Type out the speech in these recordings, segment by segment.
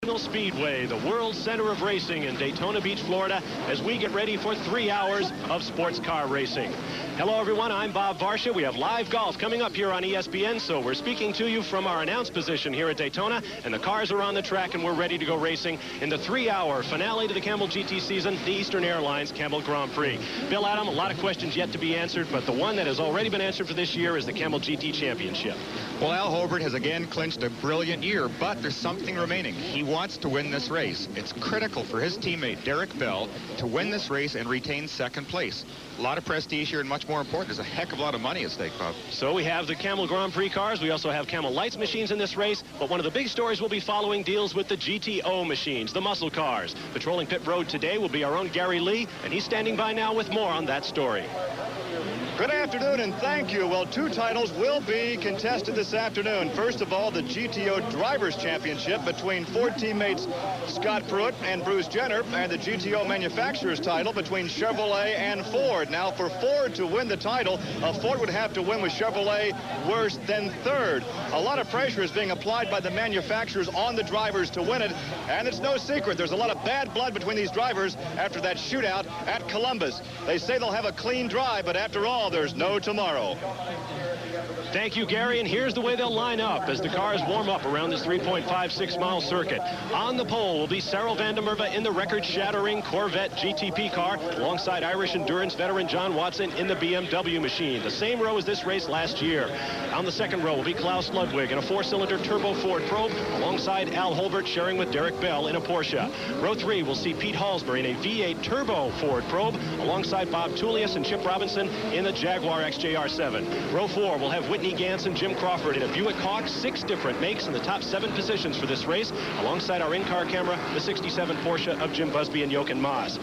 Speedway, the world center of racing in Daytona Beach, Florida, as we get ready for 3 hours of sports car racing. Hello, everyone. I'm Bob Varsha. We have live golf coming up here on ESPN, so we're speaking to you from our announce position here at Daytona, and the cars are on the track, and we're ready to go racing in the 3-hour finale to the Campbell GT season, the Eastern Airlines Campbell Grand Prix. Bill Adam, a lot of questions yet to be answered, but the one that has already been answered for this year is the Campbell GT Championship. Well, Al Hobart has again clinched a brilliant year, but there's something remaining. He wants to win this race. It's critical for his teammate, Derek Bell, to win this race and retain second place. A lot of prestige here, and much more important, there's a heck of a lot of money at stake, Bob. So we have the Campbell Grand Prix cars. We also have Campbell Lights machines in this race, but one of the big stories we'll be following deals with the GTO machines, the muscle cars. Patrolling pit road today will be our own Gary Lee, and he's standing by now with more on that story. Good afternoon, and thank you. Well, 2 titles will be contested this afternoon. First of all, the GTO Drivers' Championship between Ford teammates Scott Pruitt and Bruce Jenner, and the GTO Manufacturers' title between Chevrolet and Ford. Now, for Ford to win the title, Ford would have to win with Chevrolet worse than third. A lot of pressure is being applied by the manufacturers on the drivers to win it, and it's no secret. There's a lot of bad blood between these drivers after that shootout at Columbus. They say they'll have a clean drive, but after all, there's no tomorrow. Thank you, Gary, and here's the way they'll line up as the cars warm up around this 3.56-mile circuit. On the pole will be Cyril van der Merwe in the record-shattering Corvette GTP car, alongside Irish Endurance veteran John Watson in the BMW machine, the same row as this race last year. On the second row will be Klaus Ludwig in a 4-cylinder turbo Ford Probe, alongside Al Holbert sharing with Derek Bell in a Porsche. Row 3 will see Pete Halsbury in a V8 turbo Ford Probe, alongside Bob Tullius and Chip Robinson in the Jaguar XJR7. Row 4 will have Whitney Gantz and Jim Crawford in a Buick Hawk, 6 different makes in the top 7 positions for this race, alongside our in-car camera, the 67 Porsche of Jim Busby and Jochen Maas.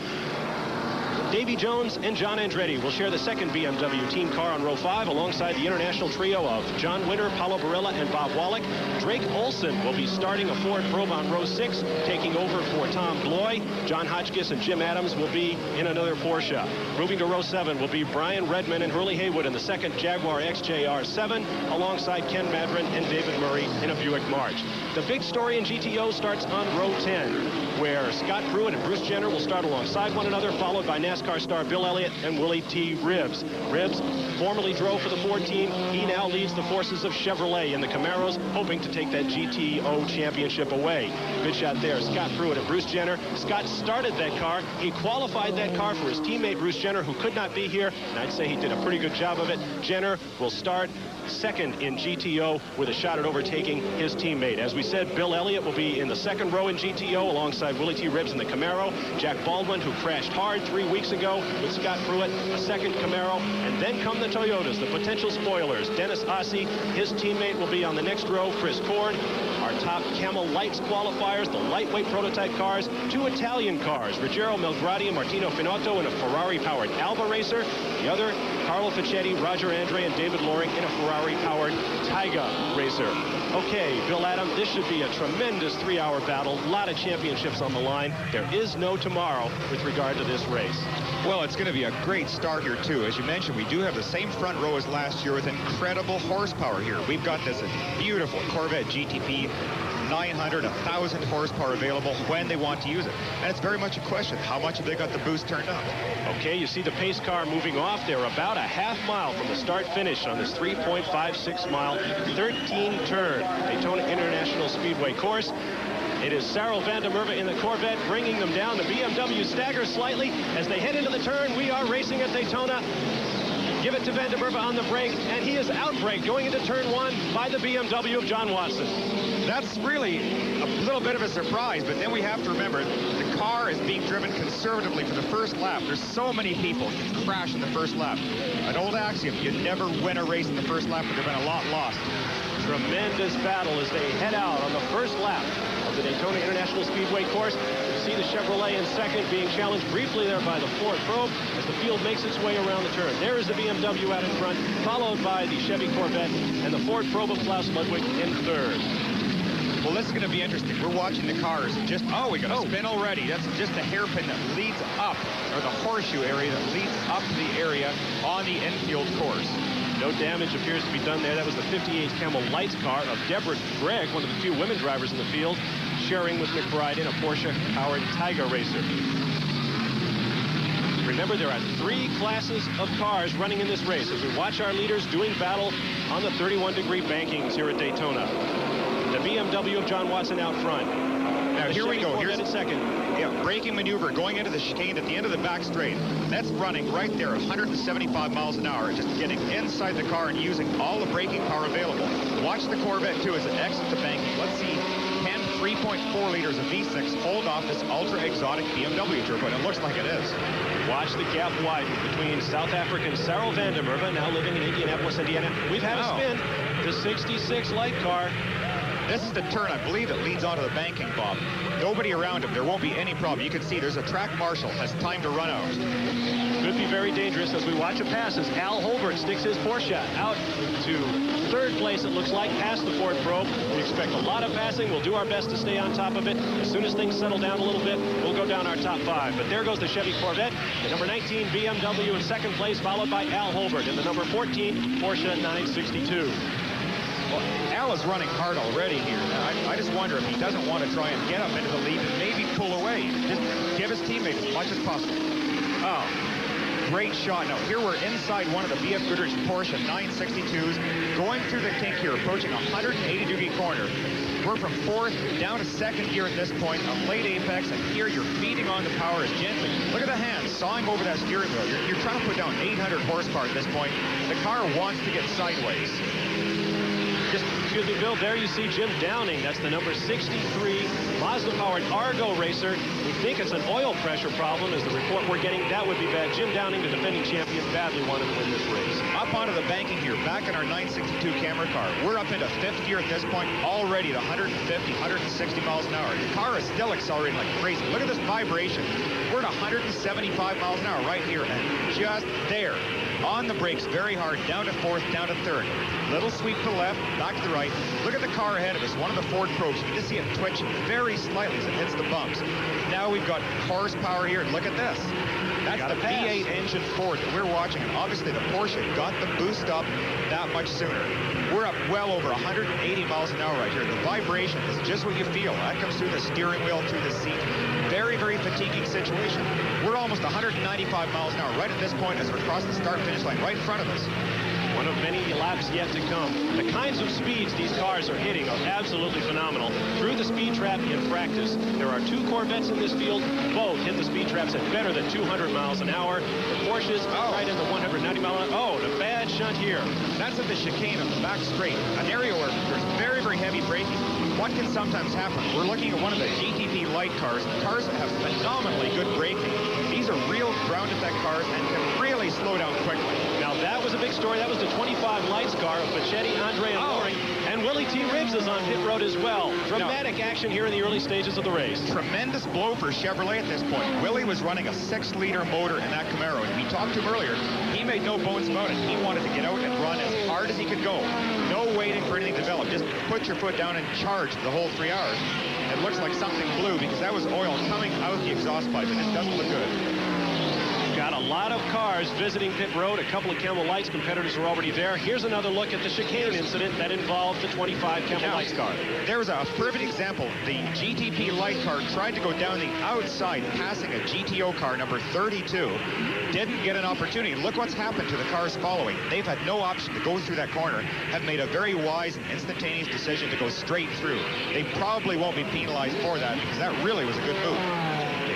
Davy Jones and John Andretti will share the second BMW team car on row 5, alongside the international trio of John Winter, Paulo Barilla, and Bob Wallach. Drake Olson will be starting a Ford Probe on row 6, taking over for Tom Bloy. John Hotchkiss and Jim Adams will be in another Porsche. Moving to row 7 will be Brian Redman and Hurley Haywood in the second Jaguar XJR7, alongside Ken Madron and David Murray in a Buick March. The big story in GTO starts on row 10, where Scott Pruitt and Bruce Jenner will start alongside one another, followed by NASCAR star Bill Elliott and Willie T. Ribbs. Ribbs formerly drove for the Ford team. He now leads the forces of Chevrolet in the Camaros, hoping to take that GTO championship away. Good shot there. Scott Pruitt and Bruce Jenner. Scott started that car. He qualified that car for his teammate Bruce Jenner, who could not be here, and I'd say he did a pretty good job of it. Jenner will start second in GTO with a shot at overtaking his teammate. As we said, Bill Elliott will be in the second row in GTO alongside Willie T. Ribbs in the Camaro. Jack Baldwin, who crashed hard 3 weeks ago with Scott Pruitt, a second Camaro. And then come the Toyotas, the potential spoilers. Dennis Ossie, his teammate, will be on the next row. Chris Cord, our top Camel Lights qualifiers, the lightweight prototype cars. 2 Italian cars, Ruggero Melgrati and Martino Finotto in a Ferrari-powered Alba Racer. The other, Carlo Ficcetti, Roger Andre, and David Loring in a Ferrari-powered Taiga Racer. Okay, Bill Adam, this should be a tremendous 3-hour battle. A lot of championships on the line. There is no tomorrow with regard to this race. Well, it's going to be a great start here, too. As you mentioned, we do have the same front row as last year with incredible horsepower here. We've got this beautiful Corvette GTP 900, 1,000 horsepower available when they want to use it. And it's very much a question, how much have they got the boost turned up? Okay, you see the pace car moving off. They're about a half mile from the start-finish on this 3.56-mile, 13-turn Daytona International Speedway course. It is Cyril van der Merwe in the Corvette bringing them down. The BMW staggers slightly as they head into the turn. We are racing at Daytona. Give it to van der Merwe on the brake, and he is outbraked going into turn 1 by the BMW of John Watson. That's really a little bit of a surprise, but then we have to remember the car is being driven conservatively for the first lap. There's so many people can crash in the first lap. An old axiom, you never win a race in the first lap, but there have been a lot lost. Tremendous battle as they head out on the first lap of the Daytona International Speedway course. You see the Chevrolet in second, being challenged briefly there by the Ford Probe as the field makes its way around the turn. There is the BMW out in front, followed by the Chevy Corvette and the Ford Probe of Klaus Ludwig in third. Well, this is going to be interesting. We're watching the cars. Just, we got a spin already. That's just the hairpin that leads up, or the horseshoe area that leads up to the area on the infield course. No damage appears to be done there. That was the 58 Camel Lights car of Deborah Gregg, one of the few women drivers in the field. sharing with McBride in a Porsche-powered Tiger Racer. Remember, there are 3 classes of cars running in this race as we watch our leaders doing battle on the 31-degree bankings here at Daytona. The BMW of John Watson out front. Now here we go. Here's a second. Yeah, braking maneuver going into the chicane at the end of the back straight. That's running right there at 175 miles an hour, just getting inside the car and using all the braking power available. Watch the Corvette too as it exits the banking. Let's see, can 3.4 liters of V6 hold off this ultra exotic BMW turbo? And it looks like it is. Watch the gap widen between South African Sarel van der Merwe, now living in Indianapolis, Indiana. We've had a spin. The 66 light car. This is the turn, I believe, that leads onto the banking, Bob. Nobody around him. There won't be any problem. You can see there's a track marshal, has time to run out. Could be very dangerous as we watch it pass as Al Holbert sticks his Porsche out to 3rd place, it looks like, past the Ford Probe. We expect a lot of passing. We'll do our best to stay on top of it. As soon as things settle down a little bit, we'll go down our top 5. But there goes the Chevy Corvette, the number 19 BMW in 2nd place, followed by Al Holbert in the number 14 Porsche 962. Well, Al is running hard already here. I just wonder if he doesn't want to try and get up into the lead and maybe pull away. Just give his teammate as much as possible. Oh, great shot. Now, here we're inside one of the BF Goodrich Porsche 962s, going through the kink here, approaching a 180-degree corner. We're from 4th down to 2nd gear at this point, a late apex, and here you're feeding on the power as gently. Look at the hands sawing over that steering wheel. You're trying to put down 800 horsepower at this point. The car wants to get sideways. Excuse me, Bill, there you see Jim Downing. That's the number 63 Mazda-powered Argo racer. We think it's an oil pressure problem, as the report we're getting. That would be bad. Jim Downing, the defending champion, badly wanted to win this race. Up onto the banking here, back in our 962 camera car. We're up into 5th gear at this point, already at 150, 160 miles an hour. The car is still accelerating like crazy. Look at this vibration. We're at 175 miles an hour right here, and just there. On the brakes very hard, down to 4th, down to 3rd. Little sweep to the left, back to the right. Look at the car ahead of us, one of the Ford Probes. You can just see it twitching very slightly as it hits the bumps. Now we've got horsepower here, and look at this. That's the V8 engine Ford that we're watching, and obviously the Porsche got the boost up that much sooner. We're up well over 180 miles an hour right here. The vibration is just what you feel. That comes through the steering wheel, through the seat. Very, very fatiguing situation. We're almost 195 miles an hour right at this point as we're across the start-finish line right in front of us. One of many laps yet to come. The kinds of speeds these cars are hitting are absolutely phenomenal. Through the speed trap in practice, there are 2 Corvettes in this field. Both hit the speed traps at better than 200 miles an hour. The Porsches right in the 190 mile an hour. Oh, the bad shunt here. That's at the chicane on the back straight. An area where there's very, very heavy braking. What can sometimes happen? We're looking at one of the GTP light cars. The cars have phenomenally good braking. These are real ground effect cars and can really slow down quickly. Now that was a big story. That was the 25 lights car of Pachetti, Andre, and Loring. And Willie T. Ribbs is on pit road as well. Dramatic action here in the early stages of the race. Tremendous blow for Chevrolet at this point. Willie was running a 6-liter motor in that Camaro. And we talked to him earlier. He made no bones about it. He wanted to get out and run as hard as he could go. No waiting for anything to develop. Just put your foot down and charge the whole 3 hours. It looks like something blew because that was oil coming out the exhaust pipe, and it doesn't look good. Got a lot of cars visiting pit road. A couple of Camel Lights competitors are already there. Here's another look at the chicane incident that involved the 25 Camel Lights car. There's a perfect example. The GTP light car tried to go down the outside, passing a GTO car, number 32. Didn't get an opportunity. Look what's happened to the cars following. They've had no option to go through that corner, have made a very wise and instantaneous decision to go straight through. They probably won't be penalized for that because that really was a good move.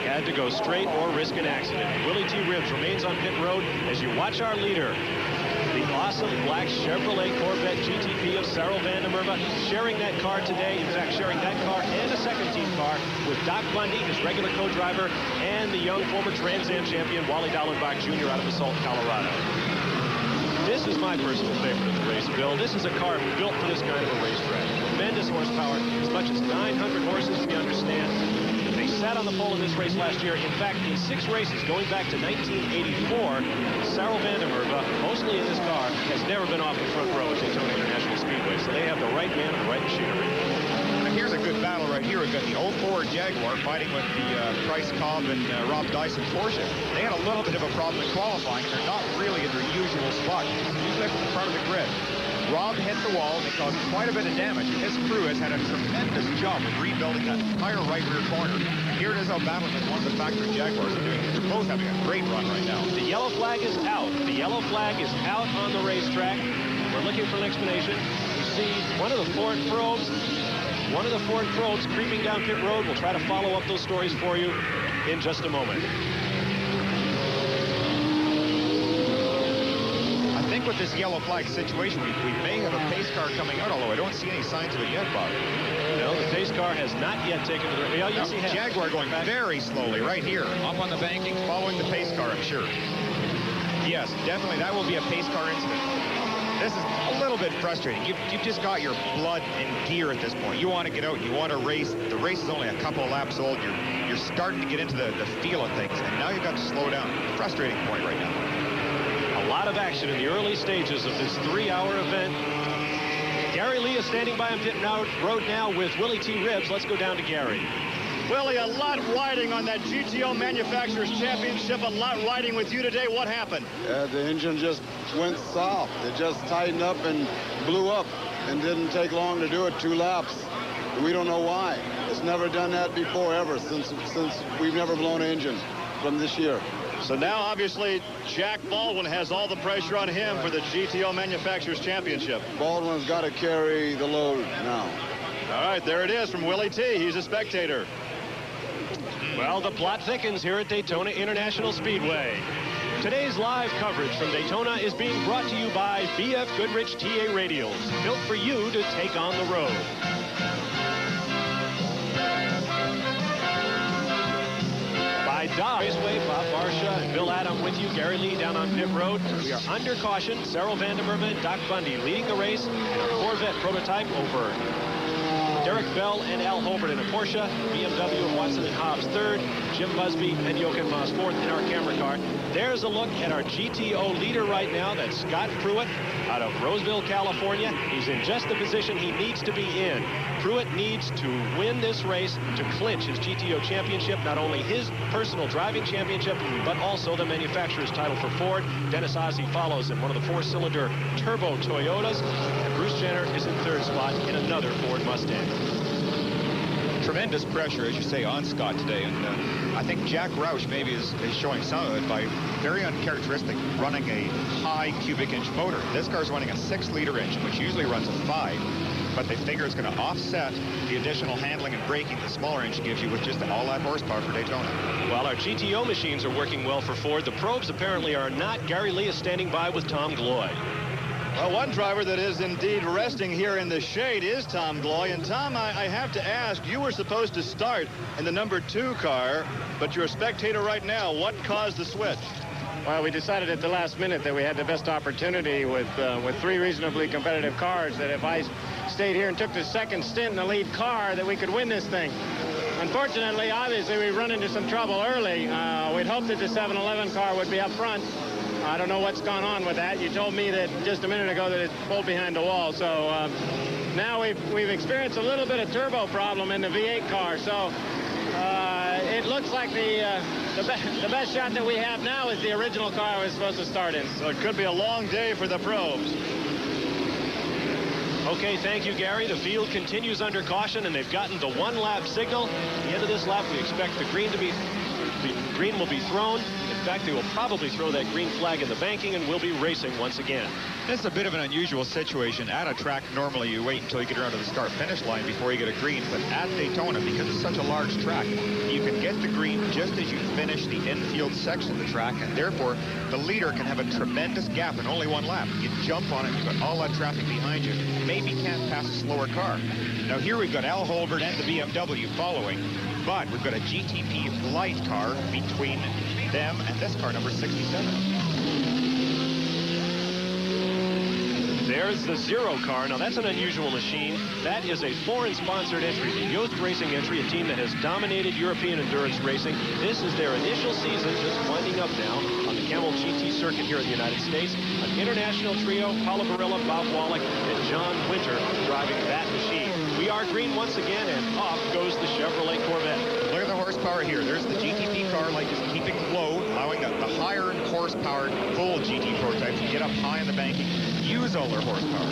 Had to go straight or risk an accident. Willie T. Ribbs remains on pit road as you watch our leader, the awesome black Chevrolet Corvette GTP of Sarel van der Merwe, sharing that car today. In fact, sharing that car and a second-team car with Doc Bundy, his regular co-driver, and the young former Trans Am champion Wally Dallenbach Jr. out of Assault, Colorado. This is my personal favorite of the race, Bill. This is a car built for this kind of a racetrack. Tremendous horsepower, as much as 900 horses, we understand. They sat on the pole in this race last year. In fact, in 6 races going back to 1984, Sarel van der Merwe, mostly in this car, has never been off the front row at Daytona International Speedway. So they have the right man and the right machinery. And here's a good battle right here. We've got the 04 Jaguar fighting with the Price Cobb and Rob Dyson Porsche. They had a little bit of a problem in qualifying. They're not really in their usual spot. Usually at the front of the grid. Rob hit the wall and it caused quite a bit of damage. His crew has had a tremendous job of rebuilding that entire right rear corner. Here it is out battling with one of the factory Jaguars are doing. They're both having a great run right now. The yellow flag is out. The yellow flag is out on the racetrack. We're looking for an explanation. We see one of the Ford probes. One of the Ford probes creeping down pit road. We'll try to follow up those stories for you in just a moment. I think with this yellow flag situation, we may have a pace car coming out, although I don't see any signs of it yet, Bob. No, the pace car has not yet taken to the... Yeah, yes, he has. Jaguar going very slowly right here, up on the banking, following the pace car, I'm sure. Yes, definitely, that will be a pace car incident. This is a little bit frustrating. You've just got your blood in gear at this point. You want to get out, you want to race. The race is only a couple of laps old. You're starting to get into the feel of things, and now you've got to slow down. Frustrating point right now. A lot of action in the early stages of this 3-hour event. Gary Lee is standing by on pit road now with Willie T. Ribbs. Let's go down to Gary. Willie, a lot riding on that GTO Manufacturers Championship. A lot riding with you today. What happened? The engine just went soft. It just tightened up and blew up, and didn't take long to do it, 2 laps. We don't know why. It's never done that before, ever, since we've never blown an engine from this year. So now, obviously, Jack Baldwin has all the pressure on him for the GTO Manufacturers Championship. Baldwin's got to carry the load now. All right, there it is from Willie T. He's a spectator. Well, the plot thickens here at Daytona International Speedway. Today's live coverage from Daytona is being brought to you by BF Goodrich TA Radials, built for you to take on the road. By Dodge Raceway, Bob Barsha and Bill Adam with you. Gary Lee down on pit road. We are under caution. Cyril Vandermerve and Doc Bundy leading the race in a Corvette prototype over Derek Bell and Al Holbert in a Porsche, BMW and Watson and Hobbs third, Jim Busby and Jochen Maas fourth in our camera car. There's a look at our GTO leader right now. That's Scott Pruitt out of Roseville, California. He's in just the position he needs to be in. Pruitt needs to win this race to clinch his GTO championship, not only his personal driving championship, but also the manufacturer's title for Ford. Dennis Ozzie follows in one of the 4-cylinder turbo Toyotas, and Bruce Jenner is in third spot in another Ford Mustang. Tremendous pressure, as you say, on Scott today, and I think Jack Roush maybe is showing some of it by very uncharacteristic running a high cubic inch motor. This car's running a 6-liter engine, which usually runs a 5, but they figure it's going to offset the additional handling and braking the smaller engine gives you with just all that horsepower for Daytona. While our GTO machines are working well for Ford, the probes apparently are not. Gary Lee is standing by with Tom Gloy. Well, one driver that is indeed resting here in the shade is Tom Gloy. And Tom, I have to ask, you were supposed to start in the number 2 car, but you're a spectator right now. What caused the switch? Well, we decided at the last minute that we had the best opportunity with 3 reasonably competitive cars, that if I stayed here and took the second stint in the lead car, that we could win this thing. Unfortunately, obviously, we run into some trouble early. We'd hoped that the 7-Eleven car would be up front. I don't know what's gone on with that. You told me that just a minute ago that it pulled behind the wall. So now we've experienced a little bit of turbo problem in the V8 car. So it looks like the best shot that we have now is the original car I was supposed to start in. So it could be a long day for the probes. Okay, thank you, Gary. The field continues under caution, and they've gotten the 1-lap signal. At the end of this lap, we expect the green will be thrown. In fact, they will probably throw that green flag in the banking, and we'll be racing once again. This is a bit of an unusual situation. At a track, normally you wait until you get around to the start-finish line before you get a green. But at Daytona, because it's such a large track, you can get the green just as you finish the infield section of the track, and therefore the leader can have a tremendous gap in only 1 lap. You jump on it, you've got all that traffic behind you. Maybe can't pass a slower car. Now here we've got Al Holbert and the BMW following, but we've got a GTP light car between them and this car, number 67. There's the 0 car. Now, that's an unusual machine. That is a foreign-sponsored entry, the Yost Racing entry, a team that has dominated European endurance racing. This is their initial season, just winding up now on the Camel GT circuit here in the United States. An international trio, Paula Barilla, Bob Wallach, and John Winter driving that machine. We are green once again, and off goes the Chevrolet Corvette. Look at the horsepower here. There's the GTP car, like just keeping low, allowing the higher horsepower full GT prototype to get up high in the banking. use all their horsepower.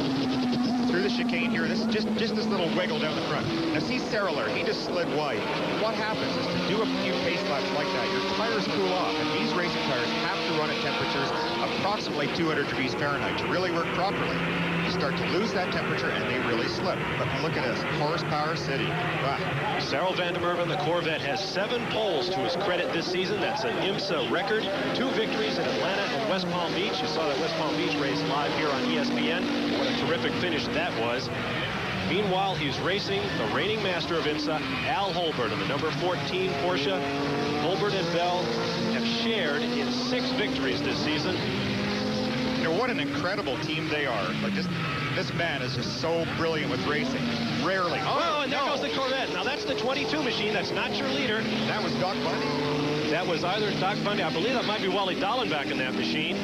Through the chicane here, this is just this little wiggle down the front. Now see Serrelaer, he just slid wide. What happens is to do a few pace laps like that, your tires cool off, and these racing tires have to run at temperatures approximately 200 degrees Fahrenheit to really work properly. You start to lose that temperature and they really slip. But look at this, horsepower city. Wow. Cyril van der Merwe, the Corvette, has 7 poles to his credit this season. That's an IMSA record. 2 victories in Atlanta and West Palm Beach. You saw that West Palm Beach race live here on ESPN. What a terrific finish that was. Meanwhile, he's racing the reigning master of IMSA, Al Holbert, in the number 14 Porsche. Holbert and Bell have shared in 6 victories this season. You know, what an incredible team they are. Like this man is just so brilliant with racing. Rarely. Oh, and there goes the Corvette. Now that's the 22 machine. That's not your leader. That was Doc Bundy. That was either Doc Bundy. I believe that might be Wally Dallenbach in that machine.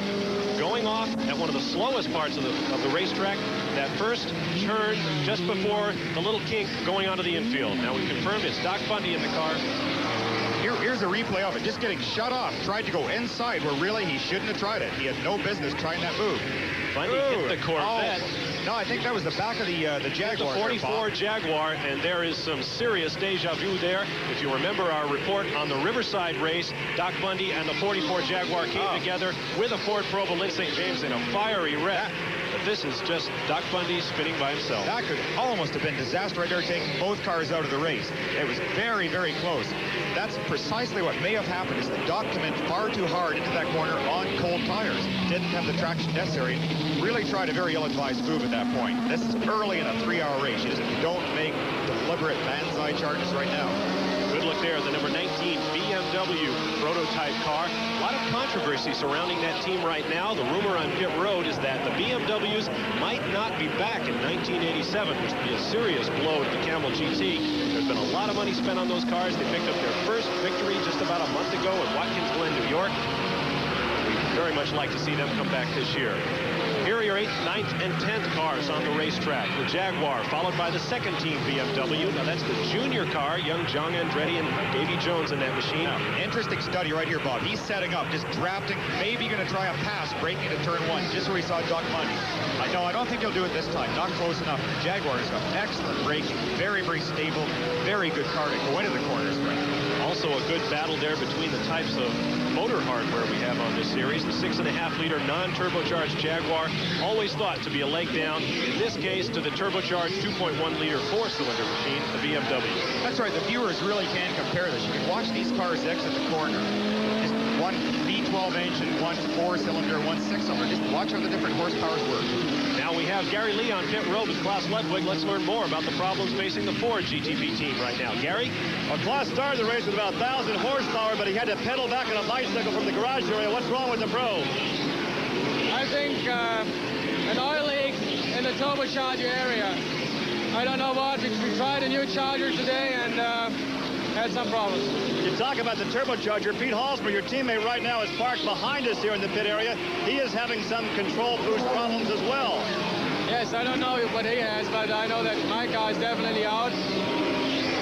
Going off at one of the slowest parts of the racetrack, that first turn just before the little kink going onto the infield. Now we confirmed it's Doc Bundy in the car. Here's a replay of it, just getting shut off. Tried to go inside where really he shouldn't have tried it. He had no business trying that move. Bundy hit the Corvette. Oh. No, I think that was the back of the Jaguar. The 44 Jaguar, and there is some serious deja vu there. If you remember our report on the Riverside race, Doc Bundy and the 44 Jaguar came together with a Ford Provolone in St. James in a fiery wreck. But this is just Doc Bundy spinning by himself. That could almost have been disaster right there, taking both cars out of the race. It was very, very close. That's precisely what may have happened, is that Doc came in far too hard into that corner on cold tires. Didn't have the traction necessary. Really tried a very ill-advised move at that point. This is early in a 3-hour race. You just don't make deliberate banzai charges right now. Good look there at the number 19 BMW prototype car. A lot of controversy surrounding that team right now. The rumor on pit road is that the BMWs might not be back in 1987, which would be a serious blow to the Camel GT. There's been a lot of money spent on those cars. They picked up their first victory just about a month ago at Watkins Glen, New York. We'd very much like to see them come back this year. Here are your 8th, 9th, and 10th cars on the racetrack. The Jaguar, followed by the second team BMW. Now that's the junior car, young John Andretti and Davy Jones in that machine. Now, interesting study right here, Bob. He's setting up, just drafting, maybe going to try a pass, breaking into turn 1, just where we saw Doc Bundy. I don't think he'll do it this time. Not close enough. The Jaguar has got excellent braking, very, very stable, very good car to go into the corners. Also a good battle there between the types of motor hardware we have on this series. The 6.5-liter non-turbocharged Jaguar, always thought to be a leg down. In this case, to the turbocharged 2.1-liter 4-cylinder machine, the BMW. That's right. The viewers really can compare this. You can watch these cars exit the corner. Just one V12 engine, one 4-cylinder, one 6-cylinder. Just watch how the different horsepowers work. Now we have Gary Lee on pit road with Klaus Ludwig. Let's learn more about the problems facing the Ford GTP team right now. Gary? Well, Klaus started the race with about 1,000 horsepower, but he had to pedal back on a bicycle from the garage area. What's wrong with the Pro? I think an oil leak in the turbocharger area. I don't know what. We tried a new charger today and had some problems. You talk about the turbocharger. Pete Halsmer, your teammate right now, is parked behind us here in the pit area. He is having some control boost problems as well. Yes, I don't know what he has, but I know that my car is definitely out.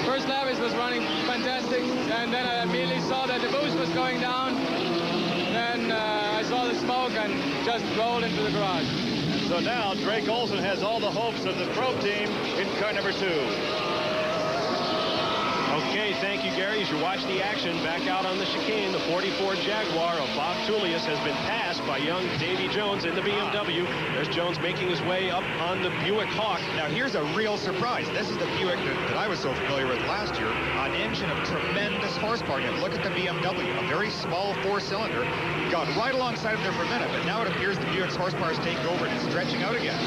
First lap it was running fantastic, and then I immediately saw that the boost was going down. Then I saw the smoke and just rolled into the garage. So now Drake Olson has all the hopes of the Pro team in car number 2. Okay, thank you, Gary. As you watch the action back out on the chicane, the 44 Jaguar of Bob Tullius has been passed by young Davy Jones in the BMW. There's Jones making his way up on the Buick Hawk. Now, here's a real surprise. This is the Buick that I was so familiar with last year. An engine of tremendous horsepower. Yet look at the BMW, a very small 4-cylinder. Got right alongside of there for a minute, but now it appears the Buick's horsepower is taking over and it's stretching out again.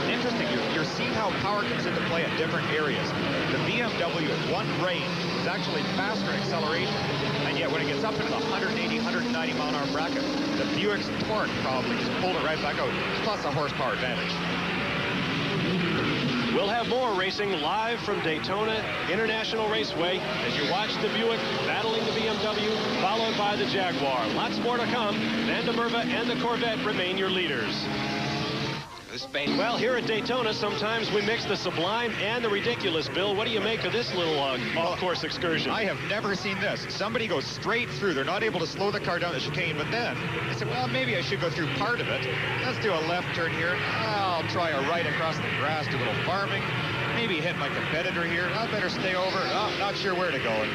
Interesting. You're seeing how power comes into play at different areas. The BMW at one range is actually faster in acceleration, and yet when it gets up into the 180, 190 mile an hour bracket, the Buick's torque probably just pulled it right back out, plus a horsepower advantage. We'll have more racing live from Daytona International Raceway as you watch the Buick battling the BMW, followed by the Jaguar. Lots more to come. Van der Merwe and the Corvette remain your leaders. the Spain. Well, here at Daytona, sometimes we mix the sublime and the ridiculous. Bill, what do you make of this little off-course excursion? I have never seen this. Somebody goes straight through. They're not able to slow the car down the chicane, but then I said, well, maybe I should go through part of it. Let's do a left turn here. I'll try a right across the grass, do a little farming. Maybe hit my competitor here. I better stay over. Oh, not sure where to go.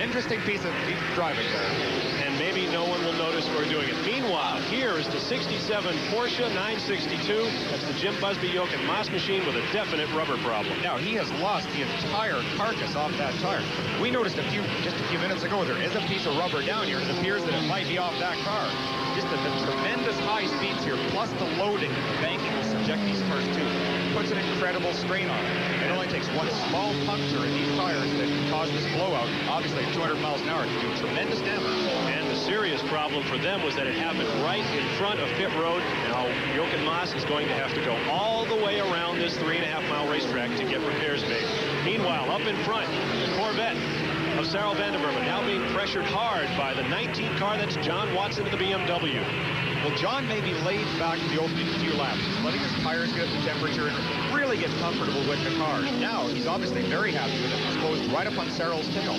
Interesting piece of driving there. And maybe no one will notice we're doing it. Meanwhile, here is the 67 Porsche 962. That's the Jim Busby Jochen Mass machine with a definite rubber problem. Now, he has lost the entire carcass off that tire. We noticed just a few minutes ago, there is a piece of rubber down here. It appears that it might be off that car. Just the tremendous high speeds here, plus the loading that the banking will subject these cars to, puts an incredible strain on it. It only takes one small puncture in these tires that can cause this blowout. Obviously, 200 miles an hour can do tremendous damage. And the serious problem for them was that it happened right in front of pit road. Now, Jochen Mass is going to have to go all the way around this 3.5-mile racetrack to get repairs made. Meanwhile, up in front, the Corvette of Sarel van der Merwe now being pressured hard by the 19 car. That's John Watson of the BMW. Well, John may be laid back to the opening few laps. He's letting his tires get the temperature and really get comfortable with the car. Now, he's obviously very happy with it. He's closed right up on Sarel's tail.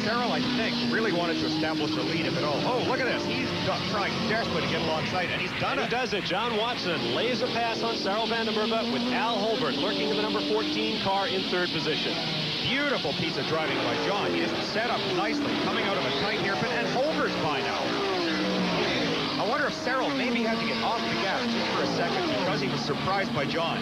Sarel, I think, really wanted to establish a lead, if at all. Oh, look at this. He's trying desperately to get alongside, and he's done it. He does it. John Watson lays a pass on Sarel van der Merwe with Al Holbert lurking in the number 14 car in third position. Beautiful piece of driving by John. He just set up nicely, coming out of a tight hairpin, and Holbert's by now. I wonder if Sarel maybe had to get off the gas just for a second because he was surprised by John.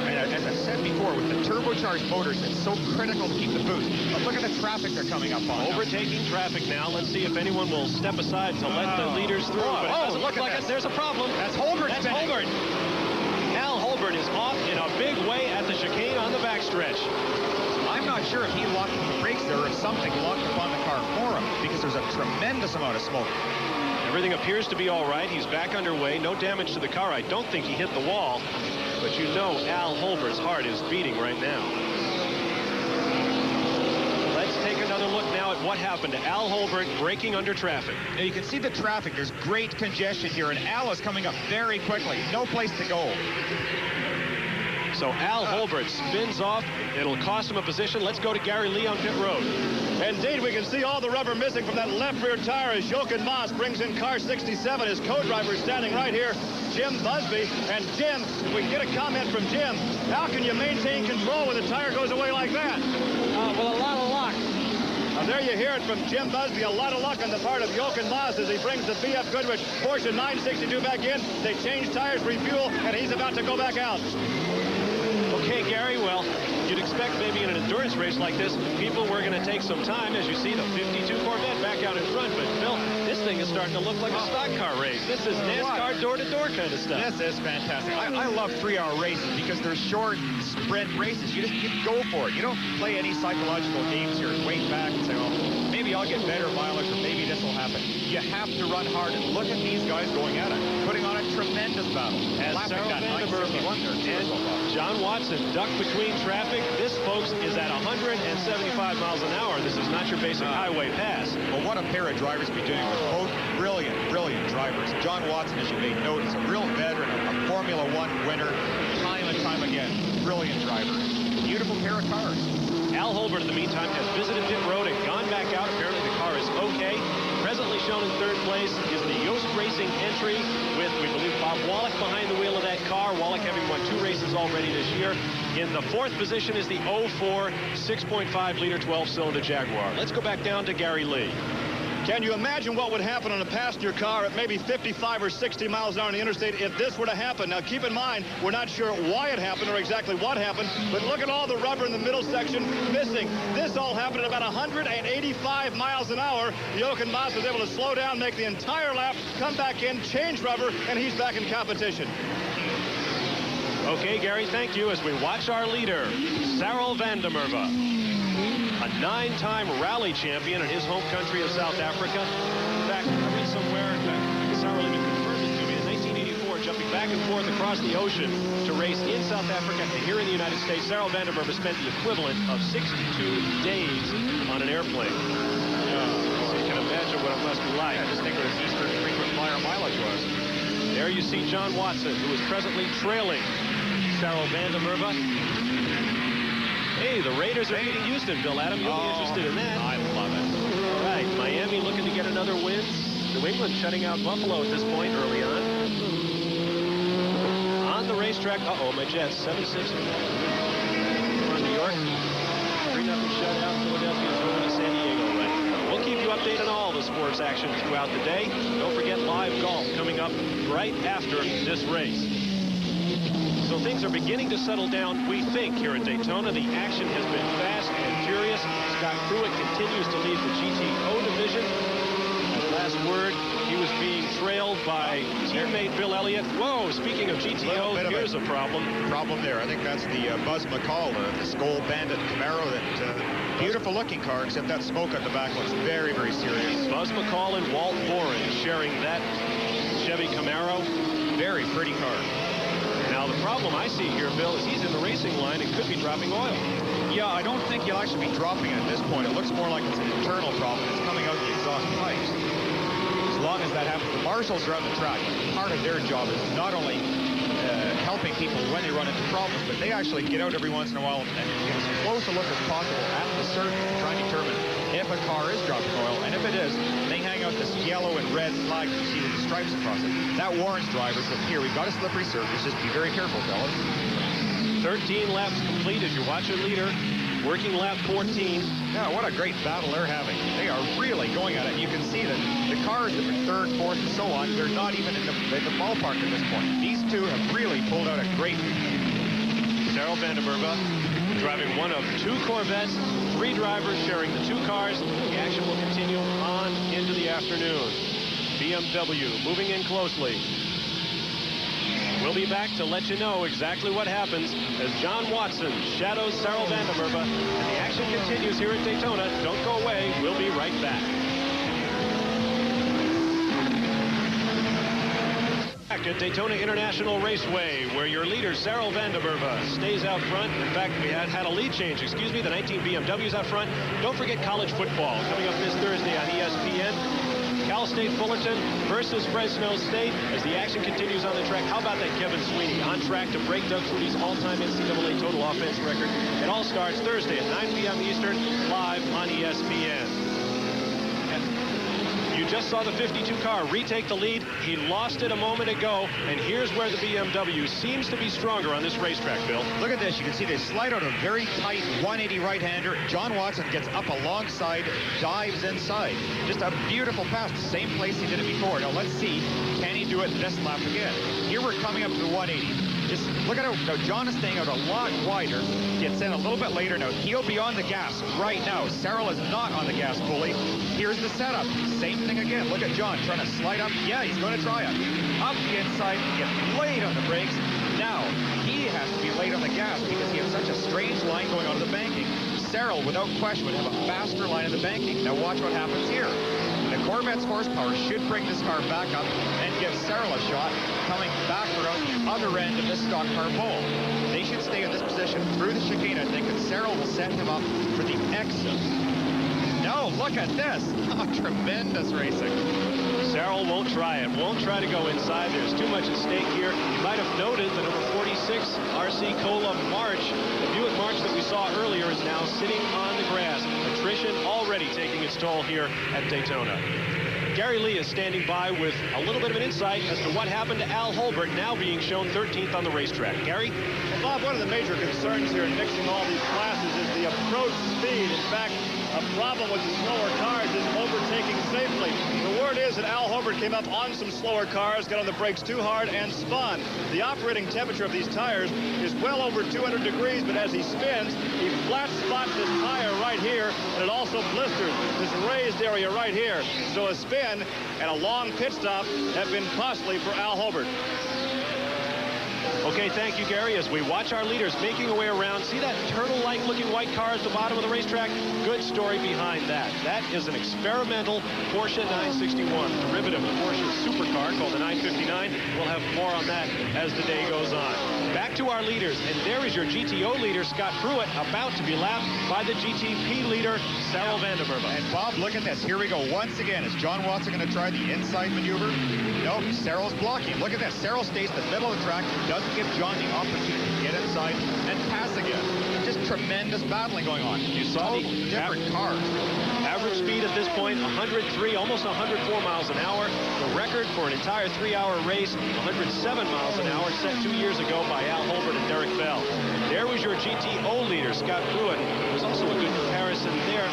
And as I said before, with the turbocharged motors, it's so critical to keep the boost. But look at the traffic they're coming up on. Overtaking traffic now. Let's see if anyone will step aside to let the leaders through. But it doesn't look like it. There's a problem. That's Holbert. That's Holbert. Al Holbert is off in a big way at the chicane on the backstretch. I'm not sure if he locked the brakes there or if something locked upon the car for him because there's a tremendous amount of smoke. Everything appears to be all right. He's back underway. No damage to the car. I don't think he hit the wall. But you know Al Holbert's heart is beating right now. Let's take another look now at what happened to Al Holbert braking under traffic. Now you can see the traffic. There's great congestion here, and Al is coming up very quickly. No place to go. So Al Holbert spins off. It'll cost him a position. Let's go to Gary Lee on pit road. Indeed, we can see all the rubber missing from that left rear tire as Jochen Mass brings in car 67. His co-driver is standing right here, Jim Busby. And Jim, if we can get a comment from Jim, how can you maintain control when the tire goes away like that? With a lot of luck. Now there you hear it from Jim Busby. A lot of luck on the part of Jochen Mass as he brings the BF Goodrich Porsche 962 back in. They change tires, refuel, and he's about to go back out. Okay, Gary, well, you'd expect maybe in an endurance race like this, people were going to take some time. As you see, the 52 Corvette back out in front. But, Bill, this thing is starting to look like a stock car race. This is NASCAR door-to-door kind of stuff. This is fantastic. I love 3-hour races because they're short sprint races. You go for it. You don't play any psychological games here and wait back and say, oh, maybe I'll get better mileage or maybe this will happen. You have to run hard. And look at these guys going at it, putting on a tremendous battle. As Sarel van der Merwe and John Watson duck between traffic. This, folks, is at 175 miles an hour. This is not your basic highway pass. Well, what a pair of drivers be doing with both brilliant drivers. John Watson, as you may note, is a real veteran, a Formula One winner, time and time again. Brilliant driver. Beautiful pair of cars. Al Holbert, in the meantime, has visited pit road and gone back out. Apparently, the car is okay. Presently shown in third place is the Yost Racing entry with, we believe, Bob Wallach behind the wheel of that car. Wallach having won 2 races already this year. In the fourth position is the 04 6.5-liter 12-cylinder Jaguar. Let's go back down to Gary Lee. Can you imagine what would happen on a passenger car at maybe 55 or 60 miles an hour on the interstate if this were to happen? Now, keep in mind, we're not sure why it happened or exactly what happened, but look at all the rubber in the middle section missing. This all happened at about 185 miles an hour. Jochen Mass was able to slow down, make the entire lap, come back in, change rubber, and he's back in competition. Okay, Gary, thank you. As we watch our leader, Sarel van der Merwe, a 9-time rally champion in his home country of South Africa. In fact, I read somewhere, in fact, Sarel even confirmed it to me, in 1984, jumping back and forth across the ocean to race in South Africa and here in the United States. Sarel van der Merwe spent the equivalent of 62 days on an airplane. So you can imagine what it must be like. I just think what his Eastern frequent flyer mileage was. There you see John Watson, who is presently trailing Sarel Vandermerva. Hey, the Raiders are beating Houston, Bill Adam. You'll be interested in that. I love it. All right, Miami looking to get another win. New England shutting out Buffalo at this point early on. On the racetrack, my Jets, 7-6. On New York, 3-0 shutout. Philadelphia's going to San Diego right now. We'll keep you updated on all the sports action throughout the day. Don't forget live golf coming up right after this race. So things are beginning to settle down, we think, here at Daytona. The action has been fast and furious. Scott Pruitt continues to lead the GTO division. Last word, he was being trailed by teammate Bill Elliott. Whoa, speaking of GTO, here's a problem. Problem there. I think that's the Buzz McCall, the Skull Bandit Camaro. That beautiful looking car, except that smoke at the back looks very, very serious. Buzz McCall and Walt Boren sharing that Chevy Camaro. Very pretty car. Now, the problem I see here, Bill, is he's in the racing line and could be dropping oil. Yeah, I don't think he'll actually be dropping it at this point. It looks more like it's an internal problem. It's coming out the exhaust pipes. As long as that happens, the marshals are on the track. Part of their job is not only helping people when they run into problems, but they actually get out every once in a while and get as close a look as possible at the surface to try and determine if a car is dropping oil. And if it is, they hang out this yellow and red flag you see with the stripes across it. That warns drivers that here, we've got a slippery surface. Just be very careful, fellas. 13 laps complete as you watch your leader. Working lap 14. Yeah, what a great battle they're having. They are really going at it. You can see that the cars that are third, fourth, and so on, they're not even in the ballpark at this point. These two have really pulled out a great lead. Sarel Vandermerva driving one of 2 Corvettes, 3 drivers sharing the 2 cars. The action will continue on into the afternoon. BMW moving in closely. We'll be back to let you know exactly what happens as John Watson shadows Sarel Vandermerva, and the action continues here at Daytona. Don't go away. We'll be right back. Back at Daytona International Raceway, where your leader, Sarel Vandermerva, stays out front. In fact, we had a lead change, the 19 BMWs out front. Don't forget college football coming up this Thursday on ESPN. Cal State Fullerton versus Fresno State as the action continues on the track. How about that Kevin Sweeney on track to break Doug Fruity's all-time NCAA total offense record? It all starts Thursday at 9 p.m. Eastern, live on ESPN. You just saw the 52 car retake the lead. He lost it a moment ago, and here's where the BMW seems to be stronger on this racetrack, Bill. Look at this. You can see they slide out a very tight 180 right-hander. John Watson gets up alongside, dives inside. Just a beautiful pass, the same place he did it before. Now let's see, can he do it this lap again? Here we're coming up to the 180. Just look at how now John is staying out a lot wider. Gets in a little bit later. Now he'll be on the gas right now. Sarel is not on the gas fully. Here's the setup. Same thing again. Look at John trying to slide up. Yeah, he's going to try it. Up the inside, gets late on the brakes. Now he has to be late on the gas because he has such a strange line going on to the banking. Sarel, without question, would have a faster line in the banking. Now watch what happens here. The Corvette's horsepower should bring this car back up and give Sarel a shot coming back around the other end of this stock car pole. They should stay in this position through the chicane, I think, and Sarel will set him up for the exit. No, look at this. Oh, tremendous racing. Sarel won't try it. Won't try to go inside. There's too much at stake here. You might have noted the number 46 RC Cola March. The Buick March that we saw earlier is now sitting on the grass. Attrition already taking its toll here at Daytona. Gary Lee is standing by with a little bit of an insight as to what happened to Al Holbert, now being shown 13th on the racetrack. Gary? Well, Bob, one of the major concerns here in mixing all these classes is the approach speed. In fact, a problem with the slower cars is overtaking safely. The word is that Al Holbert came up on some slower cars, got on the brakes too hard, and spun. The operating temperature of these tires is well over 200 degrees, but as he spins, he flat spots this tire right here, and it also blisters this raised area right here. So a spin and a long pit stop have been costly for Al Holbert. Okay, thank you, Gary. As we watch our leaders making their way around, see that turtle-like looking white car at the bottom of the racetrack? Good story behind that. That is an experimental Porsche 961, derivative of the Porsche supercar called the 959. We'll have more on that as the day goes on. Back to our leaders, and there is your GTO leader, Scott Pruitt, about to be lapped by the GTP leader, Sarel Vandermerva. And Bob, look at this. Here we go once again. Is John Watson going to try the inside maneuver? Nope, Sarel's blocking. Look at this. Sarel stays in the middle of the track, doesn't give John the opportunity to get outside and pass again. Just tremendous battling going on. You saw the different cars. Average speed at this point, 103, almost 104 miles an hour. The record for an entire 3-hour race, 107 miles an hour, set 2 years ago by Al Holbert and Derek Bell. There was your GTO leader, Scott Pruitt. There was also a good comparison there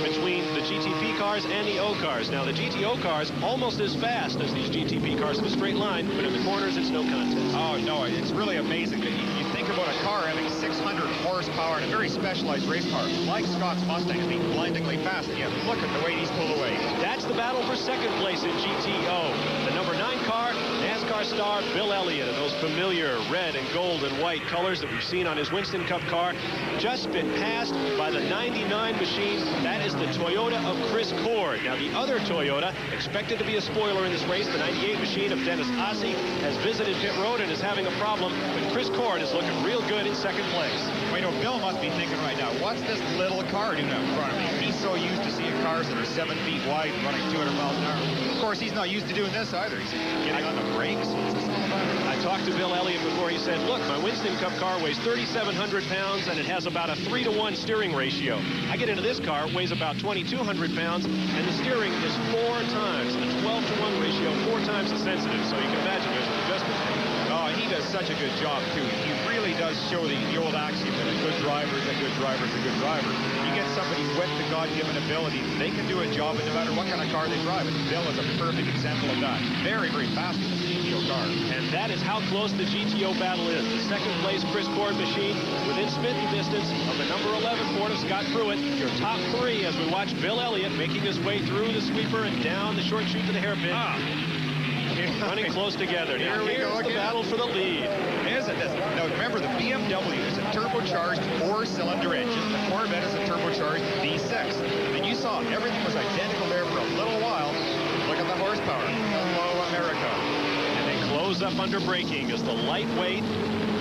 between the GTP cars and the O cars. Now, the GTO cars almost as fast as these GTP cars in a straight line, but in the corners, it's no contest. Oh, no, it's really amazing that you think about a car having 600 horsepower and a very specialized race car, like Scott's Mustang, being blindingly fast, and yet look at the way he's pulled away. That's the battle for second place in GTO. The number 9 car, NASCAR star Bill Elliott, in those familiar red and gold and white colors that we've seen on his Winston Cup car, just been passed by the 99 machine. That is the Toyota of Chris Cord. Now, the other Toyota, expected to be a spoiler in this race, the 98 machine of Dennis Ossie, has visited pit road and is having a problem, but Chris Cord is looking real good in second place. Well, you know, Bill must be thinking right now, what's this little car doing out in front of me? He's so used to seeing cars that are 7 feet wide and running 200 miles an hour. Of course, he's not used to doing this either. He's getting on the brakes. What's this all about? I talked to Bill Elliott before. He said, look, my Winston Cup car weighs 3,700 pounds and it has about a 3-to-1 steering ratio. I get into this car, it weighs about 2,200 pounds, and the steering is 4 times, a 12-to-1 ratio, 4 times as sensitive. So you can imagine there's an adjustment. Oh, he does such a good job, too. He really does show the old axiom that a good driver is a good driver is a good driver. You get somebody with the God-given ability, they can do a job no matter what kind of car they drive. And Bill is a perfect example of that. Very, very fast with the GTO car. And that is how close the GTO battle is. The second place Chris Cord machine within spitting distance of the number 11 Ford of Scott Pruitt. Your top 3 as we watch Bill Elliott making his way through the sweeper and down the short chute to the hairpin. Running close together. Now, here's the battle for the lead. Isn't this? Now, remember, the BMW is a turbocharged 4-cylinder engine. The Corvette is a turbocharged V6. And you saw everything was identical there for a little while. Look at the horsepower. Hello, America. And they close up under braking as the lightweight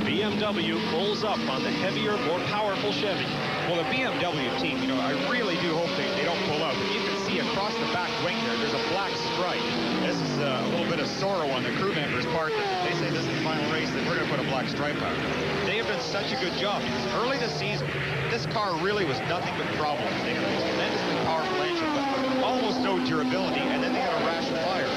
BMW pulls up on the heavier, more powerful Chevy. Well, the BMW team, you know, I really do hope they don't pull out. You can see across the back wing there's a black stripe. This is a little bit of sorrow on the crew members' part. They say this is the final race, that we're going to put a black stripe out. They have done such a good job because early this season, this car really was nothing but problems. They had a tremendously powerful engine, but almost no durability, and then they had a rash of fire.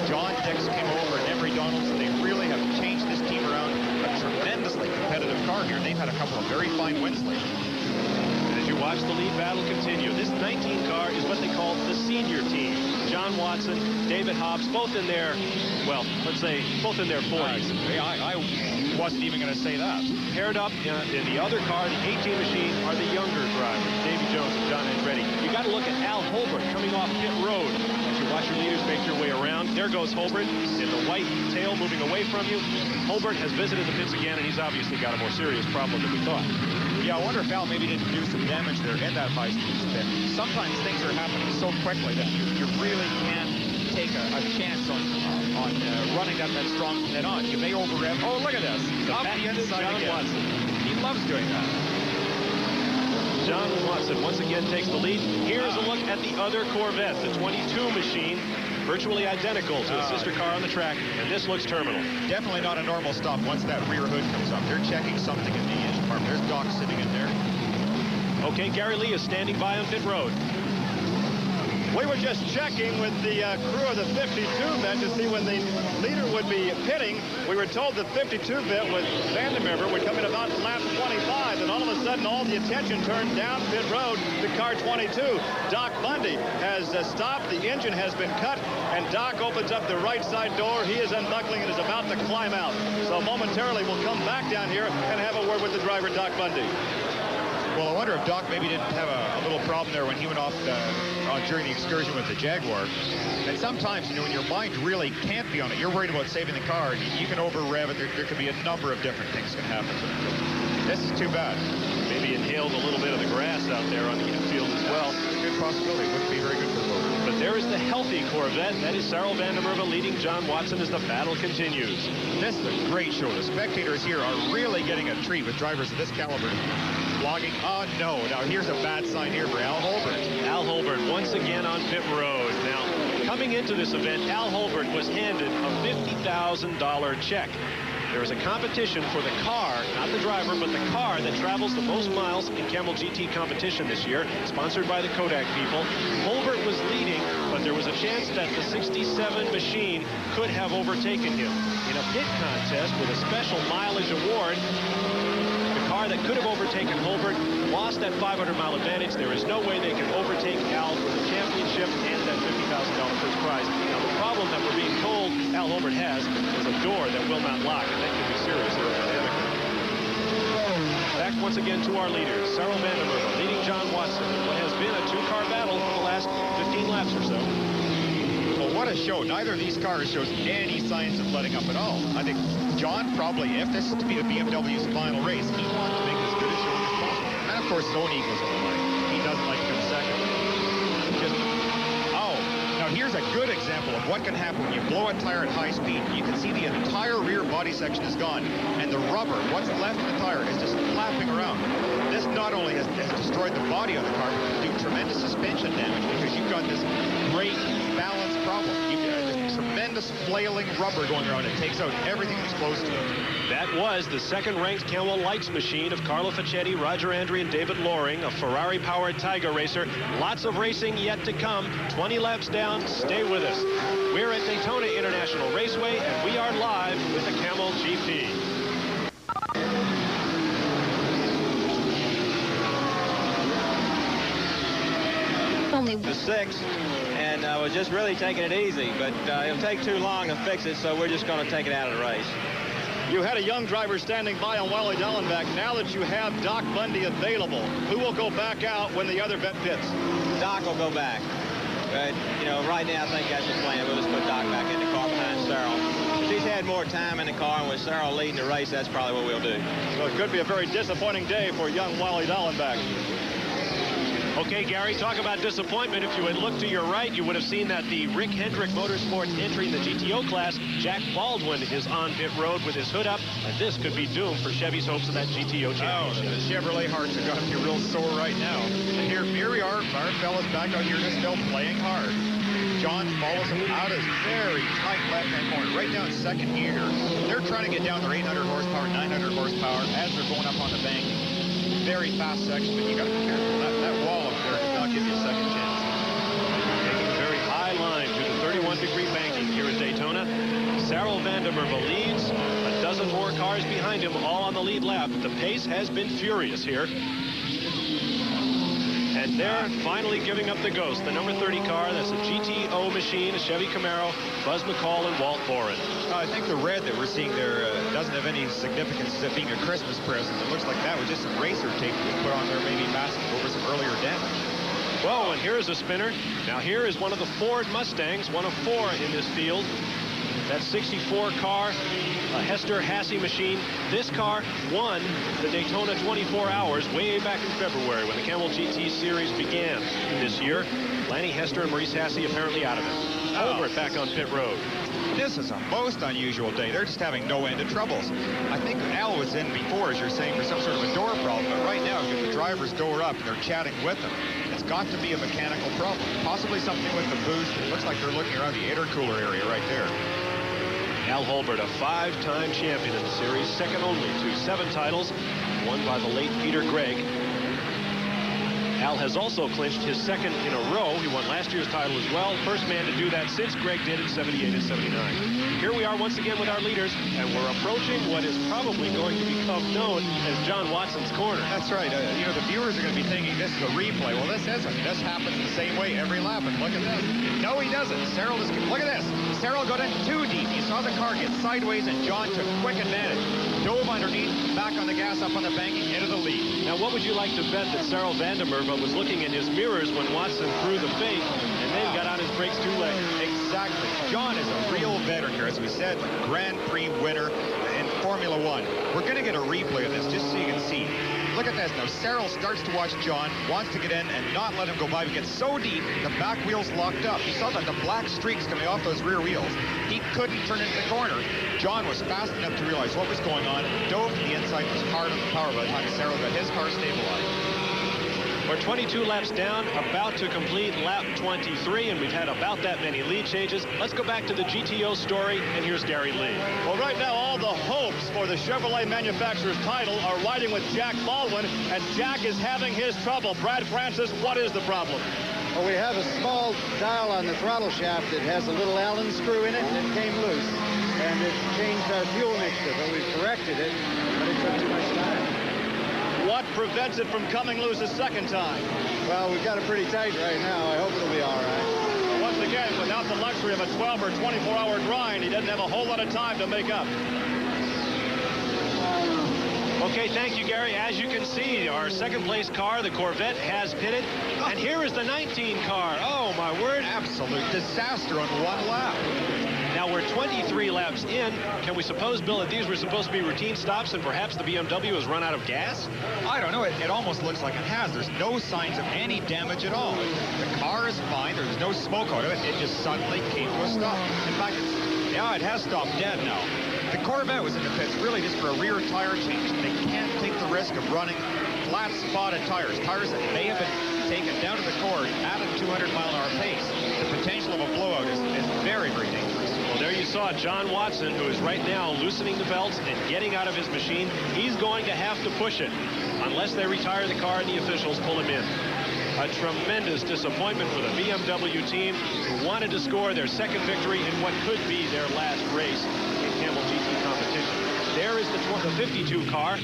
John Dix came over and Emery Donaldson. They really have changed this team around. A tremendously competitive car here. They've had a couple of very fine wins lately. As you watch the lead battle continue, this 19 car is what they call the senior team. John Watson, David Hobbs, both in their, well, let's say, both in their 40s. I wasn't even going to say that. Paired up in the other car, the 18 machine, are the younger drivers, Davy Jones and John Andretti. You got to look at Al Holbert coming off pit road. As you watch your leaders make your way around, there goes Holbert in the white tail moving away from you. Holbert has visited the pits again, and he's obviously got a more serious problem than we thought. Yeah, I wonder if Al maybe didn't do some damage there in that high-speed spin. Sometimes things are happening so quickly that you really can't take a chance on running that strong head on. You may over-rev. Oh, look at this. Up the inside John again. Watson. He loves doing that. John Watson once again takes the lead. Here's a look at the other Corvette, the 22 machine, virtually identical to the sister car on the track, and this looks terminal. Definitely not a normal stop once that rear hood comes up. They're checking something in the engine part. There's Doc sitting in there. Okay, Gary Lee is standing by on pit road. We were just checking with the crew of the 52-bit to see when the leader would be pitting. We were told the 52-bit with Vandermeer would come in about lap 25, and all of a sudden all the attention turned down pit road to car 22. Doc Bundy has stopped. The engine has been cut, and Doc opens up the right side door. He is unbuckling and is about to climb out. So momentarily we'll come back down here and have a word with the driver, Doc Bundy. Well, I wonder if Doc maybe didn't have a little problem there when he went off during the excursion with the Jaguar. And sometimes, you know, when your mind really can't be on it, you're worried about saving the car. You can over-rev it. There could be a number of different things can happen. This is too bad. Maybe inhaled a little bit of the grass out there on the infield as well. It's a good possibility. It wouldn't be very good for both. But there is the healthy Corvette. That is Cyril Vandermeer leading John Watson as the battle continues. This is a great show. The spectators here are really getting a treat with drivers of this caliber. Vlogging. Oh, no. Now, here's a bad sign here for Al Holbert. Al Holbert once again on pit road. Now, coming into this event, Al Holbert was handed a $50,000 check. There is a competition for the car, not the driver, but the car that travels the most miles in Camel GT competition this year, sponsored by the Kodak people. Holbert was leading, but there was a chance that the 67 machine could have overtaken him. In a pit contest with a special mileage award, the car that could have overtaken Holbert lost that 500-mile advantage. There is no way they can overtake Al for the championship and that $50,000 first prize. Now, the problem that we're being told Al Holbert has is a door that will not lock, and that could be serious aerodynamically. Back once again to our leaders. Cyril Vandermeer leading John Watson in what has been a two-car battle for the last 15 laps or so. Well, what a show. Neither of these cars shows any signs of letting up at all. I think John probably, if this is to be the BMW's final race, he wants to make as good a show as possible. And of course, Zone Eagles in the way. He doesn't like to come second. Now here's a good example of what can happen when you blow a tire at high speed. You can see the entire rear body section is gone, and the rubber, what's left in the tire, is just flapping around. This not only has destroyed the body of the car, but can do tremendous suspension damage because you've got this great balance problem. You've got this tremendous flailing rubber going around. It takes out everything that's close to it. That was the second-ranked Camel Lights machine of Carlo Facchetti, Roger Andri, and David Loring, a Ferrari-powered Tiger racer. Lots of racing yet to come. 20 laps down. Stay with us. We're at Daytona International Raceway, and we are live with the Camel GP. Only the 6th, and I was just really taking it easy, but it'll take too long to fix it, so we're just going to take it out of the race. You had a young driver standing by on Wally Dallenbach. Now that you have Doc Bundy available, who will go back out when the other vet pits? Doc will go back. But, you know, right now I think that's the plan. We'll just put Doc back in the car behind Cyril. If he's had more time in the car and with Cyril leading the race, that's probably what we'll do. So it could be a very disappointing day for young Wally Dallenbach. Okay, Gary, talk about disappointment. If you had looked to your right, you would have seen that the Rick Hendrick Motorsports entering the GTO class, Jack Baldwin, is on pit road with his hood up, and this could be doomed for Chevy's hopes of that GTO championship. Oh, the Chevrolet hearts are going to be real sore right now. And here we are, our fellas back out here just still playing hard. John follows him out of his very tight left-hand corner, right down second gear. They're trying to get down their 800 horsepower, 900 horsepower as they're going up on the bank. Very fast section, but you got to be careful. That wall up there does not give you a second chance. Taking a very high line to the 31-degree banking here at Daytona. Cyril Vandermeer leads. A dozen more cars behind him, all on the lead lap. The pace has been furious here. And they're finally giving up the ghost. The number 30 car, that's a GTO machine, a Chevy Camaro, Buzz McCall and Walt Boren. I think the red that we're seeing there doesn't have any significance as it being a Christmas present. It looks like that was just some racer tape that was put on there, maybe masking over some earlier damage. Whoa, and here's a spinner. Now here is one of the Ford Mustangs, one of 4 in this field. That 64 car, a Hester Hassey machine. This car won the Daytona 24 Hours way back in February when the Camel GT Series began this year. Lanny Hester and Maurice Hassey apparently out of it. Holbert back on pit road. This is a most unusual day. They're just having no end of troubles. I think Al was in before, as you're saying, for some sort of a door problem. But right now, with the driver's door up and they're chatting with them, it's got to be a mechanical problem. Possibly something with the boost. It looks like they're looking around the intercooler area right there. Al Holbert, a 5-time champion in the series, second only to 7 titles, won by the late Peter Gregg. Al has also clinched his second in a row. He won last year's title as well. First man to do that since Gregg did in 78 and 79. Here we are once again with our leaders, and we're approaching what is probably going to become known as John Watson's corner. That's right. You know, the viewers are going to be thinking this is a replay. Well, this isn't. This happens the same way every lap, and look at this. No, he doesn't. Cyril is... Look at this. Cyril got in too deep. You saw the car get sideways, and John took quick advantage. Dove underneath, back on the gas, up on the banking, into the lead. Now, what would you like to bet that Cyril Vandermeer was looking in his mirrors when Watson threw the fake and then got on his brakes too late? Exactly. John is a real veteran here, as we said, Grand Prix winner in Formula One. We're going to get a replay of this just so you can see. Look at this now. Cyril starts to watch John, wants to get in and not let him go by. He gets so deep, the back wheel's locked up. You saw that the black streaks coming off those rear wheels. He couldn't turn into the corner. John was fast enough to realize what was going on, dove to the inside, was hard on the power by the time Cyril got his car stabilized. We're 22 laps down, about to complete lap 23, and we've had about that many lead changes. Let's go back to the GTO story, and here's Gary Lee. Well, right now, all the hopes for the Chevrolet manufacturer's title are riding with Jack Baldwin, and Jack is having his trouble. Brad Francis, what is the problem? Well, we have a small dial on the throttle shaft that has a little Allen screw in it, and it came loose. And it changed our fuel mixture, but we've corrected it, but it took too much time. What prevents it from coming loose a second time? Well, we've got it pretty tight right now. I hope it'll be all right. Once again, without the luxury of a 12 or 24-hour grind, he doesn't have a whole lot of time to make up. Okay, thank you, Gary. As you can see, our second-place car, the Corvette, has pitted. And here is the 19 car. Oh, my word. Absolute disaster on one lap. Now, we're 23 laps in. Can we suppose, Bill, that these were supposed to be routine stops and perhaps the BMW has run out of gas? I don't know. It almost looks like it has. There's no signs of any damage at all. The car is fine. There's no smoke out of it. It just suddenly came to a stop. In fact, yeah, it has stopped dead now. The Corvette was in the pits really just for a rear tire change. They can't take the risk of running flat spotted tires that may have been taken down to the core at a 200-mile-an-hour pace. The potential of a blowout is very, very dangerous. Well, there you saw John Watson, who is right now loosening the belts and getting out of his machine. He's going to have to push it unless they retire the car and the officials pull him in. A tremendous disappointment for the BMW team, who wanted to score their second victory in what could be their last race in Camel GT competition. There is the 52 car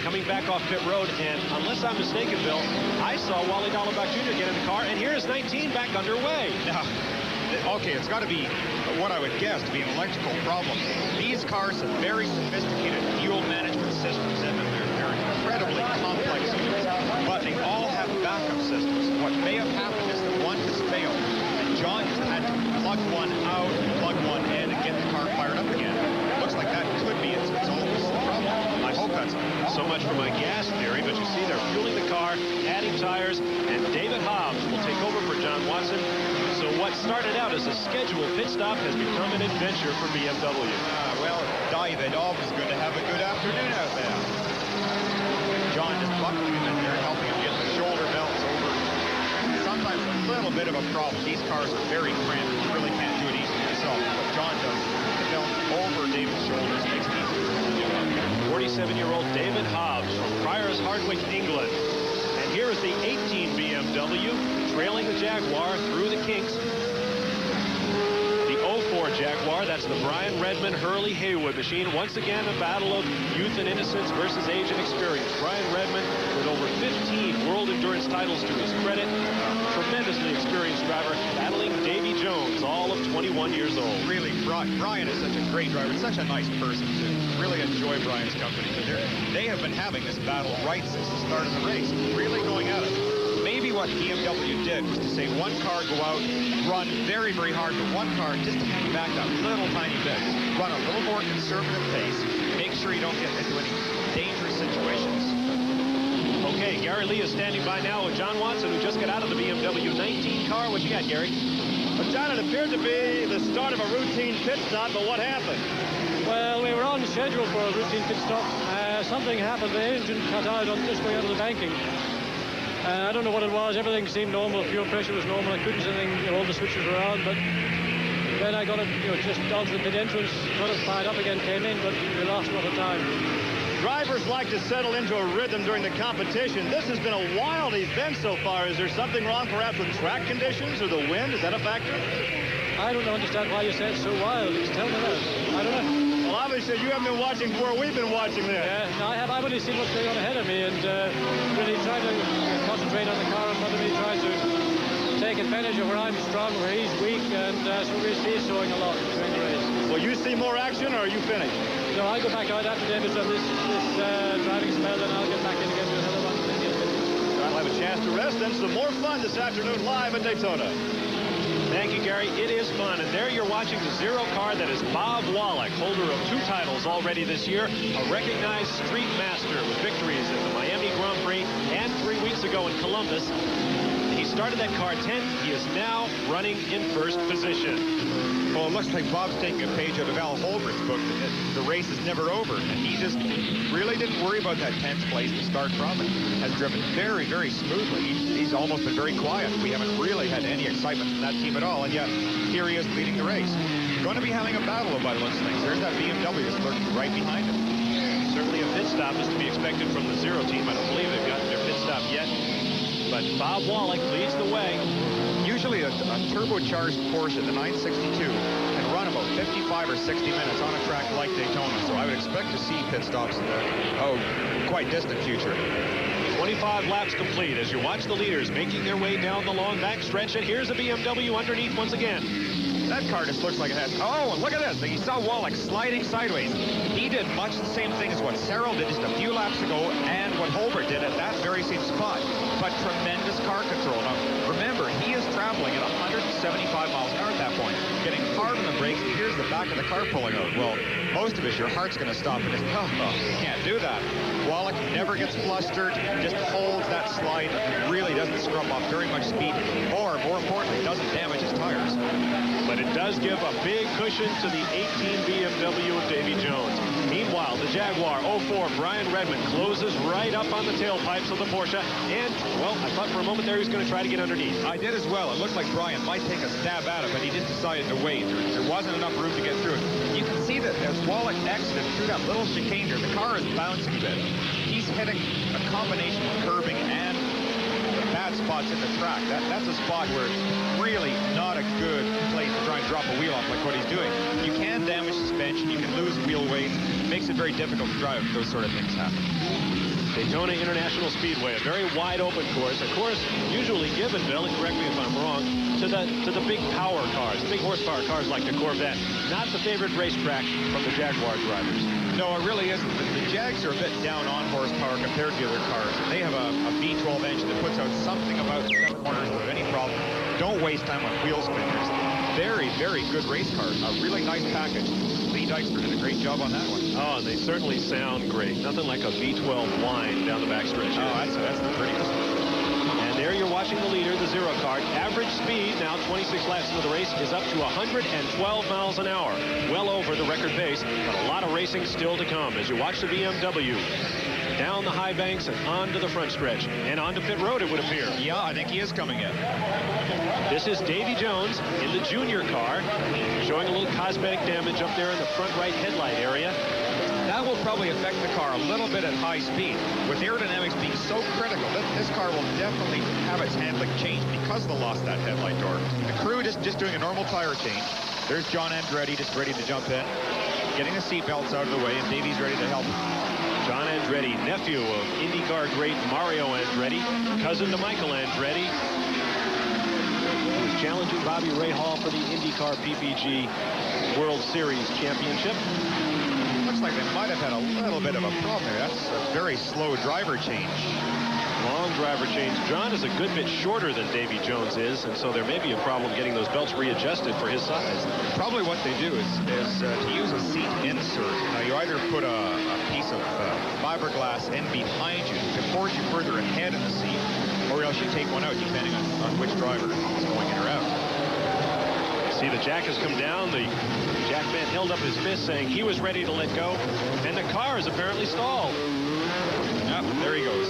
coming back off pit road, and unless I'm mistaken, Bill, I saw Wally Dallenbach Jr. get in the car, and here is 19 back underway. Now, okay, it's got to be what I would guess to be an electrical problem. These cars have very sophisticated fuel management systems in them. They're incredibly complex units, but they all have backup systems. What may have happened is that one has failed, and John has had to plug one out, plug one in, and get the car fired up again. Looks like that could be its always the problem. I hope that's so much for my gas theory, but you see they're fueling the car, adding tires, and David Hobbs will take over for John Watson. So what started out as a scheduled pit stop has become an adventure for BMW. Well, David always going to have a good afternoon out there. John just buckling him in there, helping him get the shoulder belts over. Sometimes a little bit of a problem. These cars are very cramped. You really can't do it easily yourself. What John does, the belt over David's shoulders, makes it easy. 47-year-old David Hobbs from Priors Hardwick, England. And here is the 18 BMW trailing the Jaguar through the kinks. The 04 Jaguar, that's the Brian Redman Hurley Haywood machine. Once again, a battle of youth and innocence versus age and experience. Brian Redman with over 15 World Endurance titles to his credit. Tremendously experienced driver battling Davy Jones, all of 21 years old. Really, Brian is such a great driver, such a nice person too. Really enjoy Brian's company. They have been having this battle right since the start of the race, really going at it. Maybe what BMW did was to say one car go out, run very, very hard, but one car just to hang back that little tiny bit. Run a little more conservative pace, make sure you don't get into any dangerous situations. Okay, Gary Lee is standing by now with John Watson, who just got out of the BMW 19 car. What you got, Gary? Well, John, it appeared to be the start of a routine pit stop, but what happened? Well, we were on schedule for a routine pit stop. Something happened. The engine cut out on just going out of the banking. I don't know what it was. Everything seemed normal. Fuel pressure was normal. I couldn't see anything. All the switches were on. But then I got it, just onto the pit entrance. Got it fired up again, came in, but we lost a lot of time. Drivers like to settle into a rhythm during the competition. This has been a wild event so far. Is there something wrong perhaps with track conditions or the wind? Is that a factor? I don't understand why you say it's so wild. Tell me that. I don't know. Well, obviously you haven't been watching where we've been watching this. Yeah, no, I have. I've only seen what's going on ahead of me and really try to concentrate on the car in front of me, try to take advantage of where I'm strong, where he's weak, and so we're seesawing a lot during the race. Will you see more action, or are you finished? No, I'll go back out after David's done this driving spell, then I'll get back in again to another one. I'll have a chance to rest, then some more fun this afternoon live at Daytona. Thank you, Gary. It is fun. And there you're watching the Zero car that is Bob Wallach, holder of 2 titles already this year, a recognized street master with victories at the Miami Grand Prix and 3 weeks ago in Columbus. He started that car 10th. He is now running in first position. Well, it looks like Bob's taking a page out of Al Holbert's book. The race is never over. And he just really didn't worry about that 10th place to start from and has driven very, very smoothly. He's almost been very quiet. We haven't really had any excitement from that team at all. And yet, here he is leading the race. Going to be having a battle by the looks of things. There's that BMW that's lurking right behind him. Certainly a pit stop is to be expected from the Zero team. I don't believe they've gotten their pit stop yet. But Bob Wallach leads the way. Usually a turbocharged Porsche, the 962, can run about 55 or 60 minutes on a track like Daytona. So I would expect to see pit stops in the quite distant future. 25 laps complete as you watch the leaders making their way down the long backstretch. And here's a BMW underneath once again. That car just looks like it has... Oh, and look at this. You saw Wallach sliding sideways. He did much the same thing as what Searle did just a few laps ago and what Holbert did at that very same spot. But tremendous car control. Now, remember, he is traveling at 175 miles an hour at that point, getting hard on the brakes. Here's the back of the car pulling out. Well, most of us, your heart's going to stop and just, can't do that. Wallach never gets flustered, just holds that slide, really doesn't scrub off very much speed, or more importantly, doesn't damage his tires. But it does give a big cushion to the 18 BMW of Davy Jones. Meanwhile, the Jaguar 04 Brian Redmond closes right up on the tailpipes of the Porsche. And, well, I thought for a moment there he was going to try to get underneath. I did as well. It looked like Brian might take a stab at it, but he just decided to wait. There wasn't enough room to get through it. You can see that as Wallach exited through that little chicane there, the car is bouncing a bit. He's hitting a combination of curbing and bad spots in the track. That's a spot where it's really not a good place to try and drop a wheel off like what he's doing. You can damage suspension, you can lose wheel weight. It makes it very difficult to drive if those sort of things happen. Daytona International Speedway, a very wide open course. A course usually given, Bill, and correct me if I'm wrong, to the big power cars, the big horsepower cars like the Corvette. Not the favorite racetrack from the Jaguar drivers. No, it really isn't. The Jags are a bit down on horsepower compared to the other cars. They have a V12 engine that puts out something about 7 corners without any problem. Don't waste time on wheel spinners. Very, very good race car. A really nice package. Lee Dykstra did a great job on that one. Oh, and they certainly sound great. Nothing like a V12 whine down the backstretch. Oh, that's the prettiest. And there you're watching the leader, the Zero car. Average speed, now 26 laps into the race, is up to 112 miles an hour. Well over the record pace, but a lot of racing still to come as you watch the BMW down the high banks and onto the front stretch. And onto pit road, it would appear. Yeah, I think he is coming in. This is Davy Jones in the junior car, showing a little cosmetic damage up there in the front right headlight area. That will probably affect the car a little bit at high speed. With aerodynamics being so critical, this car will definitely have its handling changed because of the loss of that headlight door. The crew just doing a normal tire change. There's John Andretti just ready to jump in, getting the seat belts out of the way, and Davy's ready to help him. John Andretti, nephew of IndyCar great Mario Andretti, cousin to Michael Andretti, who was challenging Bobby Rahal for the IndyCar PPG World Series Championship. Looks like they might have had a little bit of a problem there. That's a very slow driver change. Long driver change. John is a good bit shorter than Davy Jones is, and so there may be a problem getting those belts readjusted for his size. Probably what they do is to use a seat insert. Now, you either put a piece of fiberglass in behind you to force you further ahead in the seat, or else you take one out depending on which driver is going in or out. See, the jack has come down. The jack man held up his fist saying he was ready to let go, and the car is apparently stalled. Yep, there he goes.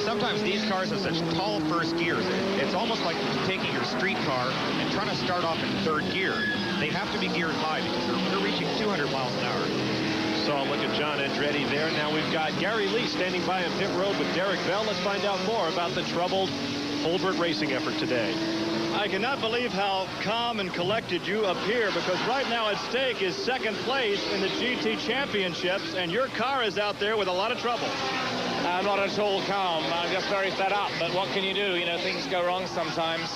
Sometimes these cars have such tall first gears. It's almost like taking your street car and trying to start off in third gear. They have to be geared high because they're reaching 200 miles an hour. So look at John Andretti there. Now we've got Gary Lee standing by on pit road with Derek Bell. Let's find out more about the troubled Holbert racing effort today. I cannot believe how calm and collected you appear, because right now at stake is second place in the GT Championships, and your car is out there with a lot of trouble. I'm not at all calm. I'm just very fed up. But what can you do? You know, things go wrong sometimes.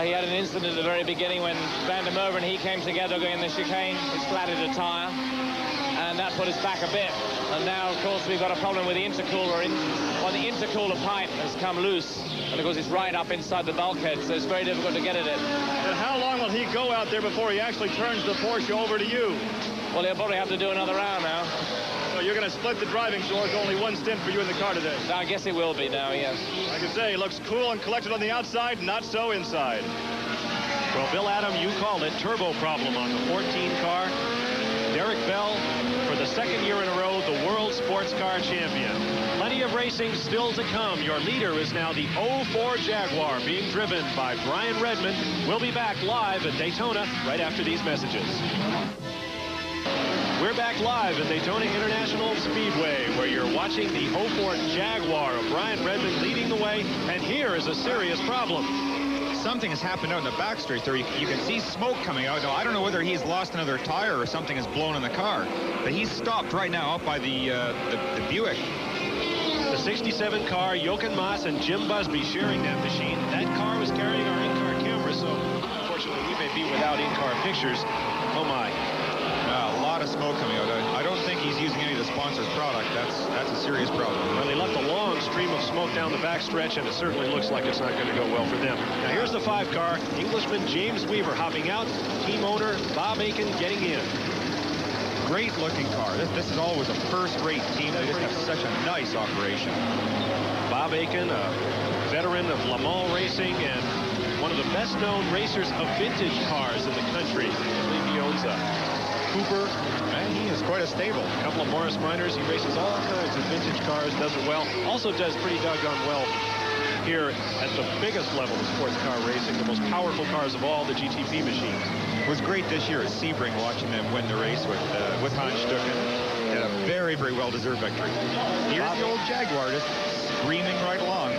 He had an incident at the very beginning when Van der Merwe and he came together going in the chicane. He flatted a tire, and that put us back a bit. And now, of course, we've got a problem with the intercooler. The intercooler pipe has come loose. And, of course, it's right up inside the bulkhead, so it's very difficult to get at it. And how long will he go out there before he actually turns the Porsche over to you? Well, he'll probably have to do another round now. So you're going to split the driving chores, only one stint for you in the car today. I guess it will be now, yes. Like I say, he looks cool and collected on the outside, not so inside. Well, Bill Adam, you called it, turbo problem on the 14 car. Derek Bell, for the second year in a row, the world sports car champion. Plenty of racing still to come. Your leader is now the 04 Jaguar, being driven by Brian Redmond. We'll be back live at Daytona right after these messages. We're back live at Daytona International Speedway, where you're watching the 04 Jaguar of Brian Redmond leading the way, and here is a serious problem. Something has happened out in the backstretch there. You can see smoke coming out. Now, I don't know whether he's lost another tire or something has blown in the car, but he's stopped right now up by the Buick. The 67 car, Jochen Maas and Jim Busby sharing that machine. That car was carrying our in-car camera, so unfortunately we may be without in-car pictures. Oh my. A lot of smoke coming out. I don't think he's using any of the sponsor's product. That's a serious problem. Well, he left a long stream of smoke down the backstretch, and it certainly looks like it's not going to go well for them. Now here's the 5 car. Englishman James Weaver hopping out. Team owner Bob Aiken getting in. Great looking car. This is always a first-rate team. They just have such a nice operation. Bob Aiken, a veteran of Le Mans racing and one of the best-known racers of vintage cars in the country. I believe he owns a Cooper. And he is quite a stable. A couple of Morris Minors. He races all kinds of vintage cars, does it well. Also does pretty doggone well here at the biggest level of sports car racing, the most powerful cars of all, the GTP machines. It was great this year at Sebring watching them win the race with Hans Stucken. Had a very, very well-deserved victory. Here's the old Jaguar just screaming right along.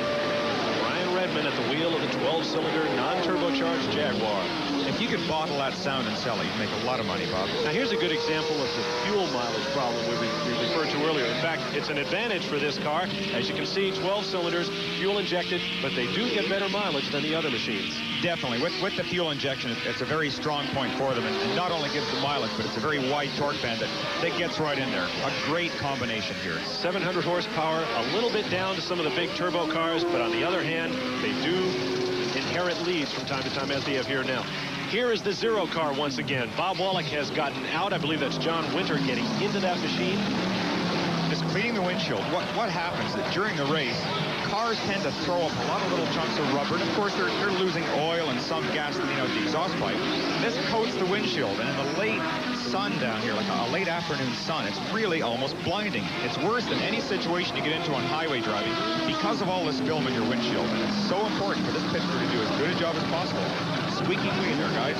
Brian Redmond at the wheel of the 12-cylinder non-turbocharged Jaguar. If you could bottle that sound and sell it, you'd make a lot of money, Bob. Now, here's a good example of the fuel mileage problem we referred to earlier. In fact, it's an advantage for this car. As you can see, 12 cylinders, fuel injected, but they do get better mileage than the other machines. Definitely. With the fuel injection, it's a very strong point for them. And not only gives the mileage, but it's a very wide torque band that gets right in there. A great combination here. 700 horsepower, a little bit down to some of the big turbo cars, but on the other hand, they do inherit leads from time to time, as they have here now. Here is the 0 car once again. Bob Wallach has gotten out. I believe that's John Winter getting into that machine. Just cleaning the windshield. What happens is that during the race, cars tend to throw up a lot of little chunks of rubber, and of course they're losing oil and some gasoline out the exhaust pipe. This coats the windshield, and in the late sun down here, like a late afternoon sun, it's really almost blinding. It's worse than any situation you get into on highway driving because of all this film in your windshield, and it's so important for this pit crew to do as good a job as possible. Squeaky clean there, guys.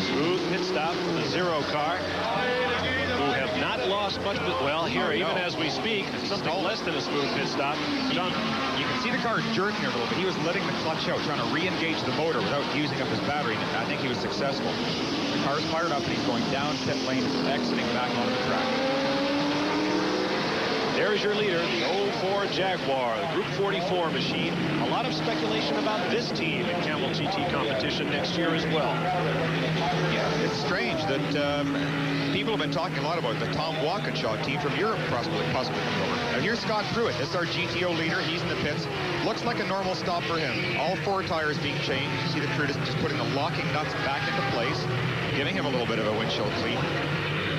Smooth pit stop for the 0 car, who have not lost much, but well, here, even as we speak, something less than a smooth pit stop. John, you can see the car jerking a little bit. He was letting the clutch out, trying to re-engage the motor without using up his battery, and I think he was successful. The car's fired up, and he's going down pit lane, exiting back onto the track. There's your leader, the 04 Jaguar, the Group 44 machine. A lot of speculation about this team in Camel GT competition next year as well. Yeah, it's strange that people have been talking a lot about the Tom Walkinshaw team from Europe possibly coming over. Now here's Scott Pruitt. This is our GTO leader. He's in the pits. Looks like a normal stop for him. All 4 tires being changed. You see the crew just putting the locking nuts back into place, giving him a little bit of a windshield clean.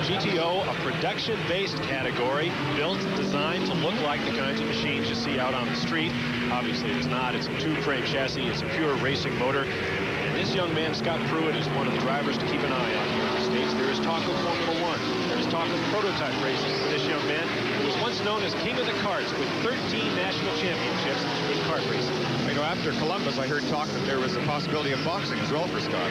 GTO, a production-based category, built, designed to look like the kinds of machines you see out on the street. Obviously, it's not. It's a tube-frame chassis. It's a pure racing motor. And this young man, Scott Pruitt, is one of the drivers to keep an eye on here in the States. There is talk of Formula One. There is talk of prototype racing for this young man, who was once known as King of the Karts with 13 national championships in kart racing. You know, after Columbus, I heard talk that there was a possibility of boxing as well for Scott.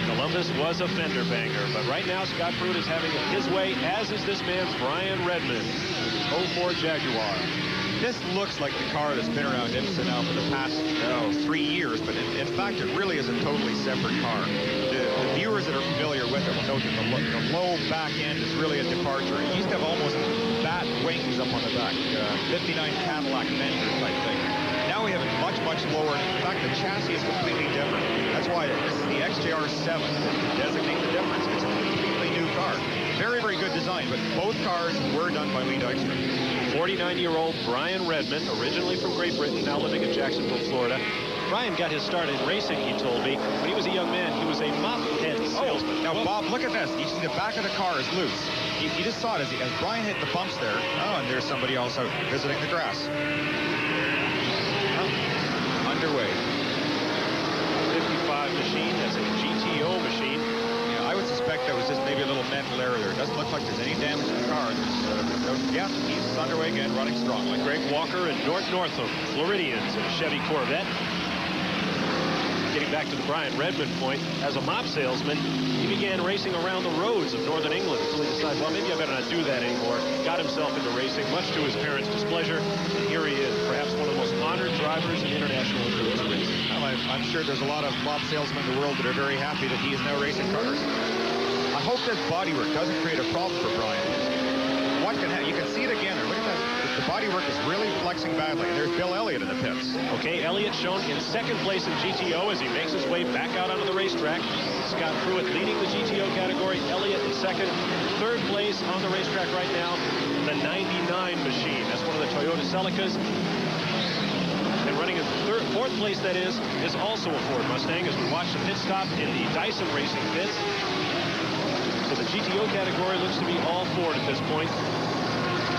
Columbus was a fender banger, but right now Scott Pruitt is having it his way, as is this man Brian Redmond with his 04 Jaguar. This looks like the car that's been around IMSA now for the past 3 years, but in fact it really is a totally separate car. The viewers that are familiar with it will note that the low back end is really a departure. It used to have almost bat wings up on the back, 59 Cadillac Mentor type thing. Now we have it much, much lower. In fact, the chassis is completely different. That's why this is the XJR7 to designate the difference. It's a completely new car. Very, very good design, but both cars were done by Lee Dykstra. 49-year-old Brian Redmond, originally from Great Britain, now living in Jacksonville, Florida. Brian got his start in racing, he told me. When he was a young man, he was a mop-head salesman. Now, Bob, look at this. You see the back of the car is loose. You just saw it as Brian hit the bumps there. Oh, and there's somebody else out visiting the grass. Underway. doesn't look like there's any damage to the car. Yeah, he's underway again, running strongly. Greg Walker and Norton Northam, Floridians in a Chevy Corvette. Getting back to the Brian Redmond point, as a mop salesman, he began racing around the roads of northern England until he decided, well, maybe I better not do that anymore. Got himself into racing, much to his parents' displeasure. And here he is, perhaps one of the most honored drivers in international endurance racing. Well, I'm sure there's a lot of mop salesmen in the world that are very happy that he is now racing cars. I hope this bodywork doesn't create a problem for Brian. What can happen? You can see it again. Look at that. The bodywork is really flexing badly. And there's Bill Elliott in the pits. Okay, Elliott shown in second place in GTO as he makes his way back out onto the racetrack. Scott Pruitt leading the GTO category. Elliott in second. Third place on the racetrack right now, the 99 machine. That's one of the Toyota Celicas. And running in fourth place, that is also a Ford Mustang as we watch the pit stop in the Dyson Racing pits. So the GTO category looks to be all Ford at this point.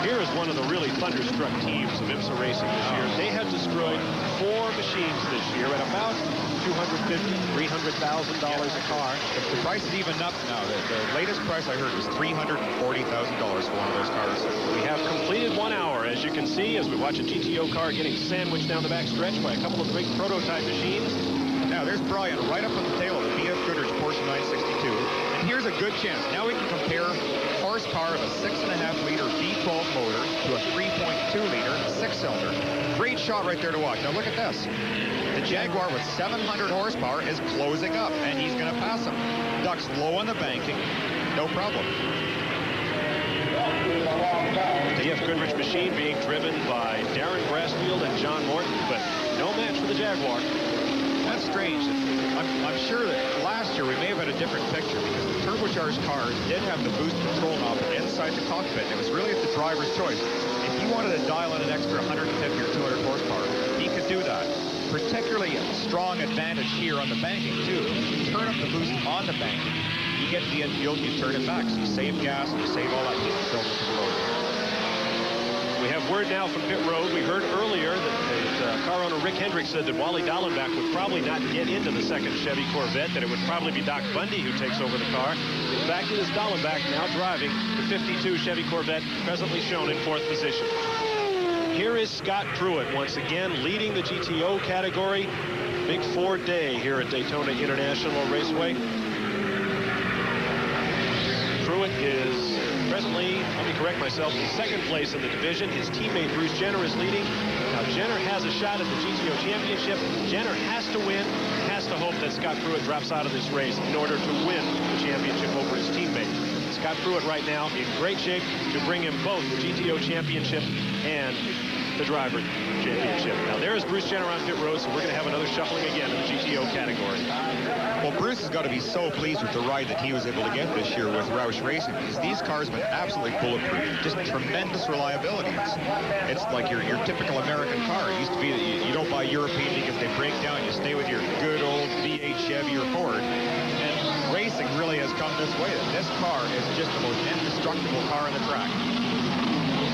Here is one of the really thunderstruck teams of IMSA Racing this year. They have destroyed 4 machines this year at about $250,000 to $300,000 a car. The price is even up now. The latest price I heard was $340,000 for one of those cars. We have completed 1 hour, as you can see, as we watch a GTO car getting sandwiched down the back stretch by a couple of big prototype machines. Now, there's Brian right up on the tail of the BF Goodrich Porsche 962. And here's a good chance. Now we can compare horsepower of a 6.5-liter V12 motor to a 3.2-liter 6-cylinder. Great shot right there to watch. Now look at this. The Jaguar with 700 horsepower is closing up, and he's going to pass him. Ducks low on the banking. No problem. The BF Goodrich machine being driven by Darren Brassfield and John Morton, but no match for the Jaguar. That's strange. I'm sure that last year we may have had a different picture because the turbocharged cars did have the boost control knob inside the cockpit. It was really at the driver's choice. If he wanted to dial in an extra 150 or 200 horsepower, he could do that. Particularly a strong advantage here on the banking, too. You turn up the boost on the banking, you get to the infield, you turn it back. So you save gas, you save all that heat filter to the road. We have word now from pit road. We heard earlier that car owner Rick Hendricks said that Wally Dallenbach would probably not get into the second Chevy Corvette, that it would probably be Doc Bundy who takes over the car. In fact, it is Dallenbach now driving the 52 Chevy Corvette, presently shown in 4th position. Here is Scott Pruitt once again leading the GTO category. Big Ford day here at Daytona International Raceway. Pruitt is presently, let me correct myself, in second place in the division. His teammate Bruce Jenner is leading. Now Jenner has a shot at the GTO championship. Jenner has to win, has to hope that Scott Pruitt drops out of this race in order to win the championship over his teammate. Scott Pruitt right now in great shape to bring him both the GTO championship and the driver championship. Now there is Bruce Jenner on pit road, so we're going to have another shuffling again in the GTO category. Well, Bruce has got to be so pleased with the ride that he was able to get this year with Roush Racing, because these cars have been absolutely bulletproof. Just tremendous reliability. It's like your typical American car. It used to be that you don't buy European because they break down. You stay with your good old V8 Chevy or Ford. And racing really has come this way. This car is just the most indestructible car on the track.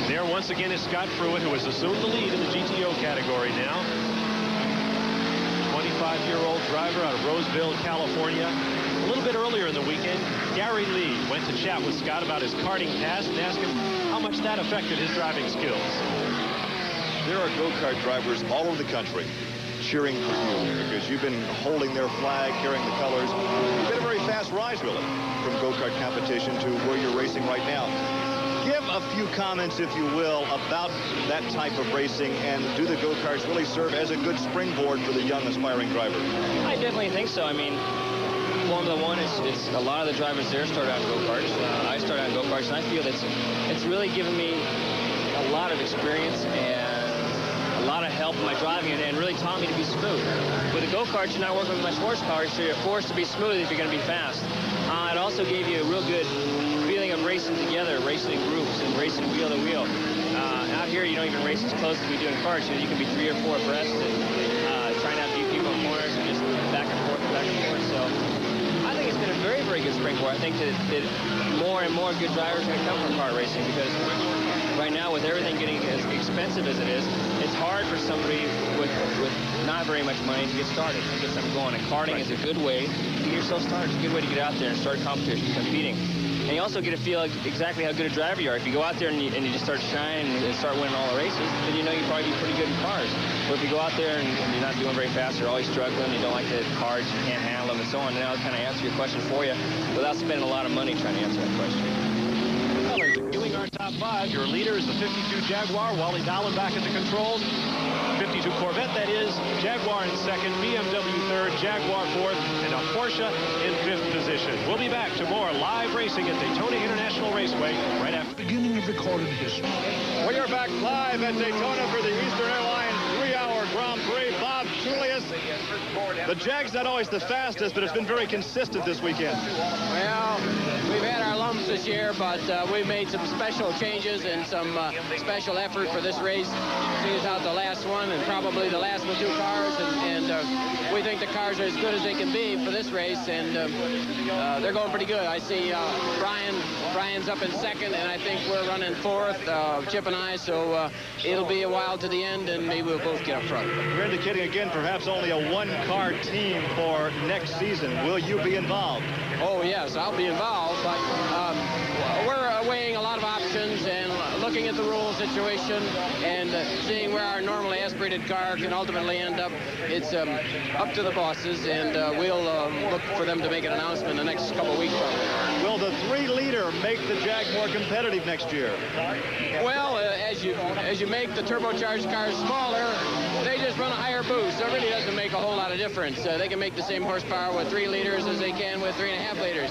There once again is Scott Pruitt, who has assumed the lead in the GTO category now. 25-year-old driver out of Roseville, California. A little bit earlier in the weekend, Gary Lee went to chat with Scott about his karting past and asked him how much that affected his driving skills. There are go-kart drivers all over the country cheering for you because you've been holding their flag, carrying the colors. You've been a very fast rise, really, from go-kart competition to where you're racing right now. Give a few comments, if you will, about that type of racing, and do the go-karts really serve as a good springboard for the young aspiring driver? I definitely think so. I mean, Formula One is a lot of the drivers there start out in go-karts. I started out in go-karts, and I feel it's really given me a lot of experience and a lot of help in my driving, and really taught me to be smooth. With the go-karts, you're not working with much horsepower, so you're forced to be smooth if you're going to be fast. It also gave you a real good feeling of racing together, racing in groups, and racing wheel to wheel. Out here, you don't even race as close as we do in karts. You can be 3 or 4 abreast and try not to beat people in corners and just back and forth, back and forth. So I think it's been a very, very good springboard. I think that more and more good drivers are going to come from kart racing, because right now, with everything getting as expensive as it is, it's hard for somebody with not very much money to get started and get something going. And karting is a good way to get yourself started. It's a good way to get out there and start competition, competing. And you also get to feel exactly how good a driver you are. If you go out there and you just start shining and start winning all the races, then you know you probably be pretty good in cars. But if you go out there and you're not doing very fast, you're always struggling, you don't like the cars, you can't handle them, and so on, then I'll kind of answer your question for you without spending a lot of money trying to answer that question. Reviewing our top 5, your leader is the 52 Jaguar, Wally Dahlen back at the controls. 52 Corvette, that is. Jaguar in second, BMW third, Jaguar fourth, and a Porsche in fifth position. We'll be back to more live racing at Daytona International Raceway right after. Beginning of recorded history. We are back live at Daytona for the Eastern Airlines 3-hour Grand Prix. Bob Julius. The Jag's not always the fastest, but it's been very consistent this weekend. Well, we've had our lumps this year, but we've made some special changes and some special effort for this race. Seeing as how the last one and probably the last with 2 cars, and we think the cars are as good as they can be for this race, and they're going pretty good. I see Brian's up in second, and I think we're running fourth, Chip and I, so it'll be a while to the end, and maybe we'll both get up front. You're indicating again perhaps only a 1-car team for next season. Will you be involved? Oh, yes, I'll be involved, but we're weighing a lot of options and looking at the rule situation and seeing where our normally aspirated car can ultimately end up. It's up to the bosses, and we'll look for them to make an announcement in the next couple of weeks. Will the 3-liter make the Jag more competitive next year? Well, as you make the turbocharged cars smaller, they just run a higher boost. So it really doesn't make a whole lot of difference. They can make the same horsepower with 3 liters as they can with 3.5 liters.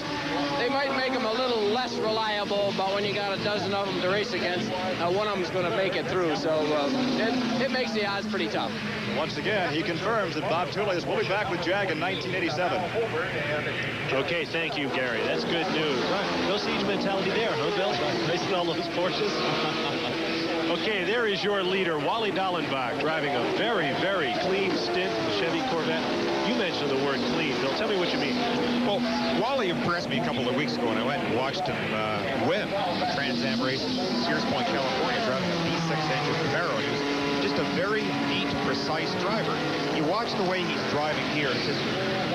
They might make them a little less reliable, but when you got a dozen of them to race against, one of them's going to make it through. So it makes the odds pretty tough. Once again, he confirms that Bob Tullius will be back with Jag in 1987. Okay, thank you, Gary. That's good news. No siege mentality there, huh, Bill? Racing all those Porsches. Okay, there is your leader, Wally Dallenbach, driving a very, very clean stint in the Chevy Corvette. You mentioned the word clean, Bill. Tell me what you mean. Well, Wally impressed me a couple of weeks ago, and I went and watched him win a Trans Am race in Sears Point, California, driving a V6 engine Camaro. He was just a very neat, precise driver. You watch the way he's driving here, it's just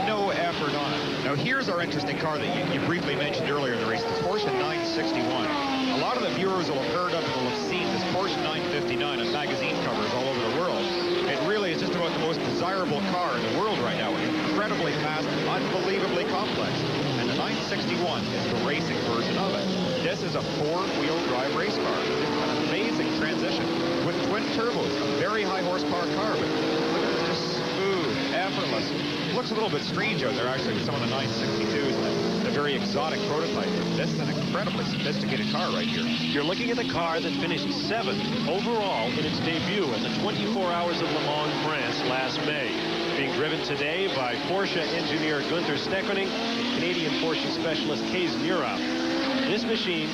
no effort on it. Now, here's our interesting car that you briefly mentioned earlier in the race, the Porsche 961. A lot of the viewers will have heard of and will have seen this Porsche 959 on magazine covers all over the world. It really is just about the most desirable car in the world right now. It's incredibly fast, unbelievably complex. And the 961 is the racing version of it. This is a 4-wheel drive race car. An amazing transition with twin turbos, a very high horsepower car, but look at it, just smooth, effortless. It looks a little bit strange out there actually with some of the 962s and the very exotic prototype. This is an incredibly sophisticated car right here. You're looking at the car that finished 7th overall in its debut at the 24 Hours of Le Mans, France last May. Being driven today by Porsche engineer Gunther Steckering and Canadian Porsche specialist Kees Neurath. This machine,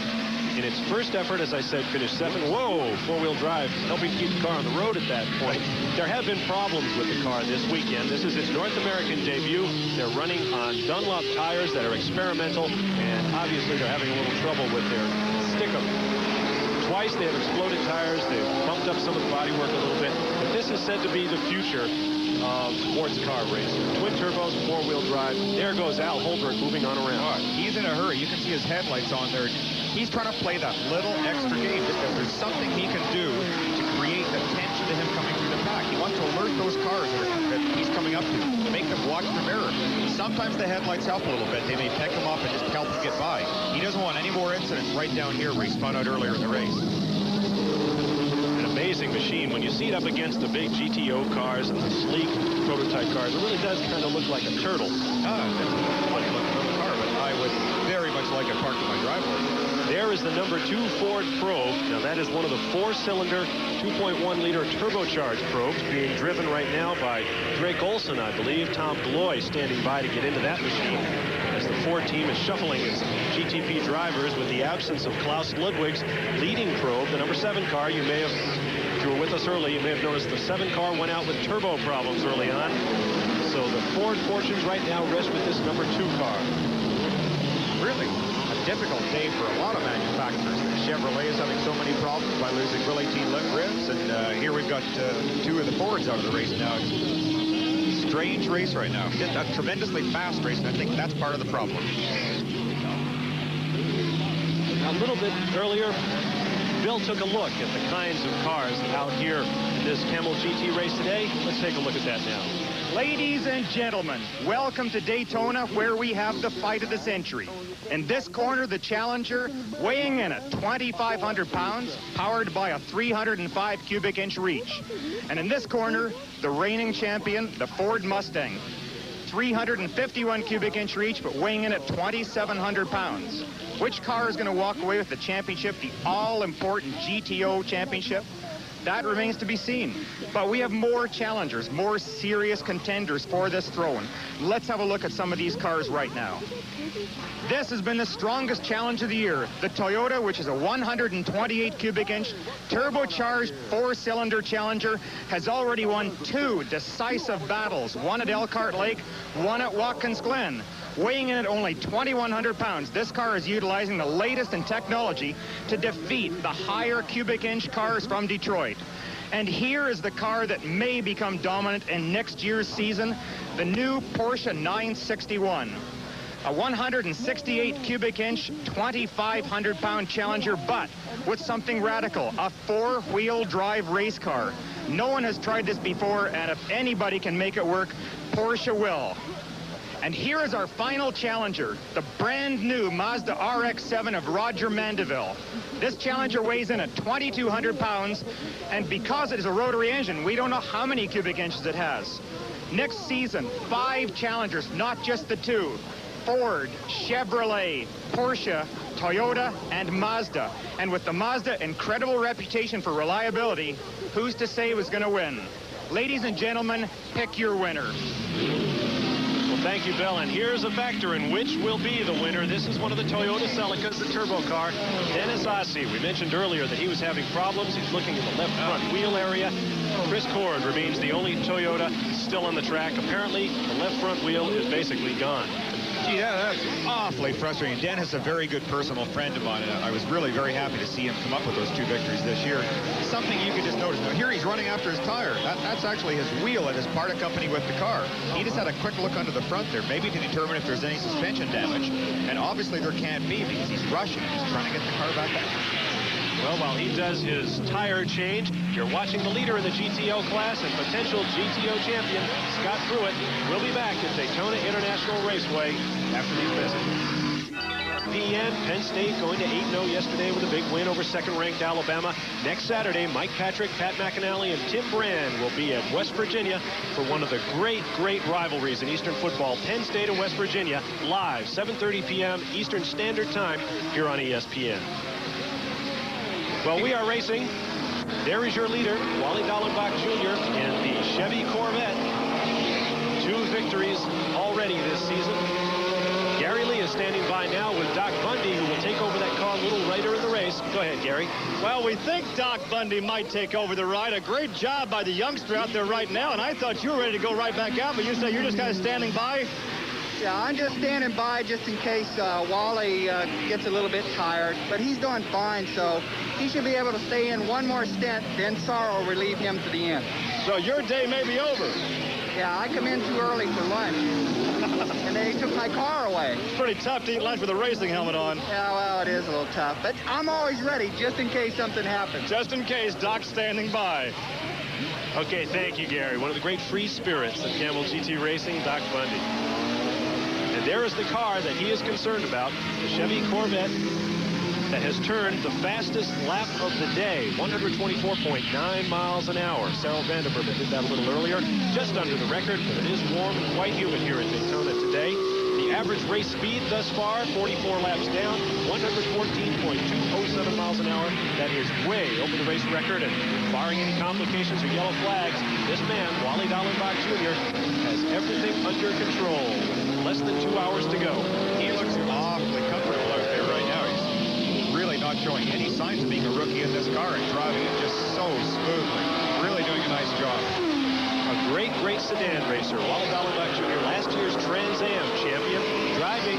in its first effort, as I said, finished 7th. Whoa, 4-wheel drive, helping to keep the car on the road at that point. There have been problems with the car this weekend. This is its North American debut. They're running on Dunlop tires that are experimental, and obviously they're having a little trouble with their stick-em. Twice they have exploded tires. They've bumped up some of the bodywork a little bit. But this is said to be the future of sports car racing. Twin turbos, 4-wheel drive. There goes Al Holbrook moving on around. Oh, he's in a hurry. You can see his headlights on there. He's trying to play that little extra game, just if there's something he can do to create attention to him coming through the pack. He wants to alert those cars that he's coming up to make them watch the mirror. Sometimes the headlights help a little bit. They may pick him up and just help him get by. He doesn't want any more incidents right down here where he spun out earlier in the race. An amazing machine. When you see it up against the big GTO cars and the sleek prototype cars, it really does kind of look like a turtle. It's a funny looking little car, but I would very much like it parked in my driveway. There is the number 2 Ford Probe. Now that is one of the 4-cylinder, 2.1-liter turbocharged probes being driven right now by Drake Olson, I believe. Tom Gloy standing by to get into that machine as the Ford team is shuffling its GTP drivers with the absence of Klaus Ludwig's leading probe, the number 7 car. You may have, if you were with us early, you may have noticed the 7 car went out with turbo problems early on. So the Ford fortunes right now rest with this number 2 car. Really difficult day for a lot of manufacturers. Chevrolet is having so many problems by losing Willie T. ribs, and here we've got 2 of the Fords out of the race now. It's a strange race right now. Just a tremendously fast race, and I think that's part of the problem. a little bit earlier, Bill took a look at the kinds of cars out here in this Camel GT race today. Let's take a look at that now. Ladies and gentlemen, welcome to Daytona, where we have the fight of the century. In this corner, the challenger, weighing in at 2,500 pounds, powered by a 305 cubic inch reach. And in this corner, the reigning champion, the Ford Mustang. 351 cubic inch reach, but weighing in at 2,700 pounds. Which car is going to walk away with the championship, the all-important GTO championship? That remains to be seen. But we have more challengers, more serious contenders for this throne. Let's have a look at some of these cars right now. This has been the strongest challenge of the year. The Toyota, which is a 128 cubic inch turbocharged 4-cylinder Challenger, has already won 2 decisive battles, one at Elkhart Lake, one at Watkins Glen. Weighing in at only 2,100 pounds, this car is utilizing the latest in technology to defeat the higher cubic inch cars from Detroit. And here is the car that may become dominant in next year's season, the new Porsche 961. A 168 cubic inch, 2,500 pound Challenger, but with something radical, a 4-wheel drive race car. No one has tried this before, and if anybody can make it work, Porsche will. And here is our final challenger, the brand new Mazda RX-7 of Roger Mandeville. This Challenger weighs in at 2,200 pounds, and because it is a rotary engine, we don't know how many cubic inches it has. Next season, 5 challengers, not just the 2. Ford, Chevrolet, Porsche, Toyota, and Mazda. And with the Mazda incredible reputation for reliability, who's to say who's going to win? Ladies and gentlemen, pick your winner. Thank you, Bill. And here's a factor in which will be the winner. This is one of the Toyota Celicas, the turbo car. Dennis Ossie. We mentioned earlier that he was having problems. He's looking at the left front wheel area. Chris Cord remains the only Toyota still on the track. Apparently, the left front wheel is basically gone. Gee, that's awfully frustrating. Dennis is a very good personal friend of mine, and I was really very happy to see him come up with those 2 victories this year. Something you could just notice. Now, here he's running after his tire. That's actually his wheel at his part company with the car. He just had a quick look under the front there, maybe to determine if there's any suspension damage. And obviously there can't be because he's rushing. He's trying to get the car back up. Well, while he does his tire change, you're watching the leader in the GTO class and potential GTO champion, Scott Pruitt, will be back at Daytona International Raceway after these messages. PN, Penn State going to 8-0 yesterday with a big win over second-ranked Alabama. Next Saturday, Mike Patrick, Pat McAnally, and Tim Brand will be at West Virginia for one of the great rivalries in Eastern football. Penn State and West Virginia, live, 7:30 p.m. Eastern Standard Time here on ESPN. Well, we are racing. There is your leader, Wally Dallenbach Jr. in the Chevy Corvette. 2 victories already this season. Gary Lee is standing by now with Doc Bundy, who will take over that car a little later in the race. Go ahead, Gary. Well, we think Doc Bundy might take over the ride. A great job by the youngster out there right now, and I thought you were ready to go right back out, but you say you're just kind of standing by? Yeah, I'm just standing by just in case Wally gets a little bit tired, but he's doing fine, so he should be able to stay in one more stint, then Sorrow will relieve him to the end. So your day may be over. Yeah, I come in too early for lunch, and they took my car away. It's pretty tough to eat lunch with a racing helmet on. Yeah, well, it is a little tough, but I'm always ready just in case something happens. Just in case, Doc's standing by. Okay, thank you, Gary. One of the great free spirits of Camel GT Racing, Doc Bundy. And there is the car that he is concerned about, the Chevy Corvette that has turned the fastest lap of the day, 124.9 miles an hour. Sarah Vandenberg did that a little earlier, just under the record, but it is warm and quite humid here in Daytona today. The average race speed thus far, 44 laps down, 114.207 miles an hour. That is way over the race record, and barring any complications or yellow flags, this man, Wally Dallenbach Jr., has everything under control. Less than 2 hours to go. He looks awfully comfortable out there right now. He's really not showing any signs of being a rookie in this car and driving it just so smoothly. Really doing a nice job. A great sedan racer. Wally Dallenbach Jr., last year's Trans Am champion, driving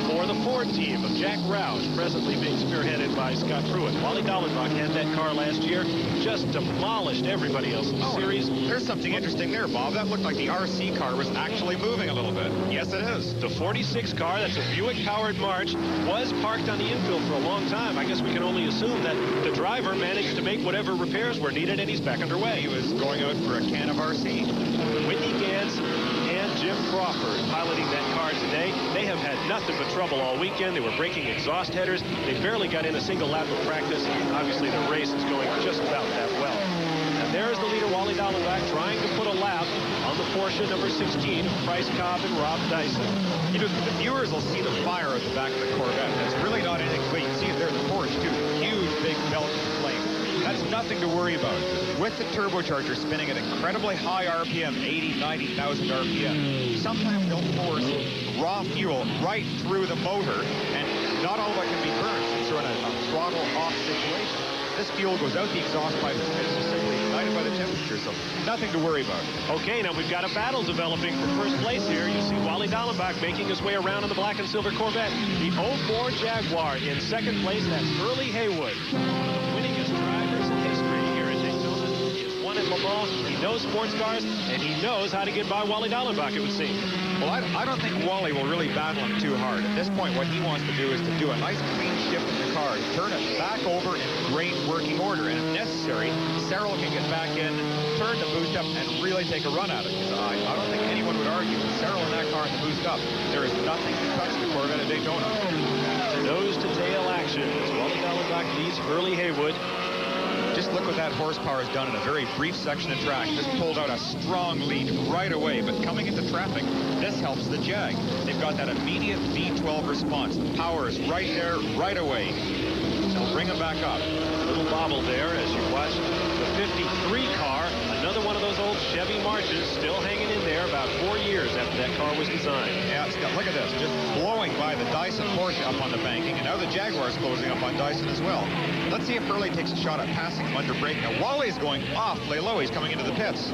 for the Ford team of Jack Roush, presently being spearheaded by Scott Pruitt. Wally Dallenbach had that car last year, just demolished everybody else in the series. There's something interesting there, Bob. That looked like the RC car was actually moving a little bit. Yes, it is. The 46 car, that's a Buick-powered March, was parked on the infield for a long time. I guess we can only assume that the driver managed to make whatever repairs were needed, and he's back underway. He was going out for a can of RC. Whitney Gantz and Jim Crawford piloting that car today. They have had nothing but trouble all weekend. They were breaking exhaust headers. They barely got in a single lap of practice. Obviously, the race is going just about that well. And there's the leader, Wally Dallenbach, trying to put a lap on the Porsche number 16 of Bryce Cobb and Rob Dyson. You know, the viewers will see the fire at the back of the Corvette. It's really not anything. But you can see it there, the Porsche, too. Huge, big belch of flame. That's nothing to worry about. With the turbocharger spinning at incredibly high RPM, 80, 90,000 RPM, sometimes they'll force raw fuel right through the motor, and not all of it can be burned since they're in a throttle off situation. This fuel goes out the exhaust pipe and is simply ignited by the temperature, so nothing to worry about. Okay, now we've got a battle developing for first place here. You see Wally Dallenbach making his way around in the black and silver Corvette. The 04 Jaguar in second place. That's Early Haywood. One of the winningest drivers in history here at Daytona. He has won at Le Mans. He knows sports cars, and he knows how to get by Wally Dallenbach, it would seem. Well, I don't think Wally will really battle him too hard. At this point, what he wants to do is to do a nice clean shift in the car, turn it back over in great working order, and if necessary, Cyril can get back in, turn the boost up, and really take a run at it. I don't think anyone would argue with Cyril in that car and the boost up. There is nothing to touch the Corvette at Daytona. Nose-to-tail action as Wally Dallenbach leads Early Haywood. Just look what that horsepower has done in a very brief section of track. Just pulled out a strong lead right away, but coming into traffic, this helps the Jag. They've got that immediate V12 response. The power is right there, right away. They'll bring them back up. A little bobble there as you watch the 53 car, another one of those old Chevy Marches, still hanging in there about 4 years after that car was designed. Yeah, look at this, just blowing by the Dyson Porsche up on the banking, and now the Jaguar's closing up on Dyson as well. Let's see if Hurley takes a shot at passing him under brake. Now, Wally's going awfully low. He's coming into the pits.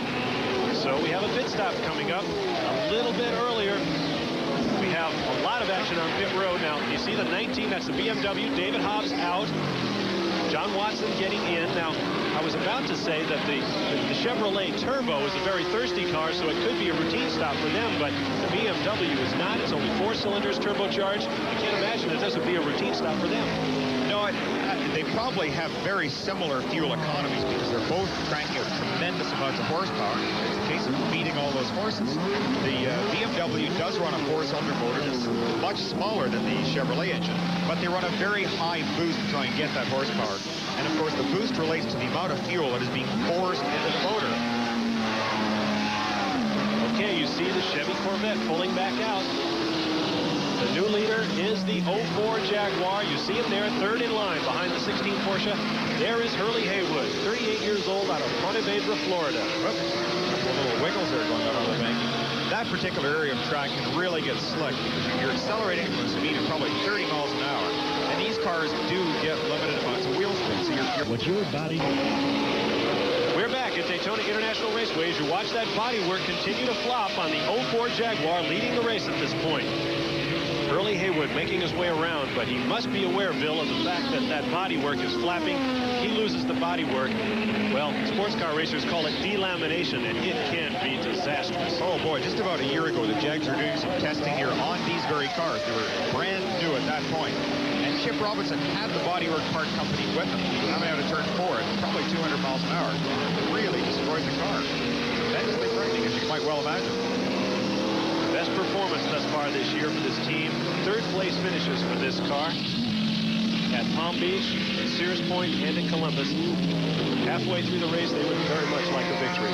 So we have a pit stop coming up a little bit earlier. We have a lot of action on pit road now. You see the 19, that's the BMW. David Hobbs out. John Watson getting in. Now, I was about to say that the Chevrolet Turbo is a very thirsty car, so it could be a routine stop for them, but the BMW is not. It's only 4 cylinders turbocharged. I can't imagine that this would be a routine stop for them. No, they probably have very similar fuel economies because they're both cranking out tremendous amounts of horsepower. It's a case of feeding all those horses. The BMW does run a 4-cylinder motor that's much smaller than the Chevrolet engine, but they run a very high boost to try and get that horsepower. And of course, the boost relates to the amount of fuel that is being forced into the motor. Okay, you see the Chevy Corvette pulling back out. The new leader is the 04 Jaguar. You see him there, third in line behind the 16 Porsche. There is Hurley Haywood, 38 years old, out of Ponte Vedra, Florida. Whoop. A little wiggles there going on the bank. That particular area of track can really get slick because you're accelerating from a speed of probably 30 miles an hour. And these cars do get limited amounts of wheel spin. So you're What's your body? We're back at Daytona International Raceway as you watch that bodywork continue to flop on the 04 Jaguar, leading the race at this point. Early Haywood making his way around, but he must be aware, Bill, of the fact that that bodywork is flapping. He loses the bodywork. Well, sports car racers call it delamination, and it can be disastrous. Oh, boy, just about a year ago, the Jags were doing some testing here on these very cars. They were brand new at that point. And Chip Robinson had the bodywork part company with him. Coming out of turn 4 at probably 200 miles an hour. It really destroyed the car. Tremendously frightening, as you might well imagine. Best performance thus far this year for this team. Third place finishes for this car at Palm Beach, at Sears Point, and in Columbus. Halfway through the race, they would very much like a victory.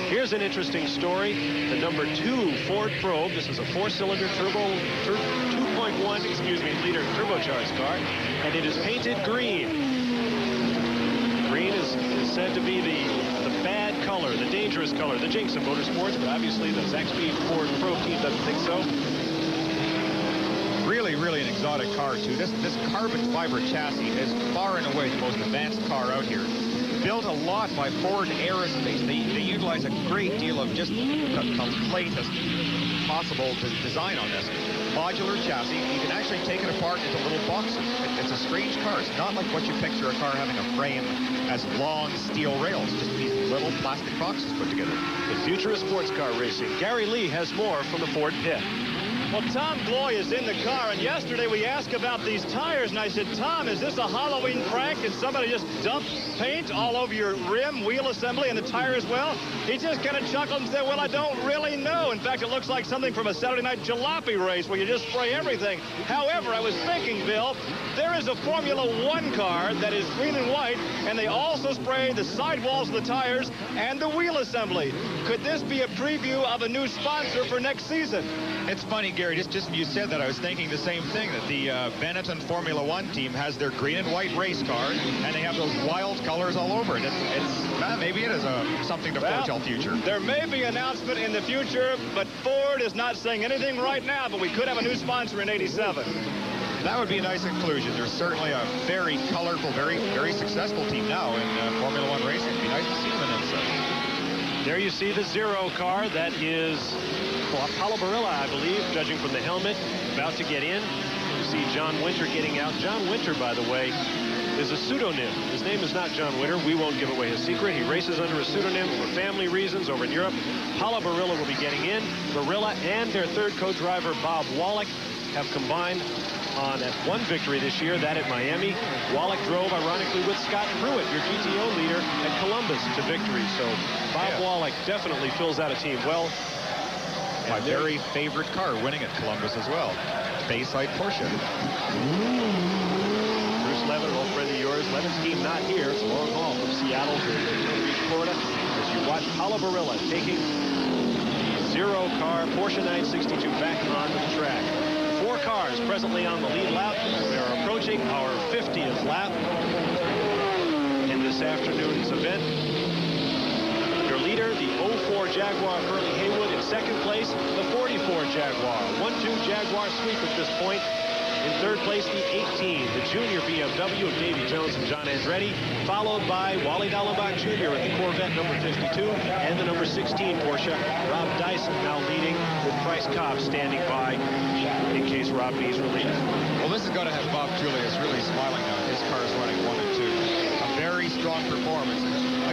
Here's an interesting story. The number 2 Ford Probe. This is a 4-cylinder turbo, 2.1, liter turbocharged car, and it is painted green. Green is said to be the bad color, the dangerous color, the jinx of motorsports, but obviously the Zaxby Ford Probe team doesn't think so. Really an exotic car, too. This carbon fiber chassis is far and away the most advanced car out here. built a lot by Ford Aerospace. They utilize a great deal of just complete as possible design on this. Modular chassis. You can actually take it apart into little boxes. It's a strange car. It's not like what you picture a car having a frame as long steel rails. Just these little plastic boxes put together. The future of sports car racing. Gary Lee has more from the Ford pit. Well, Tom Gloy is in the car, and yesterday we asked about these tires, and I said, Tom, is this a Halloween prank? Did somebody just dump paint all over your rim, wheel assembly, and the tire as well? He just kind of chuckled and said, well, I don't really know. In fact, it looks like something from a Saturday night jalopy race where you just spray everything. However, I was thinking, Bill, there is a Formula One car that is green and white, and they also spray the sidewalls of the tires and the wheel assembly. Could this be a preview of a new sponsor for next season? It's funny, Gary, just when you said that, I was thinking the same thing, that the Benetton Formula One team has their green and white race car, and they have those wild colors all over it. Maybe it is something to foretell future. There may be an announcement in the future, but Ford is not saying anything right now, but we could have a new sponsor in '87. That would be a nice inclusion. There's certainly a very colorful, very successful team now in Formula One racing. It'd be nice to see them in IMSA. There you see the Zero car. That is Paulo Barilla, I believe, judging from the helmet, about to get in. You see John Winter getting out. John Winter, by the way, is a pseudonym. His name is not John Winter. We won't give away his secret. He races under a pseudonym for family reasons over in Europe. Paulo Barilla will be getting in. Barilla and their third co-driver, Bob Wallach, have combined on one victory this year, that at Miami. Wallach drove, ironically, with Scott Pruitt, your GTO leader, at Columbus to victory. So Bob Wallach definitely fills out a team well. My very favorite car winning at Columbus as well. Bayside Porsche. Bruce Levin, an old friend of yours. Levin's team not here. It's a long haul from Seattle to Daytona Beach, Florida. As you watch Paulo Barilla taking the Zero car, Porsche 962, back onto the track. 4 cars presently on the lead lap. We are approaching our 50th lap in this afternoon's event. Your leader, the 04 Jaguar Hurley Haywood. In second place, the 44 Jaguar. 1-2 Jaguar sweep at this point. In third place, the 18, the junior BMW of Davy Jones and John Andretti, followed by Wally Dallenbach Jr. in the Corvette number 52 and the number 16 Porsche. Rob Dyson now leading with Bryce Cobb standing by in case Rob B's relieved. Well, this is going to have Bob Julius really smiling now. His car is running 1 and 2. A very strong performance.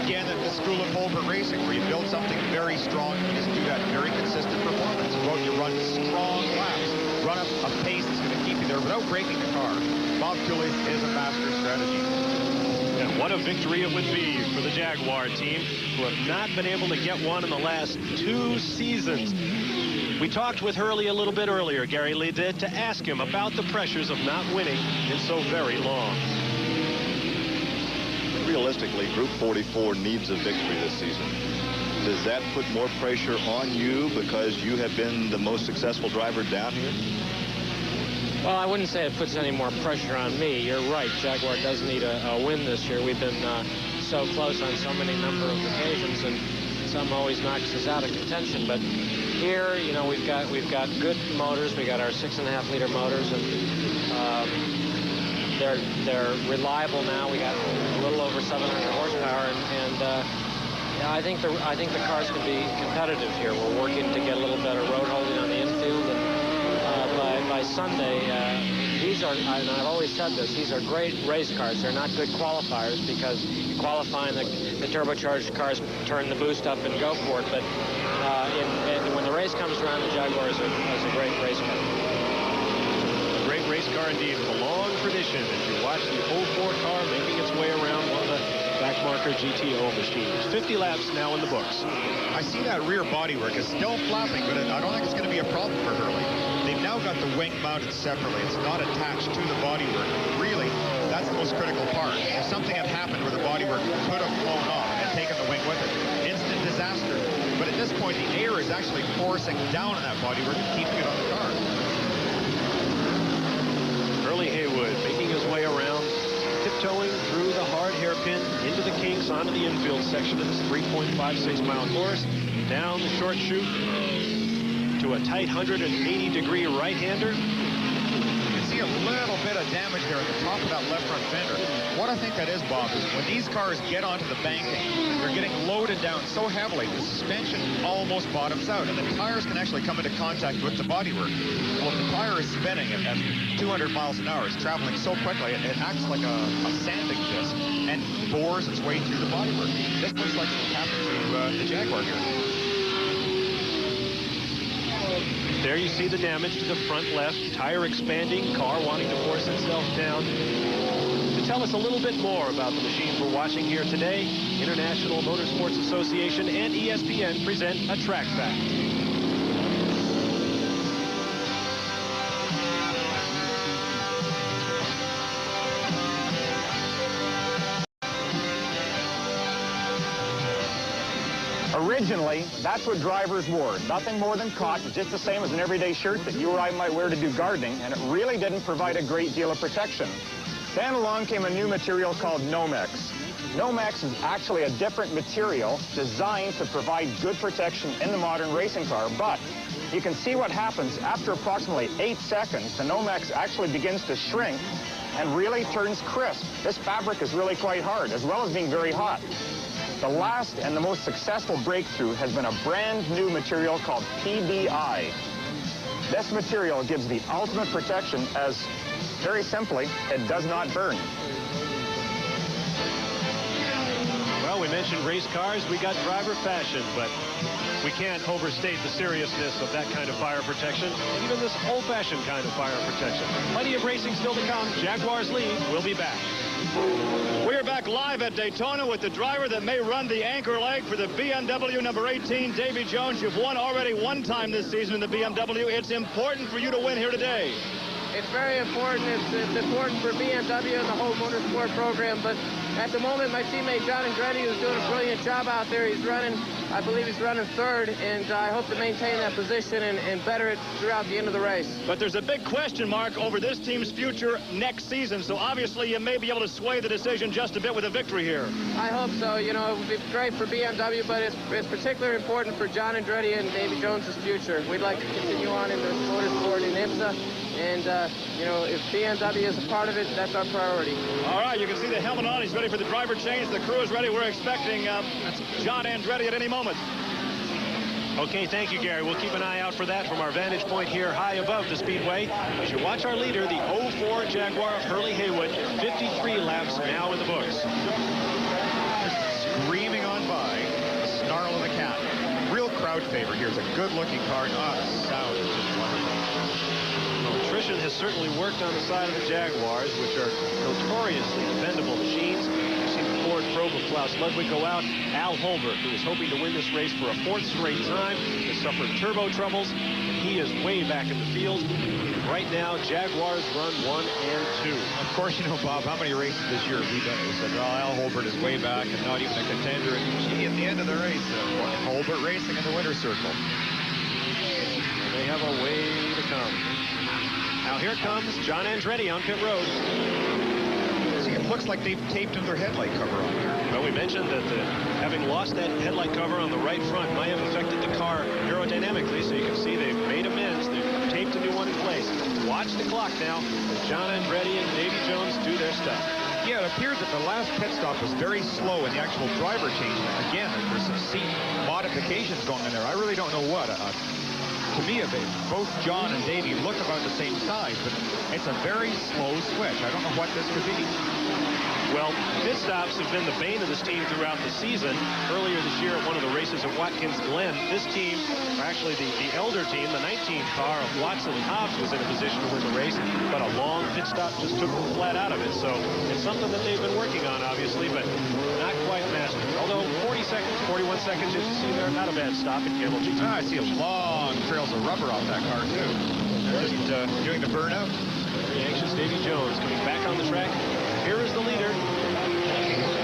Again, at the school of Holbert Racing, where you build something very strong, you just do that very consistent performance. You run strong laps, run up a pace that's going to keep you there without breaking the car. Bob Julius is a master strategy. And what a victory it would be for the Jaguar team, who have not been able to get one in the last 2 seasons. We talked with Hurley a little bit earlier, Gary Lee did, to ask him about the pressures of not winning in so very long. Realistically, Group 44 needs a victory this season. Does that put more pressure on you because you have been the most successful driver down here? Well, I wouldn't say it puts any more pressure on me. You're right. Jaguar does need a win this year. We've been so close on so many number of occasions, and some always knocks us out of contention. But here, you know, we've got good motors. We got our 6.5-liter motors, and they're reliable now. We got a little over 700 horsepower, and I think the cars can be competitive here. We're working to get a little better road holding on the infield, and by Sunday, these are, and I've always said this, these are great race cars. They're not good qualifiers because qualifying the turbocharged cars turn the boost up and go for it. But when the race comes around, the Jaguar is a great race car. A great race car indeed, with a long tradition as you watch the 04 car making its way around one of the backmarker GTO machines. 50 laps now in the books. I see that rear bodywork is still flapping, but I don't think it's going to be a problem for Hurley. They've now got the wing mounted separately. It's not attached to the bodywork. Really, that's the most critical part. If something had happened where the bodywork could have flown off and taken the wing with it, instant disaster. But at this point, the air is actually forcing down on that bodywork and keeping it on the car. Hurley Haywood making his way around, tiptoeing through the hard hairpin into the kinks onto the infield section of this 3.56-mile course, down the short chute to a tight 180-degree right-hander. You can see see a little bit of damage there at the top of that left front fender. What I think that is, Bob, is when these cars get onto the banking, they're getting loaded down so heavily, the suspension almost bottoms out, and the tires can actually come into contact with the bodywork. Well, if the tire is spinning at 200 miles an hour, it's traveling so quickly, it acts like a sanding disc and bores its way through the bodywork. This looks like what's happened to the Jaguar here. There you see the damage to the front left, tire expanding, car wanting to force itself down. To tell us a little bit more about the machines we're watching here today, International Motorsports Association and ESPN present a track fact. Originally, that's what drivers wore. Nothing more than cotton, just the same as an everyday shirt that you or I might wear to do gardening, and it really didn't provide a great deal of protection. Then along came a new material called Nomex. Nomex is actually a different material designed to provide good protection in the modern racing car, but you can see what happens after approximately 8 seconds. The Nomex actually begins to shrink and really turns crisp. This fabric is really quite hard, as well as being very hot. The last and the most successful breakthrough has been a brand new material called PBI. This material gives the ultimate protection as, very simply, it does not burn. Well, we mentioned race cars, we got driver fashion, but we can't overstate the seriousness of that kind of fire protection, even this old-fashioned kind of fire protection. Plenty of racing still to come. Jaguars lead. We'll be back. We are back live at Daytona with the driver that may run the anchor leg for the BMW number 18, Davy Jones. You've won already one time this season in the BMW. It's important for you to win here today. It's very important. It's important for BMW and the whole motorsport program. But at the moment, my teammate John Andretti, who's doing a brilliant job out there, he's running, I believe he's running third, and I hope to maintain that position and better it throughout the end of the race. But there's a big question mark over this team's future next season, so obviously you may be able to sway the decision just a bit with a victory here. I hope so. You know, it would be great for BMW, but it's particularly important for John Andretti and Davy Jones's future. We'd like to continue on in the motorsport in IMSA. And, you know, if BMW is a part of it, that's our priority. All right, you can see the helmet on. He's ready for the driver change. The crew is ready. We're expecting John Andretti at any moment. Okay, thank you, Gary. We'll keep an eye out for that from our vantage point here high above the speedway. As you watch our leader, the 04 Jaguar of Hurley Haywood, 53 laps now in the books. Screaming on by, the snarl of the cat. Real crowd favorite here. It's a good-looking car. The sound is just wonderful. Attrition has certainly worked on the side of the Jaguars, which are notoriously dependable machines. You've seen the Ford Probe of Klaus Ludwig go out. Al Holbert, who is hoping to win this race for a 4th straight time, has suffered turbo troubles, and he is way back in the field. Right now, Jaguars run 1 and 2. Of course, you know, Bob, how many races this year have we done? We said, well, Al Holbert is way back and not even a contender. And gee, at the end of the race, Holbert racing in the winner's circle. They have a way to come. Now here comes John Andretti on pit road. See, it looks like they've taped their headlight cover on here. Well, we mentioned that having lost that headlight cover on the right front might have affected the car aerodynamically, so you can see they've made amends. They've taped a new one in place. Watch the clock now as John Andretti and Davy Jones do their stuff. Yeah, it appears that the last pit stop was very slow in the actual driver change. Again, there's some seat modifications going on there. I really don't know what. To me, both John and Davy look about the same size, but it's a very slow switch. I don't know what this could be. Well, pit stops have been the bane of this team throughout the season. Earlier this year at one of the races at Watkins Glen, this team, or actually the elder team, the 19 car of Watson and Hobbs, was in a position to win the race, but a long pit stop just took them flat out of it. So it's something that they've been working on, obviously, but not quite mastered. Although 40 seconds, 41 seconds, as you see there, not a bad stop in Camel GTP. I see a long trails of rubber off that car, too. They're just doing the burnout. Very anxious Davy Jones coming back on the track. Here is the leader,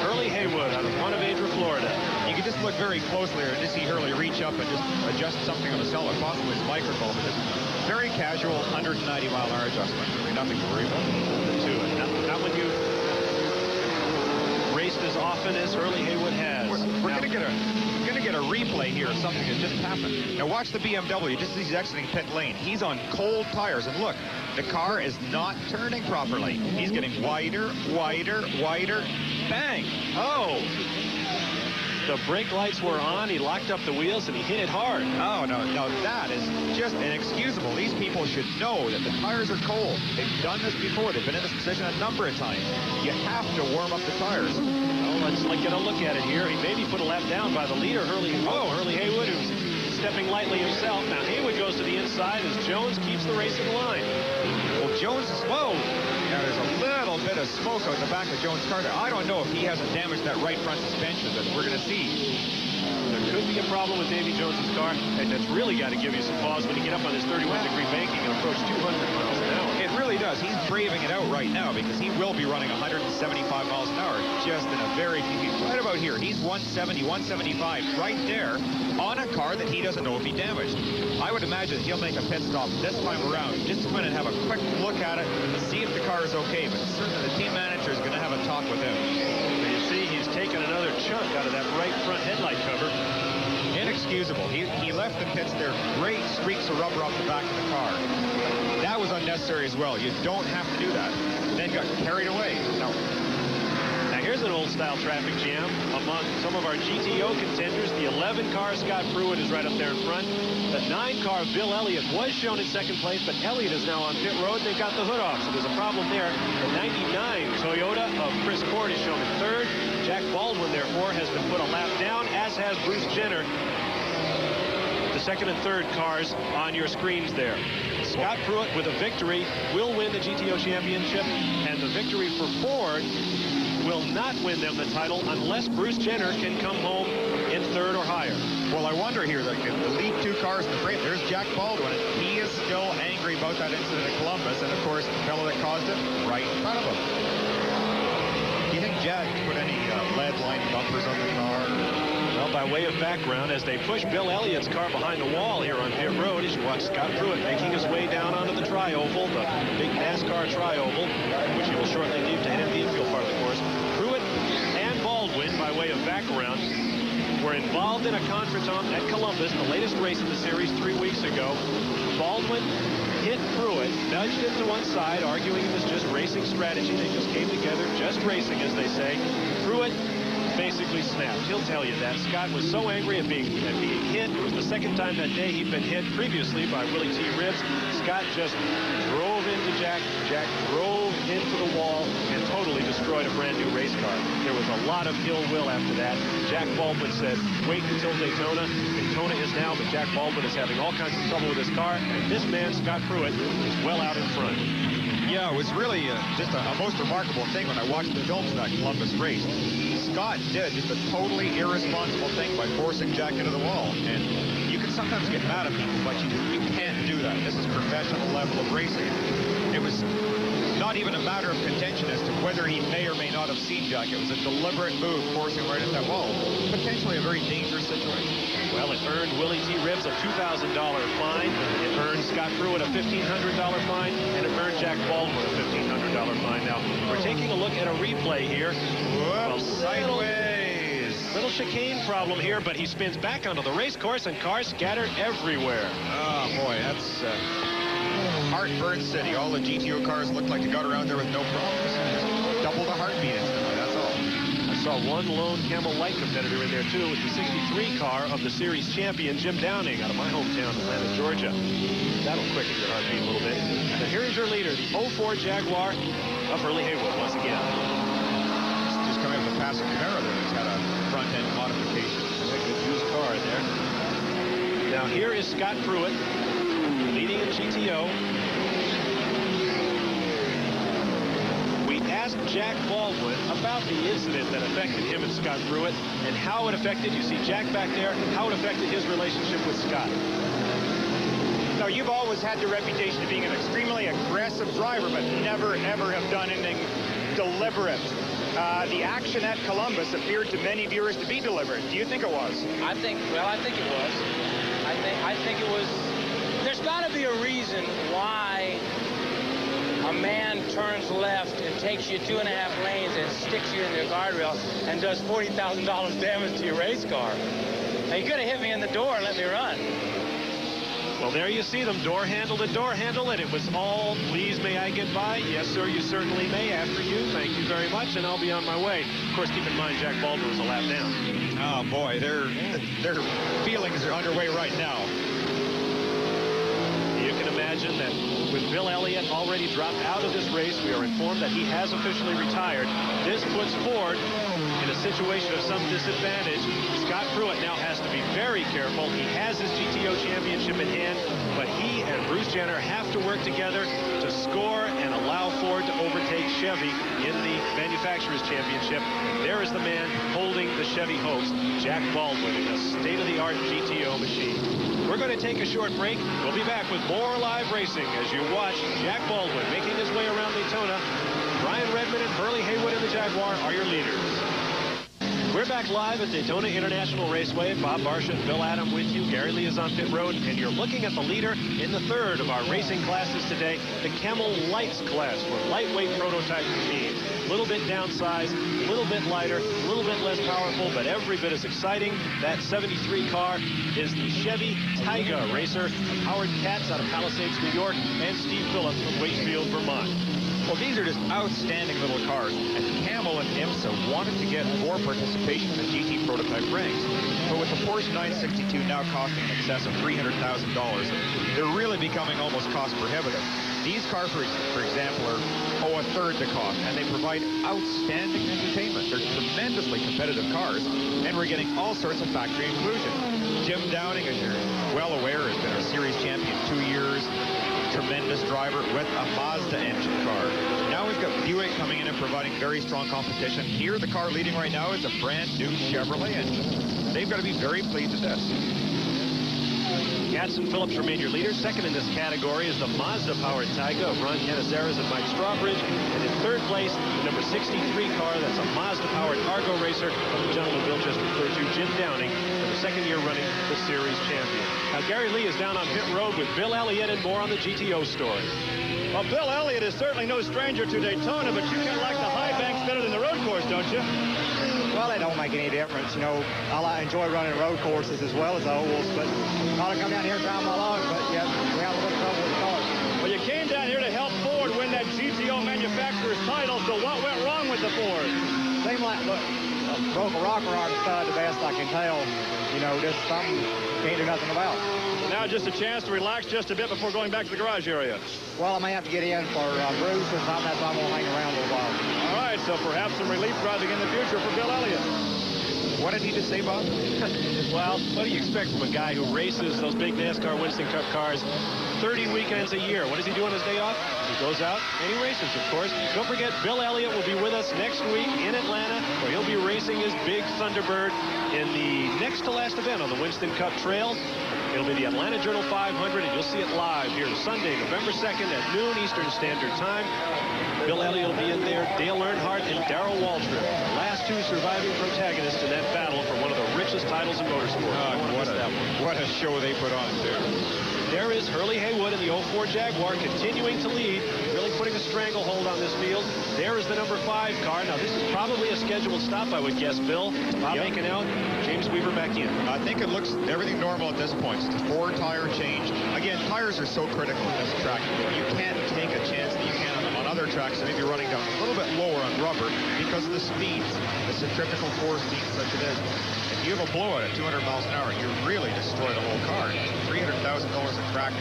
Hurley Haywood out of Ponte Vedra, Florida. You can just look very closely there and just see Hurley reach up and just adjust something on the cell, or possibly his microphone. But just very casual 190-mile-an-hour adjustment. Really nothing to worry about. Not when you raced as often as Hurley Haywood has. We're going to get a replay here of something that just happened. Now watch the BMW. Just as he's exiting pit lane, he's on cold tires, and look, The car is not turning properly. He's getting wider, wider, wider. Bang! Oh! The brake lights were on. He locked up the wheels and he hit it hard. Oh, no, that is just inexcusable. These people should know that the tires are cold. They've done this before. They've been in this position a number of times. You have to warm up the tires. Well, let's get a look at it here. He maybe put a lap down by the leader, Hurley Haywood, who's stepping lightly himself. Now Haywood goes to the inside as Jones keeps the race in line. Well, Jones is, whoa! Now there's a little bit of smoke out the back of Jones' car there. I don't know if he hasn't damaged that right front suspension, but we're going to see. There could be a problem with Davy Jones's car, and that's really got to give you some pause when you get up on this 31-degree banking and approach 200 miles an hour. It really does. He's braving it out right now because he will be running 175 miles an hour just in a very few feet. Right about here, he's 170, 175 right there on a car that he doesn't know if he damaged. I would imagine he'll make a pit stop this time around just to come in and have a quick look at it and see if the car is okay, but certainly the team manager is going to have a talk with him. And you see he's taken another chunk out of that right front headlight cover. Inexcusable. He left the pits there. Great streaks of rubber off the back of the car. That was unnecessary as well. You don't have to do that. Then got carried away. No. Now here's an old-style traffic jam among some of our GTO contenders. The 11 car, Scott Pruitt, is right up there in front. The 9 car, Bill Elliott, was shown in second place, but Elliott is now on pit road. They got the hood off, so there's a problem there. The 99 Toyota of Chris Cord is shown in third. Jack Baldwin, therefore, has been put a lap down, as has Bruce Jenner. The second and third cars on your screens there. Scott Pruitt, with a victory, will win the GTO championship, and the victory for Ford will not win them the title unless Bruce Jenner can come home in third or higher. Well, I wonder here, the lead 2 cars in the frame, there's Jack Baldwin. He is still angry about that incident in Columbus, and of course, the fellow that caused it, right in front of him. Do you think Jack put any lead-lined bumpers on the car? Well, by way of background, as they push Bill Elliott's car behind the wall here on pit road, as you watch Scott Pruitt making his way down onto the tri-oval, the big NASCAR tri-oval, which he will shortly leave to head into the infield part of the course. Pruitt and Baldwin, by way of background, were involved in a conference at Columbus, the latest race of the series 3 weeks ago. Baldwin hit Pruitt, nudged him to one side, arguing it was just racing strategy. They just came together, just racing, as they say. Pruitt basically snapped. He'll tell you that. Scott was so angry at being hit. It was the second time that day he'd been hit previously by Willie T. Ribbs. Scott just drove into Jack. Jack drove into the wall and totally destroyed a brand new race car. There was a lot of ill will after that. Jack Baldwin said, wait until Daytona. Daytona is now, but Jack Baldwin is having all kinds of trouble with his car. And this man, Scott Pruitt, is well out in front. Yeah, it was really just a most remarkable thing when I watched the films of that Columbus race. Scott did just a totally irresponsible thing by forcing Jack into the wall. And you can sometimes get mad at people, but you can't do that. This is professional level of racing. It was not even a matter of contention as to whether he may or may not have seen Jack. It was a deliberate move forcing him right into that wall. Potentially a very dangerous situation. Well, it earned Willie T. Ribbs a $2,000 fine. It earned Scott Pruitt a $1,500 fine. And it earned Jack Baldwin a $1,500 fine. Now, we're taking a look at a replay here. Whoops, sideways. Little chicane problem here, but he spins back onto the race course and cars scattered everywhere. Oh, boy, that's Heartburn City. All the GTO cars look like they got around there with no problems. Just double the heartbeat instantly, that's all. I saw one lone Camel Light competitor in there, too. It was the 63 car of the series champion, Jim Downing, out of my hometown, Atlanta, Georgia. That'll quicken your heartbeat a little bit. And here's your leader, the 04 Jaguar of Hurley Haywood once again. Just coming up with a passing Camaro there. He's had a front-end modification. A good used car in there. Now here is Scott Pruitt, leading in GTO. We asked Jack Baldwin about the incident that affected him and Scott Pruitt and how it affected, you see Jack back there, how it affected his relationship with Scott. No, you've always had the reputation of being an extremely aggressive driver, but never, ever have done anything deliberate. The action at Columbus appeared to many viewers to be deliberate. Do you think it was? I think it was. I think it was. There's got to be a reason why a man turns left and takes you 2.5 lanes and sticks you in the guardrail and does $40,000 damage to your race car. Now, you could have hit me in the door and let me run. Well, there you see them, door handle to door handle, and it was all, please, may I get by? Yes, sir, you certainly may. After you, thank you very much, and I'll be on my way. Of course, keep in mind, Jack Baldwin was a lap down. Oh, boy, their feelings are underway right now. You can imagine that with Bill Elliott already dropped out of this race, we are informed that he has officially retired. This puts Ford in a situation of some disadvantage. Scott Pruitt now has to be very careful. He has his GTO championship in hand, but he and Bruce Jenner have to work together to score and allow Ford to overtake Chevy in the Manufacturers Championship. There is the man holding the Chevy hopes, Jack Baldwin, in a state-of-the-art GTO machine. We're going to take a short break. We'll be back with more live racing as you watch Jack Baldwin making his way around Daytona. Brian Redmond and Hurley Haywood in the Jaguar are your leaders. We're back live at Daytona International Raceway. Bob Barsha and Bill Adam with you. Gary Lee is on pit road, and you're looking at the leader in the third of our racing classes today, the Camel Lights class for lightweight prototype machines. A little bit downsized, a little bit lighter, a little bit less powerful, but every bit as exciting. That 73 car is the Chevy Tyga racer, Howard Katz out of Palisades, New York, and Steve Phillips from Wakefield, Vermont. Well, these are just outstanding little cars, and Camel and IMSA wanted to get more participation in the GT prototype ranks. But with the Porsche 962 now costing in excess of $300,000, they're really becoming almost cost prohibitive. These cars, for example, are a third the cost, and they provide outstanding entertainment. They're tremendously competitive cars, and we're getting all sorts of factory inclusion. Jim Downing, as you're well aware, has been a series champion 2 years. Tremendous driver with a Mazda engine car. Now we've got Buick coming in and providing very strong competition. Here, the car leading right now is a brand new Chevrolet engine. They've got to be very pleased with this. Katz and Phillips remain your leaders. Second in this category is the Mazda-powered Tyga of Ron Canizares and Mike Strawbridge. And in third place, the number 63 car, that's a Mazda-powered Argo racer of the gentleman Bill just referred to, Jim Downing, for the second year running the series champion. Now, Gary Lee is down on pit road with Bill Elliott and more on the GTO story. Well, Bill Elliott is certainly no stranger to Daytona, but you kind of like the high banks better than the road course, don't you? Well, it don't make any difference. You know, I enjoy running road courses as well as the ovals, but not to come down here and drive my log, but yeah, we have a little trouble with the cars. Well, you came down here to help Ford win that GTO manufacturer's title, so what went wrong with the Ford? Seemed like, look, broke a rocker arm stud, the best I can tell. You know, just something can't do nothing about. Now just a chance to relax just a bit before going back to the garage area. Well, I may have to get in for Bruce or something. That's why I'm going to hang around a little while. All right, so perhaps some relief driving in the future for Bill Elliott. What did he just say, Bob? Well, what do you expect from a guy who races those big NASCAR Winston Cup cars 30 weekends a year? What does he do on his day off? He goes out and he races, of course. Don't forget, Bill Elliott will be with us next week in Atlanta, where he'll be racing his big Thunderbird in the next to last event on the Winston Cup Trail. It'll be the Atlanta Journal 500, and you'll see it live here Sunday, November 2nd at noon Eastern Standard Time. Bill Elliott will be in there, Dale Earnhardt and Darrell Waltrip, the last two surviving protagonists in that battle for one of the richest titles in motorsport. What a show they put on, too. There is Hurley Haywood in the 04 Jaguar continuing to lead, really putting a stranglehold on this field. There is the number 5 car. Now, this is probably a scheduled stop, I would guess, Bill. Bob Aiken out, James Weaver back in. I think it looks everything normal at this point. It's a 4-tire change. Again, tires are so critical in this track. You can't take a chance that you can on other tracks that maybe running down a little bit lower on rubber because of the speeds, the centrifugal force being such it is. If you have a blowout at 200 miles an hour, you really destroy the whole car. $300,000 a crack.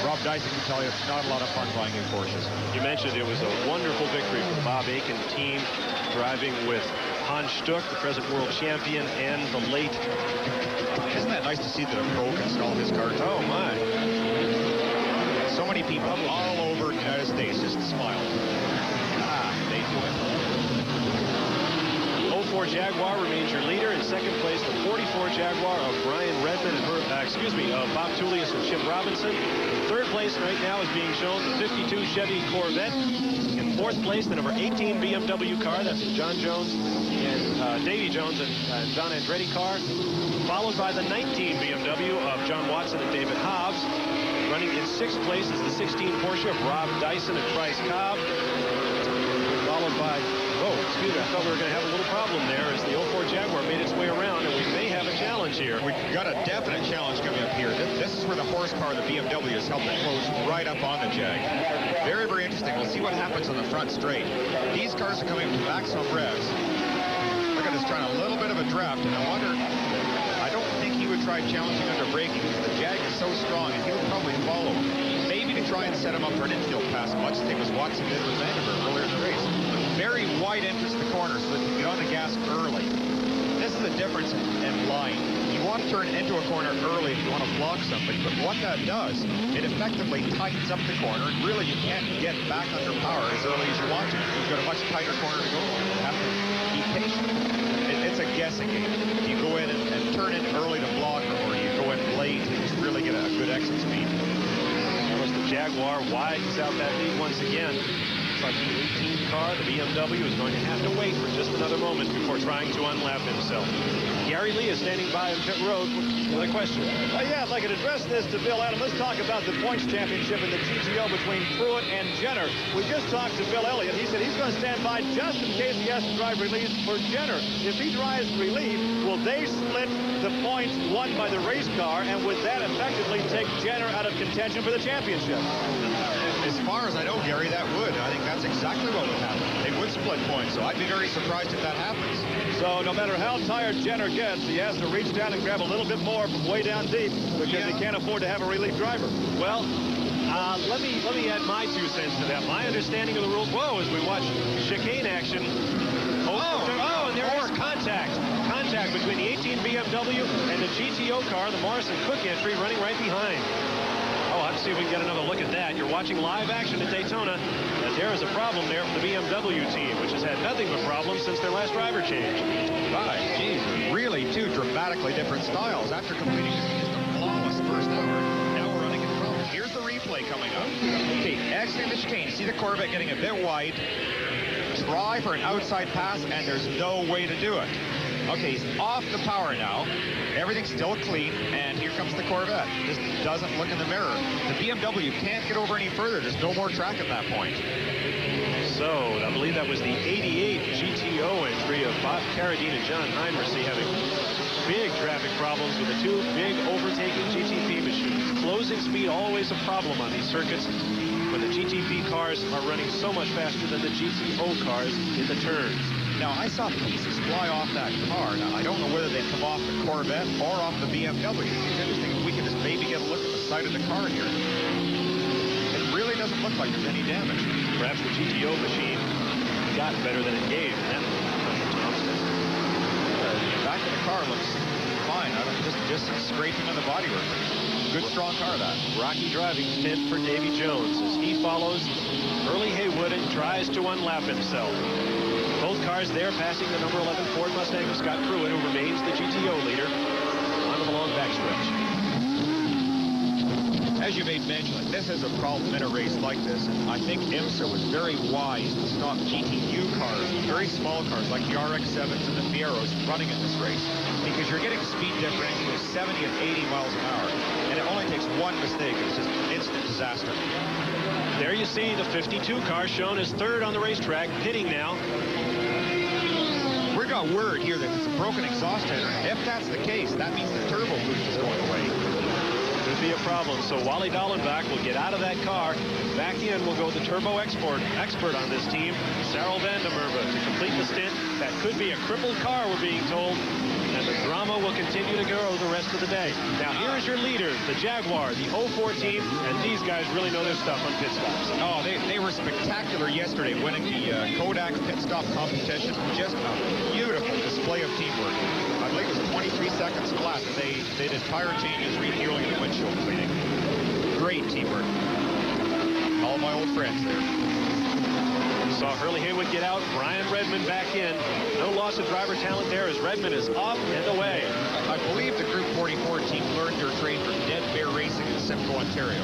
Rob Dyson can tell you it's not a lot of fun buying new Porsches. You mentioned it was a wonderful victory for the Bob Aiken team, driving with Hans Stuck, the present world champion, and the late. Isn't that nice to see that a pro can install his car? Oh, my. So many people all over the United States just smile. They do it. 04 Jaguar remains your leader. In second place, the 44 Jaguar of Brian Redmond and Bob Tullius and Chip Robinson. In third place right now is being shown the 52 Chevy Corvette. In fourth place, the number 18 BMW car. That's John Jones and Davy Jones and John Andretti car. Followed by the 19 BMW of John Watson and David Hobbs. Running in sixth place is the 16 Porsche of Rob Dyson and Bryce Cobb. Followed by Oh, excuse me. I thought we were going to have a little problem there as the 04 Jaguar made its way around, and we may have a challenge here. We've got a definite challenge coming up here. This is where the horsepower of the BMW has helped it close right up on the Jag. Very, very interesting. We'll see what happens on the front straight. These cars are coming with maximum revs. Look at this, trying a little bit of a draft, and I wonder, I don't think he would try challenging under braking because the Jag is so strong, and he would probably follow him. Maybe to try and set him up for an infield pass, much the same as Watson did with Vandenberg earlier in the race. Very wide entrance to the corner so that you can get on the gas early. This is the difference in line. You want to turn into a corner early if you want to block somebody, but what that does, it effectively tightens up the corner, and really you can't get back under power as early as you want to. You've got a much tighter corner to go. You have to be patient. It's a guessing game. You go in and turn in early to block, or you go in late and just really get a good exit speed. Notice the Jaguar widens out that lead once again. It's like the 18 car, the BMW, is going to have to wait for just another moment before trying to unlap himself. Gary Lee is standing by on pit road with another question. Yeah, if I could address this to Bill Adam, let's talk about the points championship in the GTO between Pruitt and Jenner. We just talked to Bill Elliott. He said he's going to stand by just in case he has to drive relief for Jenner. If he drives relief, will they split the points won by the race car, and would that effectively take Jenner out of contention for the championship? As far as I know, Gary, that would. I think that's exactly what would happen. They would split points, so I'd be very surprised if that happens. So no matter how tired Jenner gets, he has to reach down and grab a little bit more from way down deep because he can't afford to have a relief driver. Well, let me add my 2 cents to that. My understanding of the rules, as we watch chicane action. And there is contact. Contact between the 18 BMW and the GTO car, the Morrison Cook entry, running right behind. Let's see if we can get another look at that. You're watching live action at Daytona, and there is a problem there for the BMW team, which has had nothing but problems since their last driver change. Right, geez, really 2 dramatically different styles. After completing just a flawless first hour, now we're running into problems. Here's the replay coming up. Okay, exiting the chicane. See the Corvette getting a bit wide. Try for an outside pass, and there's no way to do it. Okay, he's off the power now. Everything's still clean, and here comes the Corvette. Just doesn't look in the mirror. The BMW can't get over any further. There's no more track at that point. So, I believe that was the 88 GTO entry of Bob Carradine and John Heinrichsey having big traffic problems with the 2 big overtaking GTP machines. Closing speed always a problem on these circuits when the GTP cars are running so much faster than the GTO cars in the turns. Now, I saw pieces fly off that car. Now, I don't know whether they come off the Corvette or off the BMW. It's interesting if we can just maybe get a look at the side of the car here. It really doesn't look like there's any damage. Perhaps the GTO machine got better than it gave. And the back of the car looks fine. Just scraping on the bodywork. Good, strong car, that. Rocky driving stint for Davy Jones as he follows Early Haywood and tries to unlap himself. Both cars there passing the number 11 Ford Mustang of Scott Pruitt, who remains the GTO leader, onto the long backstretch. As you made mention, this is a problem in a race like this. And I think IMSA was very wise to stop GTU cars, very small cars like the RX-7s and the Fieros running in this race, because you're getting speed differential of 70 and 80 miles an hour. And it only takes one mistake. It's just instant disaster. There you see the 52 car shown as 3rd on the racetrack, pitting now. We got word here that it's a broken exhaust header. If that's the case, that means the turbo boost is going away. Could be a problem. So Wally Dallenbach will get out of that car. Back in will go the turbo expert on this team, Sarel van der Merwe, to complete the stint. That could be a crippled car, we're being told. And the drama will continue to go the rest of the day. Now, here is your leader, the Jaguar, the 04 team, and these guys really know their stuff on pit stops. Oh, they were spectacular yesterday, winning the Kodak pit stop competition. Just a beautiful display of teamwork. I believe it was 23 seconds flat. They did tire changes, refueling, and windshield cleaning. Great teamwork. All my old friends there. Saw Hurley Haywood get out, Brian Redmond back in. No loss of driver talent there as Redmond is up and away. I believe the Group 44 team learned their trade from Dead Bear Racing in Simcoe, Ontario.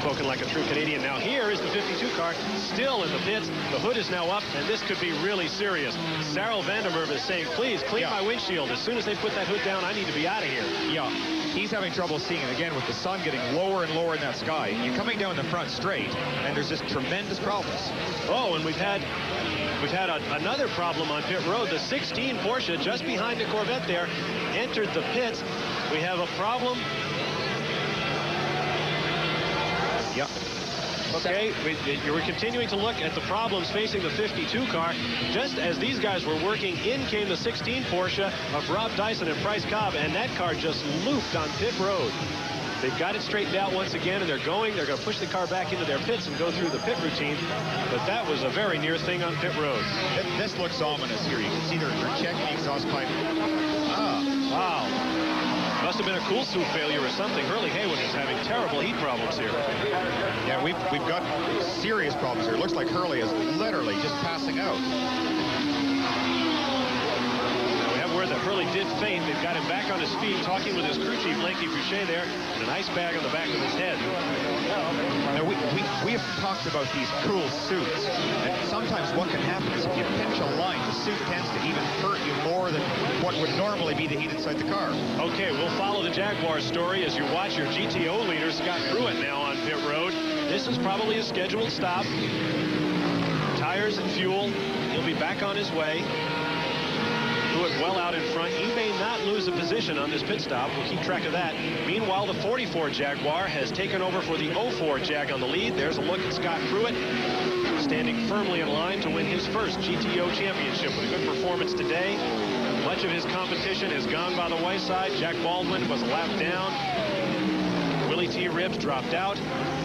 Spoken like a true Canadian. Now here is the 52 car still in the pits. The hood is now up, and this could be really serious. Sarel van der Merwe is saying, please clean my windshield. As soon as they put that hood down, I need to be out of here. Yeah, he's having trouble seeing it again with the sun getting lower and lower in that sky. You're coming down the front straight, and there's just tremendous problems. Oh, and we've had another problem on pit road. The 16 Porsche, just behind the Corvette there, entered the pits. We have a problem. Yeah. Okay, we're continuing to look at the problems facing the 52 car. Just as these guys were working, in came the 16 Porsche of Rob Dyson and Bryce Cobb, and that car just looped on pit road. They've got it straightened out once again, and they're going to push the car back into their pits and go through the pit routine. But that was a very near thing on pit road. This looks ominous here. You can see they're checking the exhaust pipe. Wow. Must have been a cool suit failure or something. Hurley Haywood is having terrible heat problems here. Yeah, we've got serious problems here. It looks like Hurley is literally just passing out. Now we have word that Hurley did faint. They've got him back on his feet, talking with his crew chief, Lanky Boucher there, and an ice bag on the back of his head. Now, we have talked about these cool suits, and sometimes what can happen is if you pinch a line, the suit tends to even hurt you more than what would normally be the heat inside the car. Okay, we'll follow the Jaguar story as you watch your GTO leader, Scott Pruitt, now on pit road. This is probably a scheduled stop. Tires and fuel. He'll be back on his way. Pruitt well out in front. He may not lose a position on this pit stop. We'll keep track of that. Meanwhile, the 44 Jaguar has taken over for the 04 Jag on the lead. There's a look at Scott Pruitt, standing firmly in line to win his first GTO championship with a good performance today. Much of his competition has gone by the wayside. Jack Baldwin was a lap down. Willie T. Ribbs dropped out.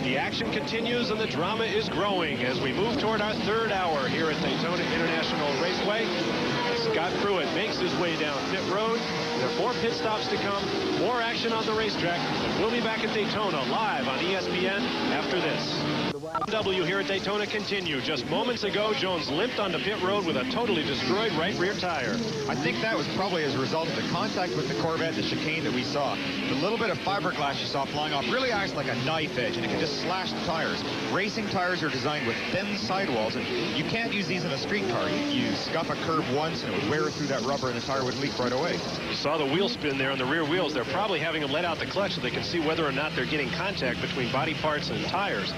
The action continues and the drama is growing as we move toward our third hour here at Daytona International Raceway. Scott Pruitt makes his way down pit road. There are 4 pit stops to come, more action on the racetrack, and we'll be back at Daytona live on ESPN after this. W here at Daytona continue. Just moments ago, Jones limped onto pit road with a totally destroyed right rear tire. I think that was probably as a result of the contact with the Corvette, the chicane that we saw. The little bit of fiberglass you saw flying off really acts like a knife edge, and it can just slash the tires. Racing tires are designed with thin sidewalls, and you can't use these in a street car. You scuff a curb once, and it would wear through that rubber, and the tire would leak right away. You saw the wheel spin there on the rear wheels. They're probably having them let out the clutch so they can see whether or not they're getting contact between body parts and tires.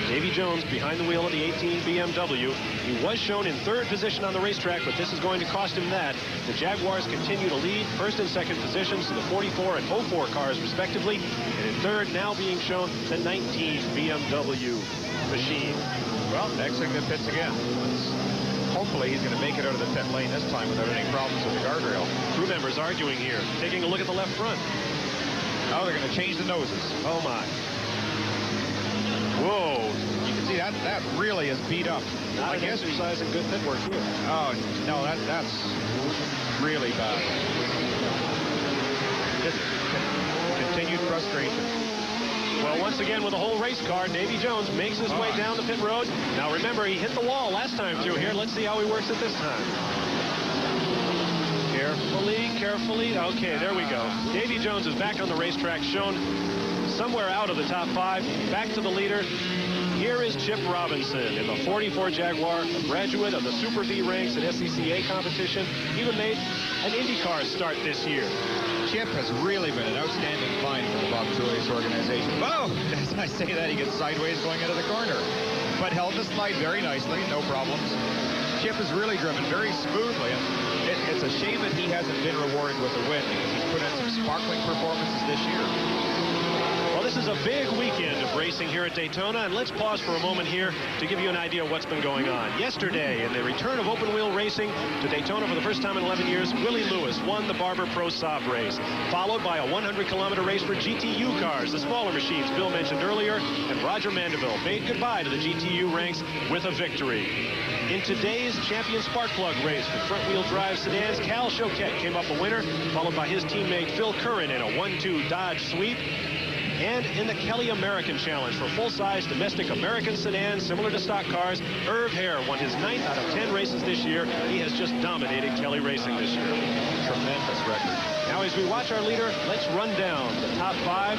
Davy Jones behind the wheel of the 18 BMW. He was shown in 3rd position on the racetrack, but this is going to cost him that. The Jaguars continue to lead 1st and 2nd positions to the 44 and 04 cars respectively. And in 3rd now being shown the 19 BMW machine. Well, exiting the pits again. Hopefully he's going to make it out of the pit lane this time without any problems with the guardrail. Crew members arguing here, taking a look at the left front. Now they're going to change the noses. Oh my. Whoa, you can see that really is beat up. Not an exercise in good pit work here. Oh, no, that's really bad. Just continued frustration. Well, once again, with a whole race car, Davy Jones makes his way down the pit road. Now, remember, he hit the wall last time through here. Let's see how he works it this time. Carefully. Okay, there we go. Davy Jones is back on the racetrack, shown somewhere out of the top 5. Back to the leader. Here is Chip Robinson in the 44 Jaguar, a graduate of the Super V ranks at SCCA competition. Even made an IndyCar start this year. Chip has really been an outstanding find for the Bob Julius organization. Oh, as I say that, he gets sideways going into the corner. But held the slide very nicely, no problems. Chip has really driven very smoothly, and it's a shame that he hasn't been rewarded with a win because he's put in some sparkling performances this year. Well, this is a big weekend of racing here at Daytona, and let's pause for a moment here to give you an idea of what's been going on. Yesterday, in the return of open-wheel racing to Daytona for the first time in 11 years, Willie Lewis won the Barber Pro Saab race, followed by a 100-kilometer race for GTU cars, the smaller machines Bill mentioned earlier, and Roger Mandeville made goodbye to the GTU ranks with a victory. In today's Champion Spark Plug race for front-wheel drive sedans, Cal Choquette came up a winner, followed by his teammate Phil Curran in a 1-2 Dodge sweep. And in the Kelly American Challenge for full-size domestic American sedans, similar to stock cars, Irv Hare won his 9th out of 10 races this year. He has just dominated Kelly Racing this year. Tremendous record. Now, as we watch our leader, let's run down the top 5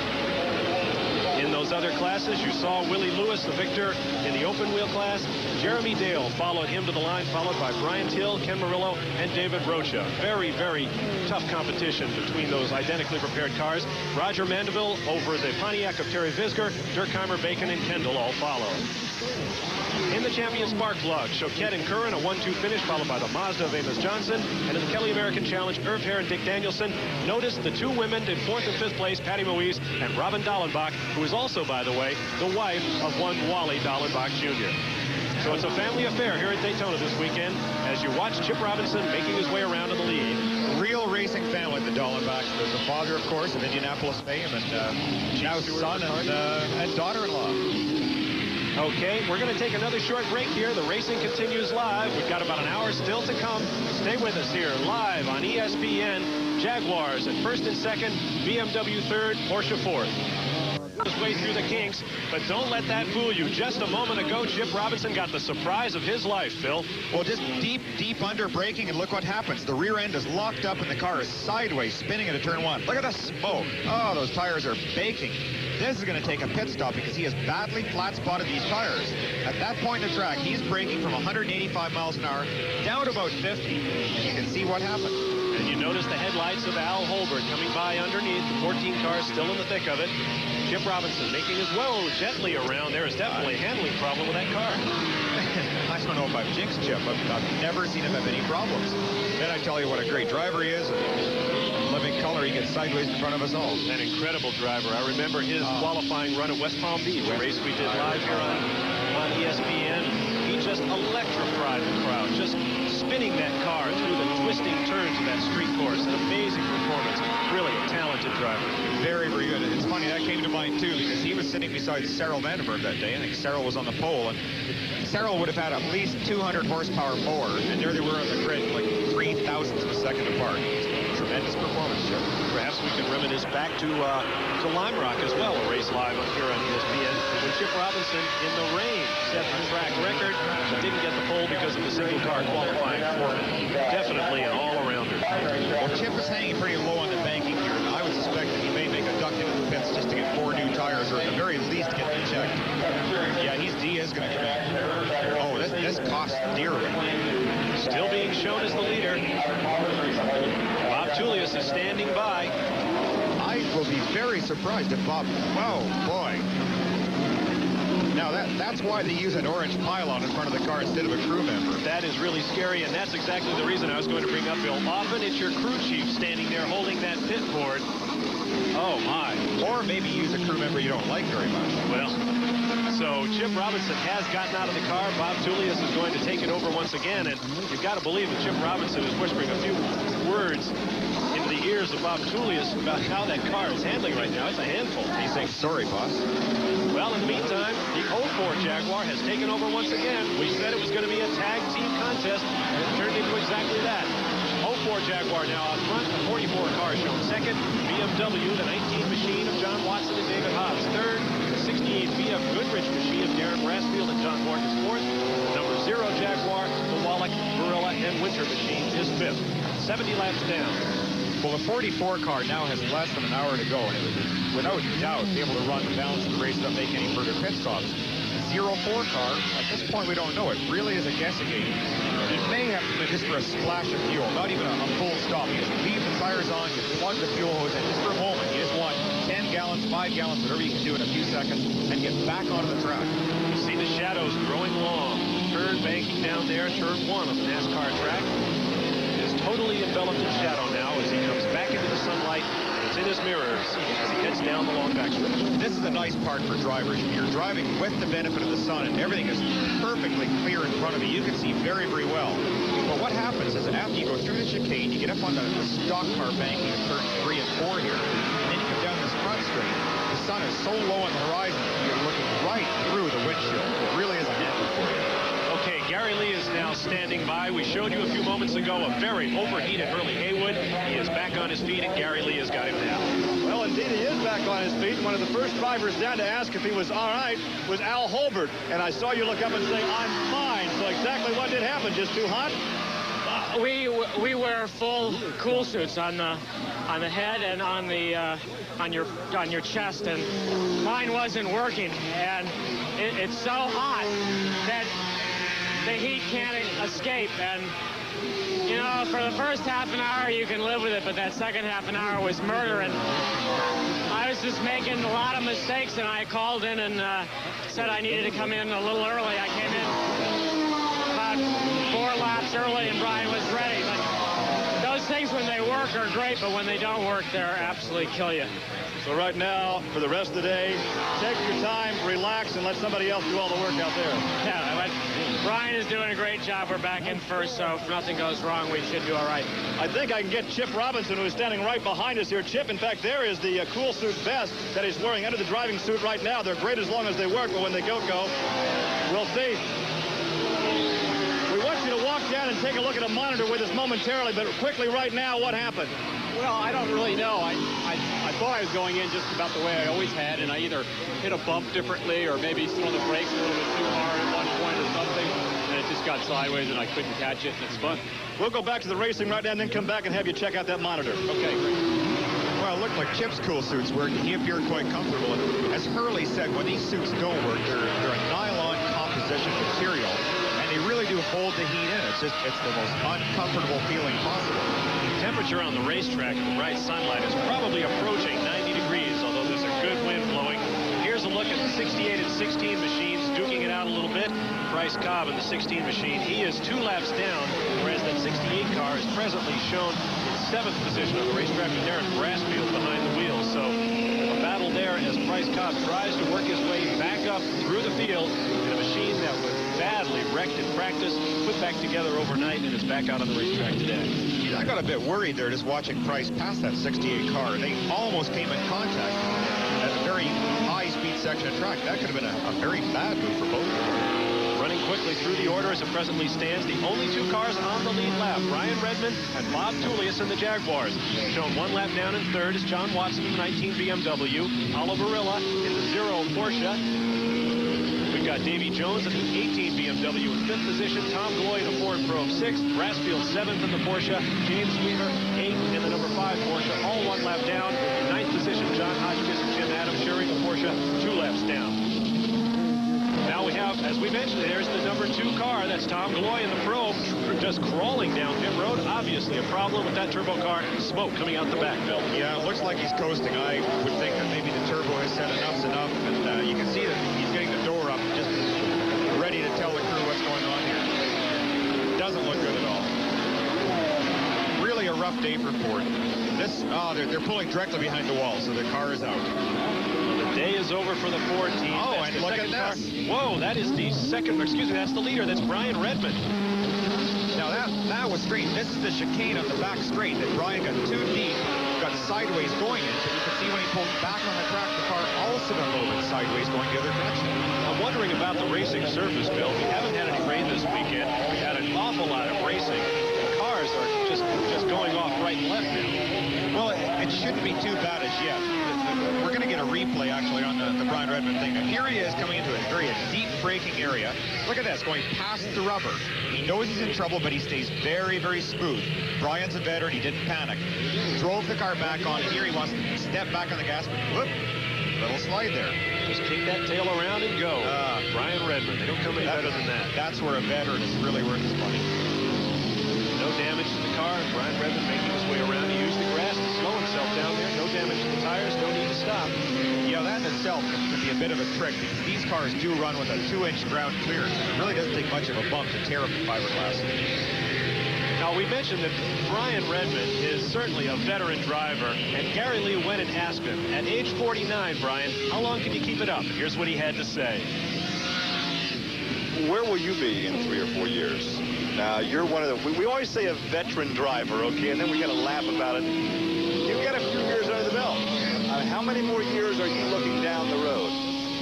in those other classes. You saw Willie Lewis, the victor in the open wheel class. Jeremy Dale followed him to the line, followed by Brian Till, Ken Murillo, and David Rocha. Very, very tough competition between those identically prepared cars. Roger Mandeville over the Pontiac of Terry Visger, Durkheimer, Bacon, and Kendall all follow. In the Champion Spark Plug, Choquette and Curran, a 1-2 finish, followed by the Mazda of Amos Johnson. And in the Kelly American Challenge, Irv Hare and Dick Danielson. Notice the two women in 4th and 5th place, Patty Moise and Robin Dallenbach, who is also, by the way, the wife of one Wally Dallenbach Jr. So it's a family affair here at Daytona this weekend as you watch Chip Robinson making his way around in the lead. Real racing family, the Dallenbachs. There's the father, of course, of Indianapolis fame, and now son and daughter-in-law. Okay, we're going to take another short break here. The racing continues live. We've got about an hour still to come. Stay with us here live on ESPN. Jaguars at 1st and 2nd, BMW 3rd, Porsche 4th. His way through the kinks, but don't let that fool you. Just a moment ago, Chip Robinson got the surprise of his life, Phil. Well, just deep under braking, and look what happens. The rear end is locked up, and the car is sideways, spinning into turn 1. Look at the smoke. Oh, those tires are baking. This is going to take a pit stop because he has badly flat-spotted these tires. At that point in the track, he's braking from 185 miles an hour down to about 50. And you can see what happened. And you notice the headlights of Al Holbert coming by underneath. The 14 cars still in the thick of it. Chip Robinson making his way gently around. There is definitely a handling problem with that car. I don't know if I've jinxed Chip. I've never seen him have any problems. Then I tell you what a great driver he is. Living color, he gets sideways in front of us all. An incredible driver. I remember his qualifying run at West Palm Beach, a race we did live here on ESPN. He just electrified the crowd, just spinning that car through the twisting turns of that street course. An amazing performance. Really a talented driver. Very, very good. It's funny, that came to mind, too, because he was sitting beside Cyril Vandenberg that day. I think Cyril was on the pole, and Cyril would have had at least 200 horsepower more, and there they were on the grid, like 3 thousandths of a second apart. Tremendous performance, Chip. Perhaps we can reminisce back to Lime Rock as well, a race live here on ESPN, when Chip Robinson, in the rain, set the track record, but didn't get the pole because of the single-car qualifying format. Definitely an all-arounder. Well, Chip is hanging pretty low on the banking here, and I would suspect that he may make a duck into the pits just to get 4 new tires, or at the very least get them checked. Yeah, he is going to come in. Oh, this costs dearly. Still being shown as the leader. Bob Tullius is standing by. I will be very surprised if Bob... Oh, boy. Now, that's why they use an orange pylon in front of the car instead of a crew member. That is really scary, and that's exactly the reason I was going to bring up, Bill. Often it's your crew chief standing there holding that pit board. Oh, my. Or maybe use a crew member you don't like very much. Well, so Chip Robinson has gotten out of the car. Bob Tullius is going to take it over once again, and you've got to believe that Chip Robinson is whispering a few words into the ears of Bob Tullius about how that car is handling right now. It's a handful. He's saying, sorry, boss. Well, in the meantime, the 04 Jaguar has taken over once again. We said it was going to be a tag team contest, and it turned into exactly that. 04 Jaguar now out front, the 44 car shown second. BMW, the 19 machine of John Watson and David Hobbs, third. The 68 VF Goodrich machine of Darren Brassfield and John Marcus, fourth. Number 0 Jaguar, the Wallach, Barilla, and Winter machine is fifth. 70 laps down. Well, the 44 car now has less than an hour to go, and it was without doubt be able to run the balance of the race without making any further pit stops. 04 car, at this point we don't know. It really is a guessing game. It may have been just for a splash of fuel, not even a full stop. You just leave the tires on, you plug the fuel hose in just for a moment. You just want 10 gallons, 5 gallons, whatever you can do in a few seconds, and get back onto the track. You see the shadows growing long. Turn banking down there, turn 1 of the NASCAR track. Totally enveloped in shadow now as he comes back into the sunlight. It's in his mirrors as he heads down the long backstretch. This is a nice part for drivers. You're driving with the benefit of the sun, and everything is perfectly clear in front of you. You can see very, very well. But what happens is after you go through the chicane, you get up on the stock car banking of turns 3 and 4 here, and then you come down this front straight. The sun is so low on the horizon, you're looking right through the windshield. It really is a handle for you. Okay, Gary Lee is now standing by. We showed you a few moments ago a very overheated Hurley Haywood. He is back on his feet, and Gary Lee has got him now. Well, indeed, he is back on his feet. One of the first drivers down to ask if he was all right was Al Holbert. And I saw you look up and say, I'm fine. So exactly what did happen? Just too hot? we wear full cool suits on the head and on your chest, and mine wasn't working, and it's so hot that the heat can't escape. And you know, for the first half an hour you can live with it, but that second half an hour was murder, and I was just making a lot of mistakes, and I called in and said I needed to come in a little early. I came in about 4 laps early, and Brian was ready. But those things, when they work, are great, but when they don't work, they're absolutely kill you. So right now, for the rest of the day, take your time, relax, and let somebody else do all the work out there. Yeah, Brian is doing a great job. We're back in first, so if nothing goes wrong, we should do all right. I think I can get Chip Robinson, who is standing right behind us here. Chip, in fact, there is the cool suit vest that he's wearing under the driving suit right now. They're great as long as they work, but when they go, we'll see. We want you to walk down and take a look at a monitor with us momentarily, but quickly right now, what happened? Well, I don't really know. I thought I was going in just about the way I always had, and I either hit a bump differently or maybe throw the brakes a little bit too hard at one point or something, and it just got sideways and I couldn't catch it, and it's fun. We'll go back to the racing right now and then come back and have you check out that monitor. Okay, great. Well, it looked like Chip's cool suits worked. He appeared quite comfortable. And as Hurley said, when these suits don't work, they're a nylon composition material, and they really do hold the heat in. It's the most uncomfortable feeling possible. Temperature on the racetrack in the bright sunlight is probably approaching 90 degrees, although there's a good wind blowing. Here's a look at the 68 and 16 machines, duking it out a little bit. Bryce Cobb in the 16 machine, he is 2 laps down, whereas that 68 car is presently shown in 7th position on the racetrack with Darren Brassfield behind the wheel. So a battle there as Bryce Cobb tries to work his way back up through the field in a machine that was badly wrecked in practice, put back together overnight, and is back out on the racetrack today. Yeah, I got a bit worried there just watching Price pass that 68 car. They almost came in contact at a very high-speed section of track. That could have been a very bad move for both of them. Running quickly through the order as it presently stands, the only 2 cars on the lead lap, Brian Redmond and Bob Tullius in the Jaguars. Shown 1 lap down in 3rd is John Watson in the 19 BMW, Oliver Rilla in the 0 Porsche. We've got Davy Jones in the 18 BMW in 5th position, Tom Gloy in the Ford Probe 6th, Brassfield 7th in the Porsche, James Weaver 8th in the number 5 Porsche, all 1 lap down. In 9th position, John Hodgkiss and Jim Adams sharing the Porsche 2 laps down. Now we have, as we mentioned, there's the number 2 car. That's Tom Gloy in the Probe, just crawling down pit road. Obviously a problem with that turbo car. Smoke coming out the back, Bill. Yeah, it looks like he's coasting. I would think that maybe the turbo has said enough's enough, and you can see that he's getting the door up, just ready to tell the crew what's going on here. Doesn't look good at all. Really a rough day for Ford. They're pulling directly behind the wall, so the car is out. The day is over for the Ford team. Oh, that's and look at car. this. Whoa, that is the second, excuse me, that's the leader. That's Brian Redmond. Now that was strange. This is the chicane on the back straight that Brian got too deep, got sideways going into. You can see when he pulled back on the track, the car also got a little bit sideways going the other direction. I'm wondering about the racing surface, Bill. We haven't had any rain this weekend. We had an awful lot of racing. The cars are just going off right and left now. Well, it shouldn't be too bad as yet. We're going to get a replay, actually, on the Brian Redmond thing. Now, here he is coming into a deep braking area. Look at this, going past the rubber. He knows he's in trouble, but he stays very, very smooth. Brian's a veteran. He didn't panic. Drove the car back on. Here he wants to step back on the gas, but whoop, little slide there. Just kick that tail around and go. Brian Redmond. They don't come any better than that. That's where a veteran is really worth his money. No damage to the car. Brian Redmond making his way around to use the grass to slow himself down there. No damage to the tires. No need to stop. Yeah, that in itself can be a bit of a trick because these cars do run with a 2-inch ground clearance. It really doesn't take much of a bump to tear up the fiberglass. Now, we mentioned that Brian Redmond is certainly a veteran driver, and Gary Lee went and asked him, at age 49, Brian, how long can you keep it up? And here's what he had to say. Where will you be in 3 or 4 years? Now, you're one of the, we always say a veteran driver, okay, and then we got to laugh about it. You've got a few years under the belt. How many more years are you looking down the road?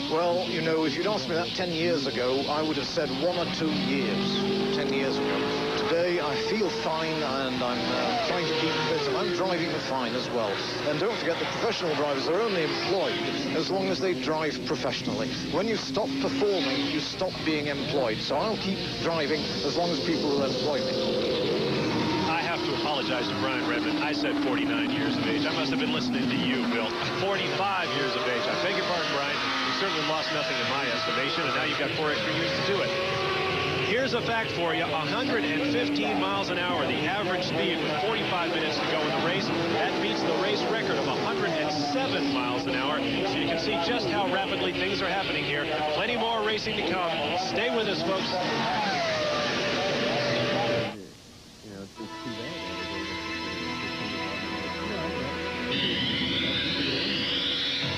Well, you know, if you'd asked me that 10 years ago, I would have said 1 or 2 years, 10 years ago. Today, I feel fine, and I'm trying to keep fit, and I'm driving fine as well. And don't forget, the professional drivers are only employed as long as they drive professionally. When you stop performing, you stop being employed. So I'll keep driving as long as people will employ me. apologize to Brian Redmond. I said 49 years of age. I must have been listening to you, Bill. 45 years of age. I beg your pardon, Brian. You certainly lost nothing in my estimation, and now you've got 4 extra years to do it. Here's a fact for you. 115 miles an hour, the average speed with 45 minutes to go in the race. That beats the race record of 107 miles an hour. So you can see just how rapidly things are happening here. Plenty more racing to come. Stay with us, folks.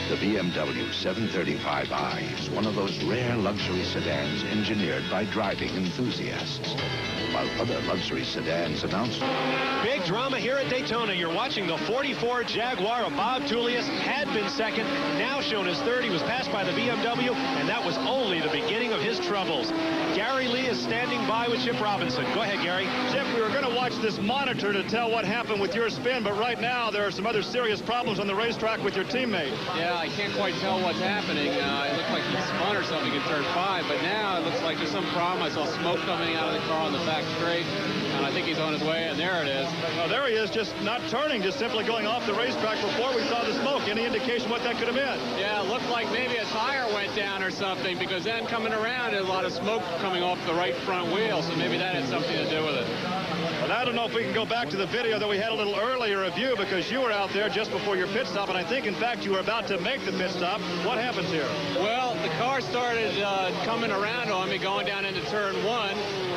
The BMW 735i is one of those rare luxury sedans engineered by driving enthusiasts. While other luxury sedans announced... Big drama here at Daytona. You're watching the 44 Jaguar of Bob Tullius. Had been second, now shown as third. He was passed by the BMW, and that was only the beginning of his troubles. Gary Lee is standing by with Chip Robinson. Go ahead, Gary. Chip, we were going to watch this monitor to tell what happened with your spin, but right now there are some other serious problems on the racetrack with your teammate. Yeah, I can't quite tell what's happening. It looked like he spun or something in turn 5, but now it looks like there's some problem. I saw smoke coming out of the car on the back straight, and I think he's on his way, and there it is. Well, there he is, just not turning, just simply going off the racetrack before we saw the smoke. Any indication what that could have been? Yeah, it looked like maybe a tire went down or something, because then coming around, there's a lot of smoke coming off the right front wheel, so maybe that had something to do with it. But I don't know if we can go back to the video that we had a little earlier of you, because you were out there just before your pit stop, and I think, in fact, you were about to make the pit stop. What happens here? Well, the car started coming around on me, going down into turn 1,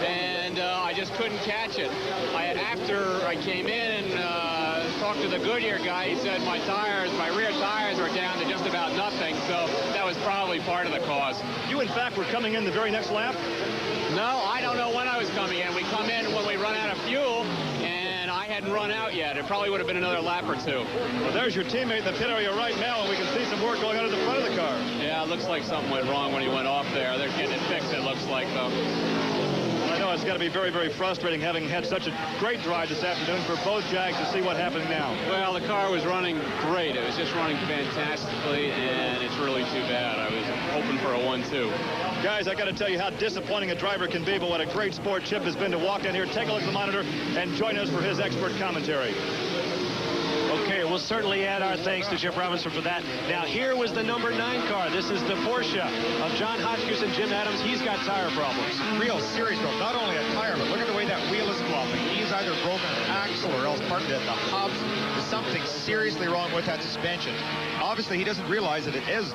and I just couldn't catch it. After I came in and talked to the Goodyear guy, he said my rear tires are down to just about nothing, so that was probably part of the cause. You, in fact, were coming in the very next lap? No, I don't know when I was coming in. We come in when we run out of fuel, and I hadn't run out yet. It probably would have been another lap or 2. Well, there's your teammate in the pit area right now, and we can see some work going on at the front of the car. Yeah, it looks like something went wrong when he went off there. They're getting it fixed, it looks like, though. I know it's got to be very, very frustrating having had such a great drive this afternoon for both Jags to see what's happening now. Well, the car was running great. It was just running fantastically, and it's really too bad. I was hoping for a 1-2. Guys, I got to tell you how disappointing a driver can be, but what a great sport Chip has been to walk down here, take a look at the monitor, and join us for his expert commentary. Okay, we'll certainly add our thanks to Chip Robinson for that. Now, here was the number 9 car. This is the Porsche of John Hotchkiss and Jim Adams. He's got tire problems. Real serious problems. Not only a tire, but look at the way that wheel is flopping. He's either broken an axle or else part of the hubs. There's something seriously wrong with that suspension. Obviously, he doesn't realize that it is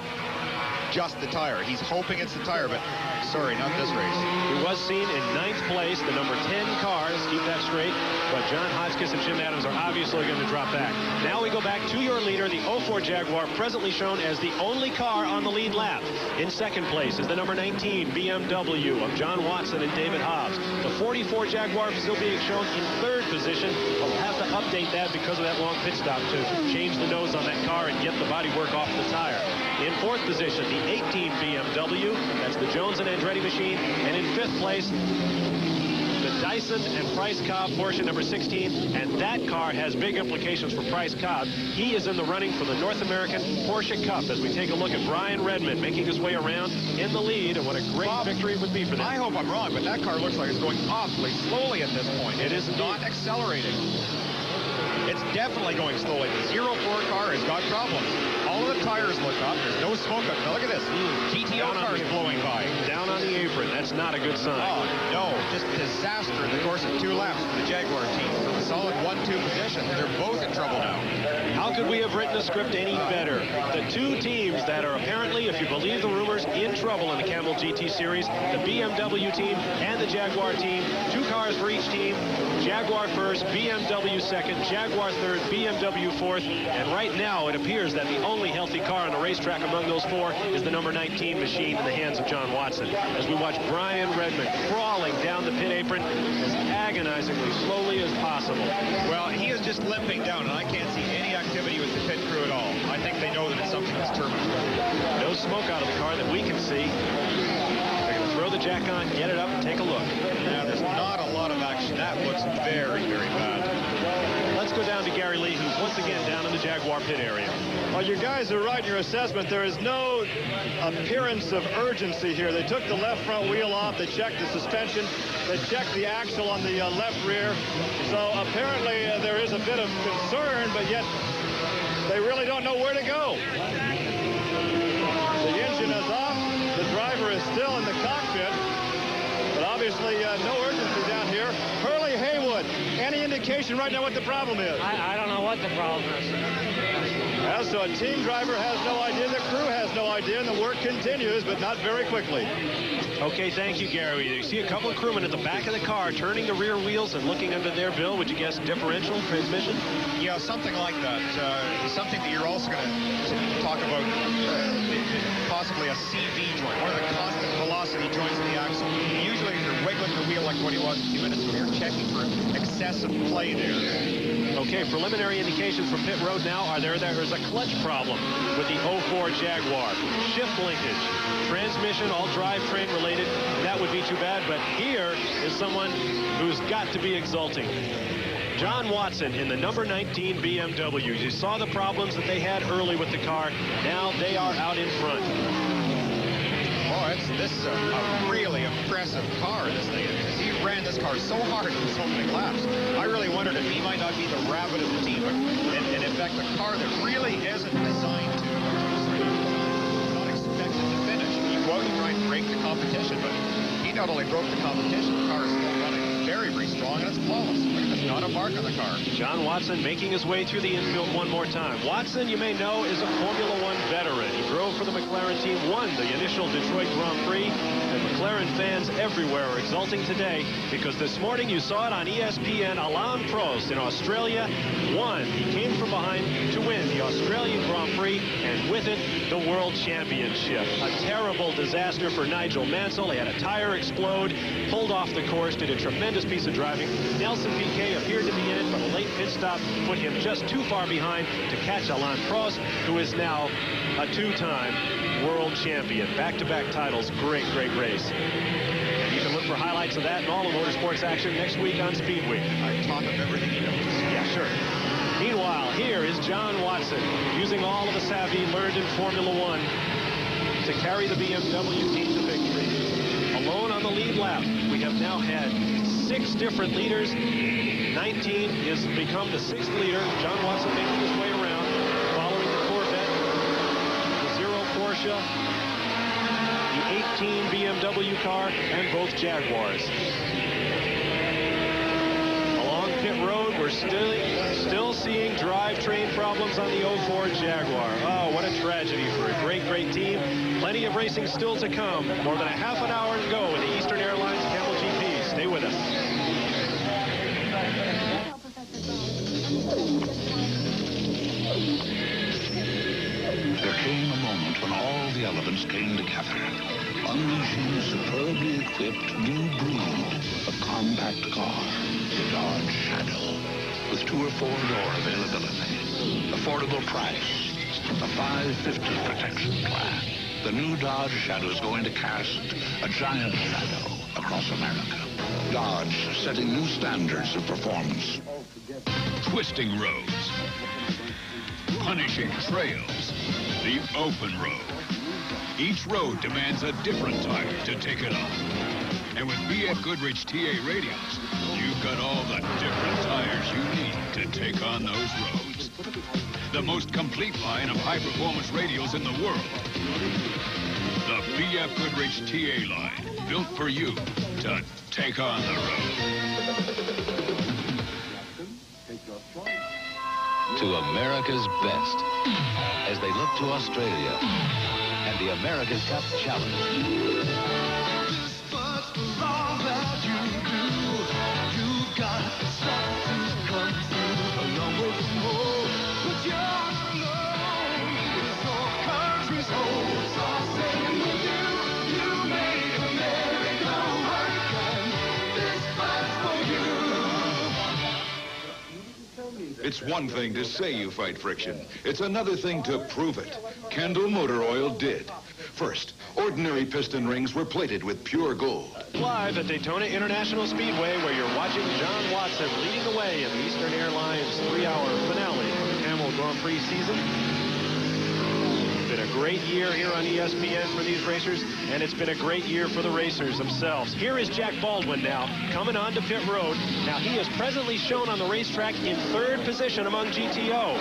just the tire. He's hoping it's the tire, but sorry, not this race. He was seen in 9th place, the number 10 car. Let's keep that straight. But John Hotchkiss and Jim Adams are obviously going to drop back. Now we go back to your leader, the 04 Jaguar, presently shown as the only car on the lead lap. In 2nd place is the number 19 BMW of John Watson and David Hobbs. The 44 Jaguar still being shown in 3rd position. We'll have to update that because of that long pit stop to change the nose on that car and get the bodywork off the tire. In 4th position, the 18 BMW. That's the Jones and Andretti machine. And in 5th place, the Dyson and Price Cobb Porsche number 16. And that car has big implications for Price Cobb. He is in the running for the North American Porsche Cup as we take a look at Brian Redmond making his way around in the lead. And what a great victory it would be for them. I hope I'm wrong, but that car looks like it's going awfully slowly at this point. It is not accelerating. It's definitely going slowly. The 04 car has got problems. All of the tires look up. There's no smoke up. Now look at this. GTO car is blowing by. Down on the apron. That's not a good sign. Oh, no. Just disaster in the course of 2 laps for the Jaguar team. A solid 1-2 position. They're both in trouble now. How could we have written the script any better? The 2 teams that are apparently, if you believe the rumors, in trouble in the Camel GT Series, the BMW team and the Jaguar team. 2 cars for each team. Jaguar first, BMW second, Jaguar third, BMW fourth. And right now, it appears that the only healthy car on the racetrack among those 4 is the number 19 machine in the hands of John Watson. As we watch Brian Redmond crawling down the pit apron as agonizingly slowly as possible. Well, he is just limping down, and I can't see any activity with the pit crew at all. I think they know that it's something that's terminal. No smoke out of the car that we can see. They're going to throw the jack on, get it up, and take a look. Yeah, there's not a lot of action. That looks very, very bad. Let's let's go down to Gary Lee, who's once again down in the Jaguar pit area. Well, you guys are right in your assessment. There is no appearance of urgency here. They took the left front wheel off. They checked the suspension. They checked the axle on the left rear. So apparently there is a bit of concern, but yet they really don't know where to go. The engine is off. The driver is still in the cockpit. But obviously no urgency down here. Hurley Haywood, any indication right now what the problem is? I don't know what the problem is. So a team driver has no idea, the crew has no idea, and the work continues, but not very quickly. Okay, thank you, Gary. You see a couple of crewmen at the back of the car turning the rear wheels and looking under their bill. Would you guess differential transmission? Yeah, something like that. Something that you're also going to talk about, possibly a CV joint, one of the constant velocity joints in the axle. Usually you're wiggling the wheel like what he was a few minutes ago. You're checking for excessive play there. Okay, preliminary indications from pit road now are there is a clutch problem with the 04 Jaguar. Shift linkage, transmission, all drivetrain related. That would be too bad, but here is someone who's got to be exulting. John Watson in the number 19 BMW. You saw the problems that they had early with the car. Now they are out in front. Oh, this is a really impressive car, this thing. He ran this car so hard for so many laps. I really wondered if he might not be the rabbit of the team. And in fact, a car that really isn't designed to, not expected to finish. You go out and try and break the competition, but he not only broke the competition, the car is still running very, very strong, and it's flawless. There's not a mark on the car. John Watson making his way through the infield one more time. Watson, you may know, is a Formula One veteran. He drove for the McLaren team, won the initial Detroit Grand Prix, and McLaren fans everywhere are exulting today because this morning you saw it on ESPN. Alain Prost in Australia won. He came from behind to win the Australian Grand Prix, and with it, the World Championship. A terrible disaster for Nigel Mansell. He had a tire explode, pulled off the course, did a tremendous piece of driving. Nelson Piquet appeared to be in it, but a late pit stop put him just too far behind to catch Alain Prost, who is now a two-time world champion. Back-to-back titles. Great, great race. You can look for highlights of that and all the motorsports action next week on Speed Week. On top of everything he knows. Yeah, sure. Meanwhile, here is John Watson using all of the savvy learned in Formula One to carry the BMW team to victory. Alone on the lead lap, we have now had 6 different leaders. 19 has become the 6th leader. John Watson making his way around, following the Corvette, the 0 Porsche, the 18 BMW car, and both Jaguars. Along pit road, we're still seeing drivetrain problems on the 04 Jaguar. Oh, what a tragedy for a great, great team. Plenty of racing still to come. More than a half an hour to go in the Eastern Airlines Camel GP. Stay with us. There came a moment when all the elements came together, unleashing a superbly equipped new breed of compact car, the Dodge Shadow, with 2 or 4-door availability, affordable price, a 550 protection plan. The new Dodge Shadow is going to cast a giant shadow across America. Dodge setting new standards of performance. Twisting roads, punishing trails, the open road. Each road demands a different tire to take it on. And with BF Goodrich TA radials, you've got all the different tires you need to take on those roads. The most complete line of high-performance radials in the world. The BF Goodrich TA line, built for you to take on the road. To America's best, as they look to Australia and the America's Cup Challenge. It's one thing to say you fight friction. It's another thing to prove it. Kendall Motor Oil did. First, Ordinary piston rings were plated with pure gold. Live at Daytona International Speedway, where you're watching John Watson leading the way in the Eastern Airlines 3-hour finale of the Camel Grand Prix season. It's been a great year here on ESPN for these racers, and it's been a great year for the racers themselves. Here is Jack Baldwin now, coming on to pit road. Now, he is presently shown on the racetrack in 3rd position among GTO.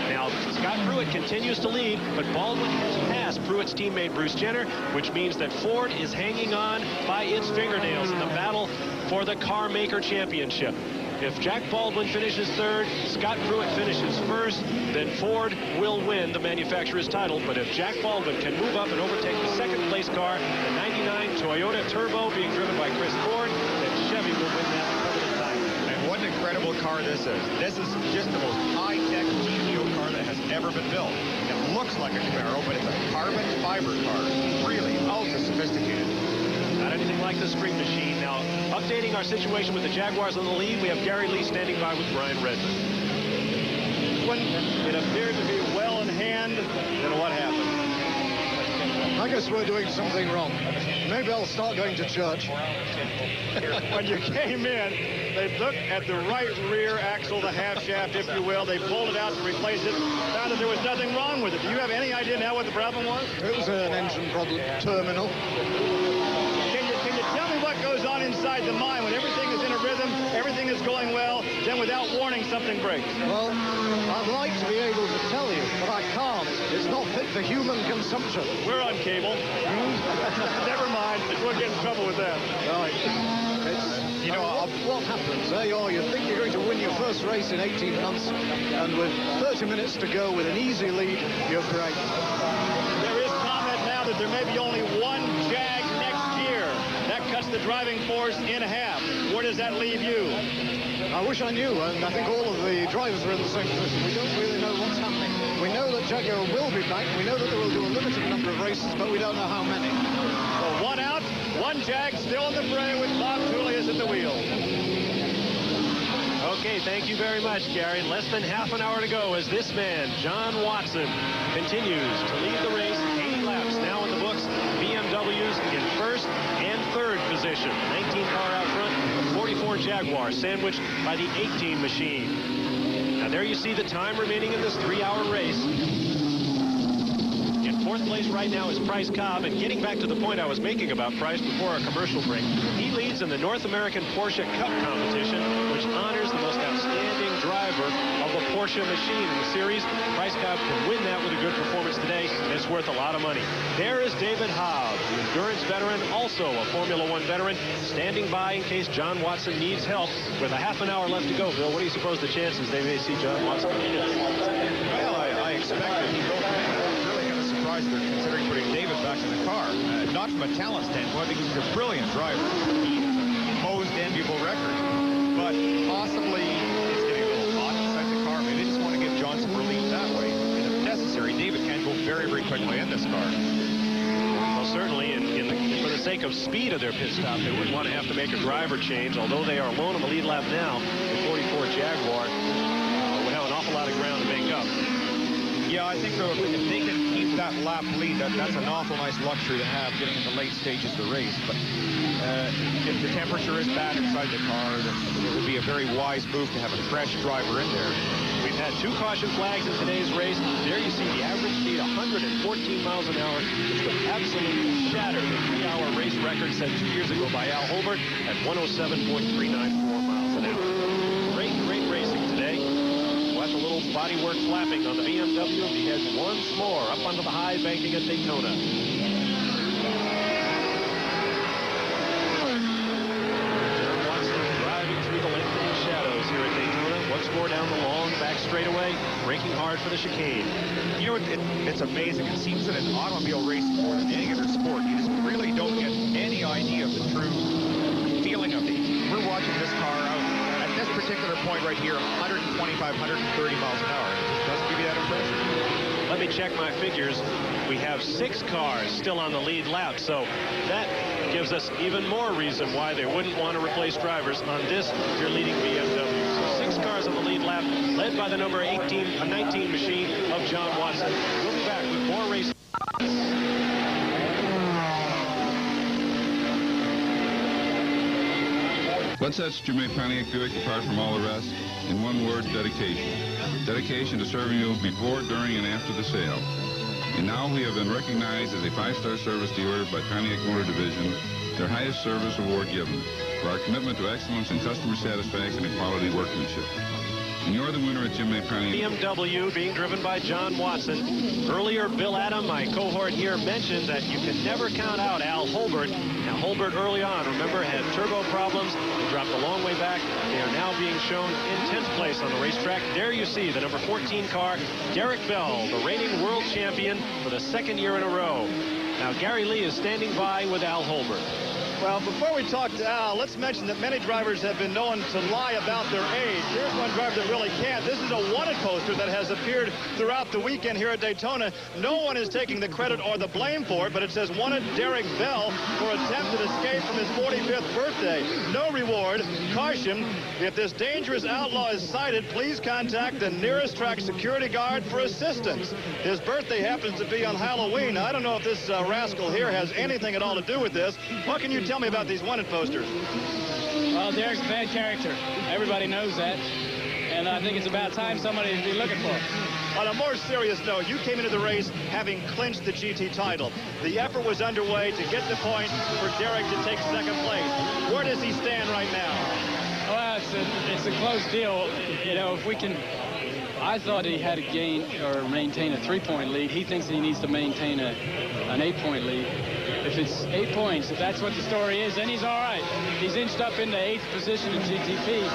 Now, Scott Pruitt continues to lead, but Baldwin has passed Pruitt's teammate Bruce Jenner, which means that Ford is hanging on by its fingernails in the battle for the car maker championship. If Jack Baldwin finishes 3rd, Scott Pruitt finishes 1st, then Ford will win the manufacturer's title. But if Jack Baldwin can move up and overtake the 2nd place car, the 99 Toyota Turbo being driven by Chris Ford, then Chevy will win that permanent title. And what an incredible car this is. This is just the most high-tech GTO car that has ever been built. It looks like a Camaro, but it's a carbon fiber car. Really ultra-sophisticated. Not anything like the street machine. Now, updating our situation with the Jaguars on the lead, we have Gary Lee standing by with Brian Redmond. When it appeared to be well in hand, then what happened? I guess we're doing something wrong. Maybe I'll start going to church. When you came in, they looked at the right rear axle, the half shaft, if you will. They pulled it out to replace it, found that there was nothing wrong with it. Do you have any idea now what the problem was? It was an engine problem, terminal. Can you tell me what goes on inside the mind when everything is in a rhythm, everything is going well, then without warning something breaks? Well, I'd like to be able to tell you, but I can't. It's not fit for human consumption. We're on cable. Never mind. We'll get in trouble with that. Right. You know, what happens? There you are. You think you're going to win your first race in 18 months, and with 30 minutes to go with an easy lead, you're great. There is comment now that there may be only one Jag next year. That cuts the driving force in half. Where does that leave you? I wish I knew, and I think all of the drivers are in the same position. We don't really know what's happening. We know that Jaguar will be back. We know that they will do a limited number of races, but we don't know how many. So one out, one Jag still in the fray with Bob Julius at the wheel. Okay, thank you very much, Gary. Less than half an hour to go as this man, John Watson, continues to lead the race. 80 laps now in the books. BMWs in 1st and 3rd position. 19 car out front, 44 Jaguar, sandwiched by the 18 machine. Now there you see the time remaining in this 3-hour race. In 4th place right now is Price Cobb, and getting back to the point I was making about Price before our commercial break, he leads in the North American Porsche Cup competition, which honors the most outstanding driver of the Porsche machine in the series. Price Cobb can win that with a good performance today, and it's worth a lot of money. There is David Hobbs, the endurance veteran, also a Formula One veteran, standing by in case John Watson needs help. With a half an hour left to go, Bill, what do you suppose the chances they may see John Watson? Well, I expect that he's really going to surprise they're considering putting David back in the car. Not from a talent standpoint, because he's a brilliant driver. He has a most enviable record. But possibly it's getting a little hot inside the car. Maybe they just want to give John some relief that way. And if necessary, David can go very, very quickly in this car. Well, certainly, for the sake of speed of their pit stop, they wouldn't want to have to make a driver change, although they are alone on the lead lap now. The 44 Jaguar would have an awful lot of ground to make up. Yeah, I think though, if they can keep that lap lead, that's an awful nice luxury to have getting in the late stages of the race. But if the temperature is bad inside the car, then it would be a very wise move to have a fresh driver in there. We've had 2 caution flags in today's race. There you see the average speed, 114 miles an hour, which would absolutely shatter the 3-hour race record set 2 years ago by Al Holbert at 107.394 miles an hour. Great racing today. Watch a little bodywork flapping on the BMW as he heads once more up onto the high banking at Daytona. John Watson driving through the lengthening shadows here at Daytona. Once more down the long back straightaway, braking hard for the chicane. You know, it's amazing. It seems that in automobile racing more than any other sport, you just really don't get any idea of the true feeling of these. We're watching this car out at this particular point right here, 125, 130 miles an hour. It just doesn't give you that impression. Let me check my figures. We have 6 cars still on the lead lap, so that gives us even more reason why they wouldn't want to replace drivers on this, your leading BMW. So 6 cars on the lead lap, led by the number 19 machine of John Watson. We'll be back with more racing. What sets Germain Pontiac Buick apart from all the rest? In one word, dedication. Dedication to serving you before, during, and after the sale. And now we have been recognized as a 5-star service dealer by Pontiac Motor Division, their highest service award given, for our commitment to excellence in customer satisfaction and quality workmanship. And you're the winner at Jim A. Pontiac. BMW being driven by John Watson. Earlier, Bill Adam, my cohort here, mentioned that you can never count out Al Holbert. Now, Holbert early on, remember, had turbo problems. He dropped a long way back. They are now being shown in 10th place on the racetrack. There you see the number 14 car, Derek Bell, the reigning world champion for the 2nd year in a row. Now, Gary Lee is standing by with Al Holbert. Well, before we talk to Al, let's mention that many drivers have been known to lie about their age. Here's one driver that really can't. This is a wanted poster that has appeared throughout the weekend here at Daytona. No one is taking the credit or the blame for it, but it says wanted Derek Bell for attempted escape from his 45th birthday. No reward. Caution, if this dangerous outlaw is sighted, please contact the nearest track security guard for assistance. His birthday happens to be on Halloween. I don't know if this rascal here has anything at all to do with this. What can you tell me about these wanted posters? Well, Derek's a bad character. Everybody knows that. And I think it's about time somebody would be looking for him. On a more serious note, you came into the race having clinched the GT title. The effort was underway to get the point for Derek to take 2nd place. Where does he stand right now? Well, it's a close deal. You know, if we can... I thought he had to gain or maintain a 3-point lead. He thinks he needs to maintain an 8-point lead. If it's 8 points, if that's what the story is, then he's all right. He's inched up into 8th position in GTP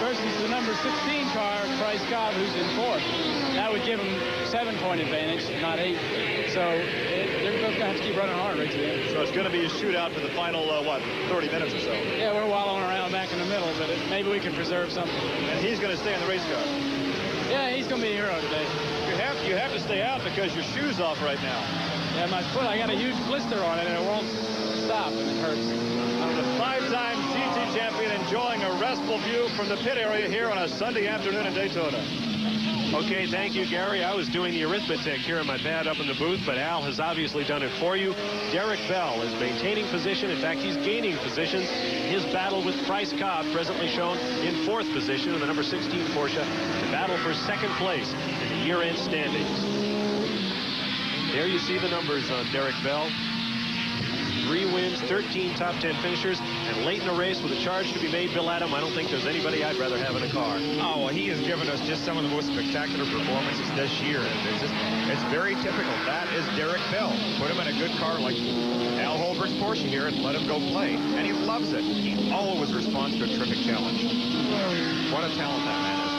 versus the number 16 car, Bryce Cobb, who's in 4th. That would give him 7-point advantage, not 8. So they're both going to have to keep running hard right to the end. So it's going to be a shootout for the final, 30 minutes or so? Yeah, we're wallowing around back in the middle, but maybe we can preserve something. And he's going to stay in the race car? Yeah, he's going to be a hero today. You have to stay out because your shoe's off right now. Yeah, my foot, I got a huge blister on it, and it won't stop, and it hurts. The 5-time GT champion enjoying a restful view from the pit area here on a Sunday afternoon in Daytona. Okay, thank you, Gary. I was doing the arithmetic here in my pad up in the booth, but Al has obviously done it for you. Derek Bell is maintaining position. In fact, he's gaining positions. His battle with Bryce Cobb, presently shown in 4th position in the number 16 Porsche, to battle for 2nd place in the year-end standings. There you see the numbers on Derek Bell. 3 wins, 13 top 10 finishers, and late in the race with a charge to be made, Bill Adam, I don't think there's anybody I'd rather have in a car. Oh, well, he has given us just some of the most spectacular performances this year. It's very typical. That is Derek Bell. Put him in a good car like Al Holbert's Porsche here and let him go play. And he loves it. He always responds to a terrific challenge. What a talent that man is.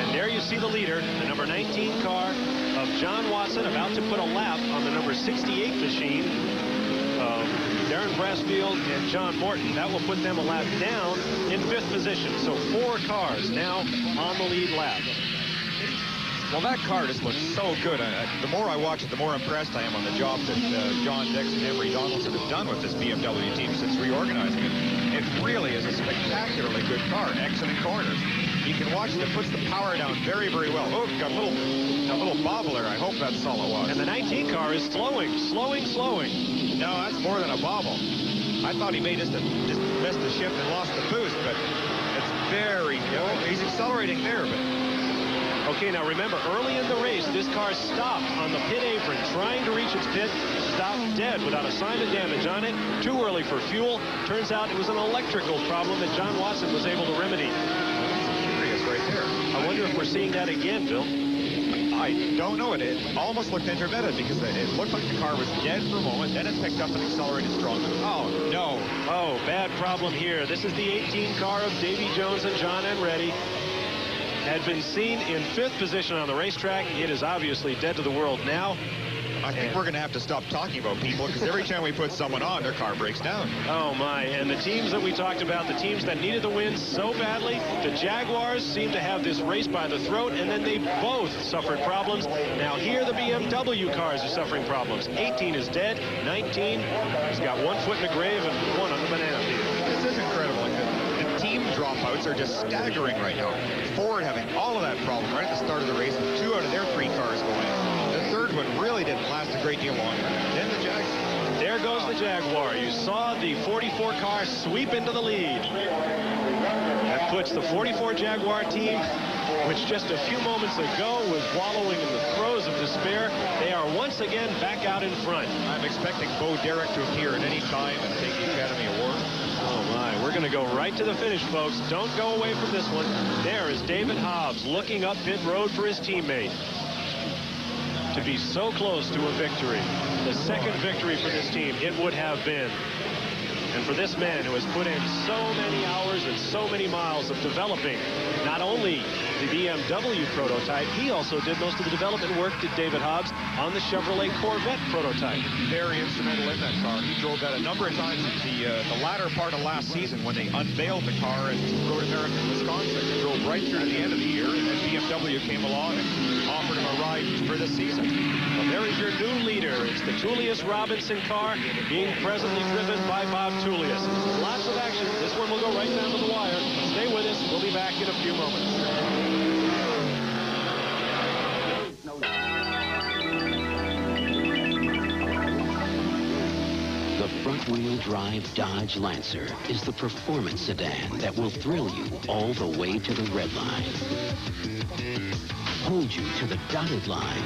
And there you see the leader, the number 19 car of John Watson, about to put a lap on the number 68 machine of Darren Brassfield and John Morton. That will put them a lap down in 5th position. So 4 cars now on the lead lap. Well, that car just looks so good. The more I watch it, the more impressed I am on the job that John Dix and Emery Donaldson have done with this BMW team since reorganizing it. It really is a spectacularly good car, exiting corners. You can watch it. It puts the power down very, very well. Oh, got a little bobble there. I hope that's all it was. And the 19 car is slowing. No, that's more than a bobble. I thought he may just missed the shift and lost the boost, but it's very, he's accelerating there, but... Okay, now remember, early in the race, this car stopped on the pit apron, trying to reach its pit, stopped dead without a sign of damage on it. Too early for fuel. Turns out it was an electrical problem that John Watson was able to remedy. Curious right there. I wonder if we're seeing that again, Bill. I don't know. It almost looked intermittent because it looked like the car was dead for a moment, then it picked up and accelerated strongly. Oh, no. Oh, bad problem here. This is the 18 car of Davy Jones and John Andretti. Had been seen in 5th position on the racetrack. It is obviously dead to the world now. I think we're going to have to stop talking about people because every time we put someone on, their car breaks down. Oh, my. And the teams that we talked about, the teams that needed the win so badly, the Jaguars seem to have this race by the throat, and then they both suffered problems. Now here the BMW cars are suffering problems. 18 is dead. 19 has got 1 foot in the grave and 1 on the banana peel. This is incredible. The team dropouts are just staggering right now. Ford having all of that problem right at the start of the race with 2 out of their 3 cars going. The 3rd one really didn't last a great deal longer. Then the Jags There goes the Jaguar. You saw the 44 car sweep into the lead. That puts the 44 Jaguar team, which just a few moments ago was wallowing in the throes of despair, they are once again back out in front. I'm expecting Bo Derek to appear at any time and take the Academy Award. Oh my, we're going to go right to the finish, folks. Don't go away from this one. There is David Hobbs looking up pit road for his teammate. To be so close to a victory, the second victory for this team, it would have been. And for this man who has put in so many hours and so many miles of developing not only the BMW prototype, he also did most of the development work, did David Hobbs, on the Chevrolet Corvette prototype. Very instrumental in that car. He drove that a number of times in the latter part of last season when they unveiled the car at Road America, Wisconsin. He drove right through to the end of the year, and then BMW came along and offered him a ride for this season. Well, there is your new leader. It's the Tullius Robinson car being presently driven by Bob Tullius. Lots of action. This one will go right down to the wire. Stay with us. We'll be back in a few moments. The front-wheel drive Dodge Lancer is the performance sedan that will thrill you all the way to the red line, hold you to the dotted line,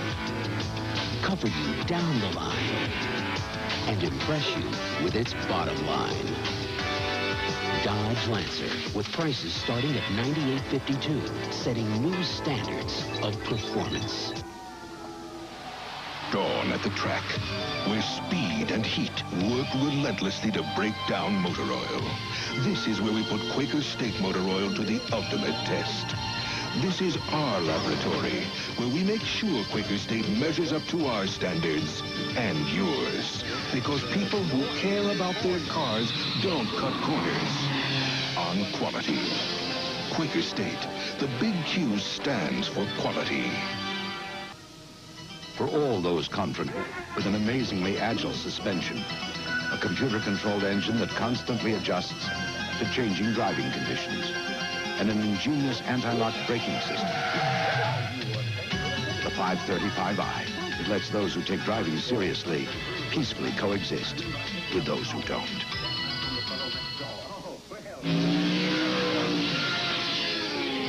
cover you down the line, and impress you with its bottom line. Dodge Lancer, with prices starting at $98.52, setting new standards of performance. Dawn at the track, where speed and heat work relentlessly to break down motor oil. This is where we put Quaker State motor oil to the ultimate test. This is our laboratory, where we make sure Quaker State measures up to our standards and yours. Because people who care about their cars don't cut corners on quality. Quaker State, the big Q stands for quality. For all those confident, with an amazingly agile suspension, a computer-controlled engine that constantly adjusts to changing driving conditions, and an ingenious anti-lock braking system. The 535i, it lets those who take driving seriously peacefully coexist with those who don't.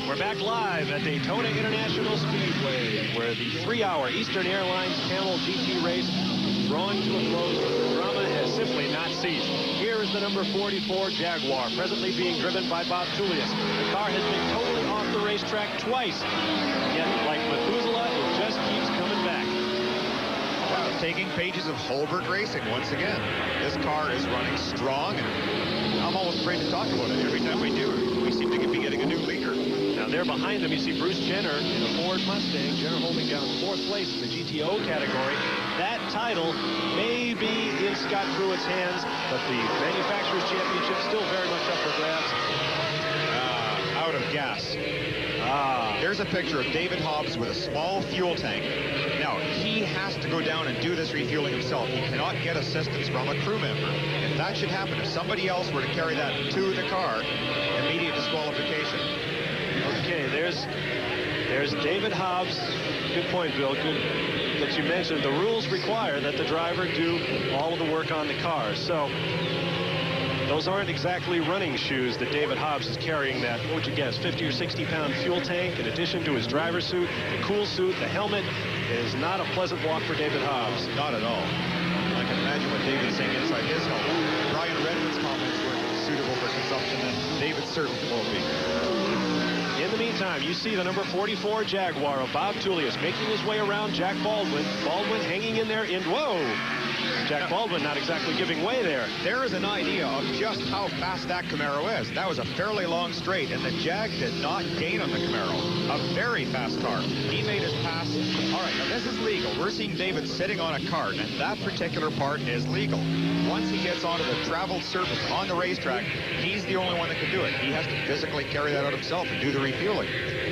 We're back live at Daytona International Speedway, where the 3-hour Eastern Airlines Camel GT race drawing to a close. The drama has simply not ceased. Here is the number 44 Jaguar, presently being driven by Bob Tullius. The car has been totally off the racetrack twice. Yet, like Methuselah, it just keeps coming back. Wow, taking pages of Holbert Racing once again. This car is running strong, and I'm almost afraid to talk about it every time we do. We seem to be getting a new leader. Now there behind them you see Bruce Jenner in a Ford Mustang. Jenner holding down 4th place in the GTO category. That title may be in Scott Pruitt's hands, but the Manufacturers Championship still very much up for grabs. Out of gas. There's a picture of David Hobbs with a small fuel tank. Now, he has to go down and do this refueling himself. He cannot get assistance from a crew member. If that should happen, if somebody else were to carry that to the car, immediate disqualification. Okay, there's David Hobbs. Good point, Bill. Good that you mentioned. The rules require that the driver do all of the work on the car. So those aren't exactly running shoes that David Hobbs is carrying. That, what would you guess, 50 or 60-pound fuel tank in addition to his driver's suit, the cool suit, the helmet. It is not a pleasant walk for David Hobbs. Not at all. I can imagine what David's saying inside his helmet. Brian Redmond's comments were suitable for consumption, and David certainly won't be. In the meantime, you see the number 44 Jaguar of Bob Tullius making his way around Jack Baldwin. Baldwin hanging in there in, whoa! Jack Baldwin not exactly giving way there. There is an idea of just how fast that Camaro is. That was a fairly long straight, and the Jag did not gain on the Camaro. A very fast car. He made his pass. All right, now this is legal. We're seeing David sitting on a cart, and that particular part is legal. Once he gets onto the traveled surface on the racetrack, he's the only one that can do it. He has to physically carry that out himself and do the refueling.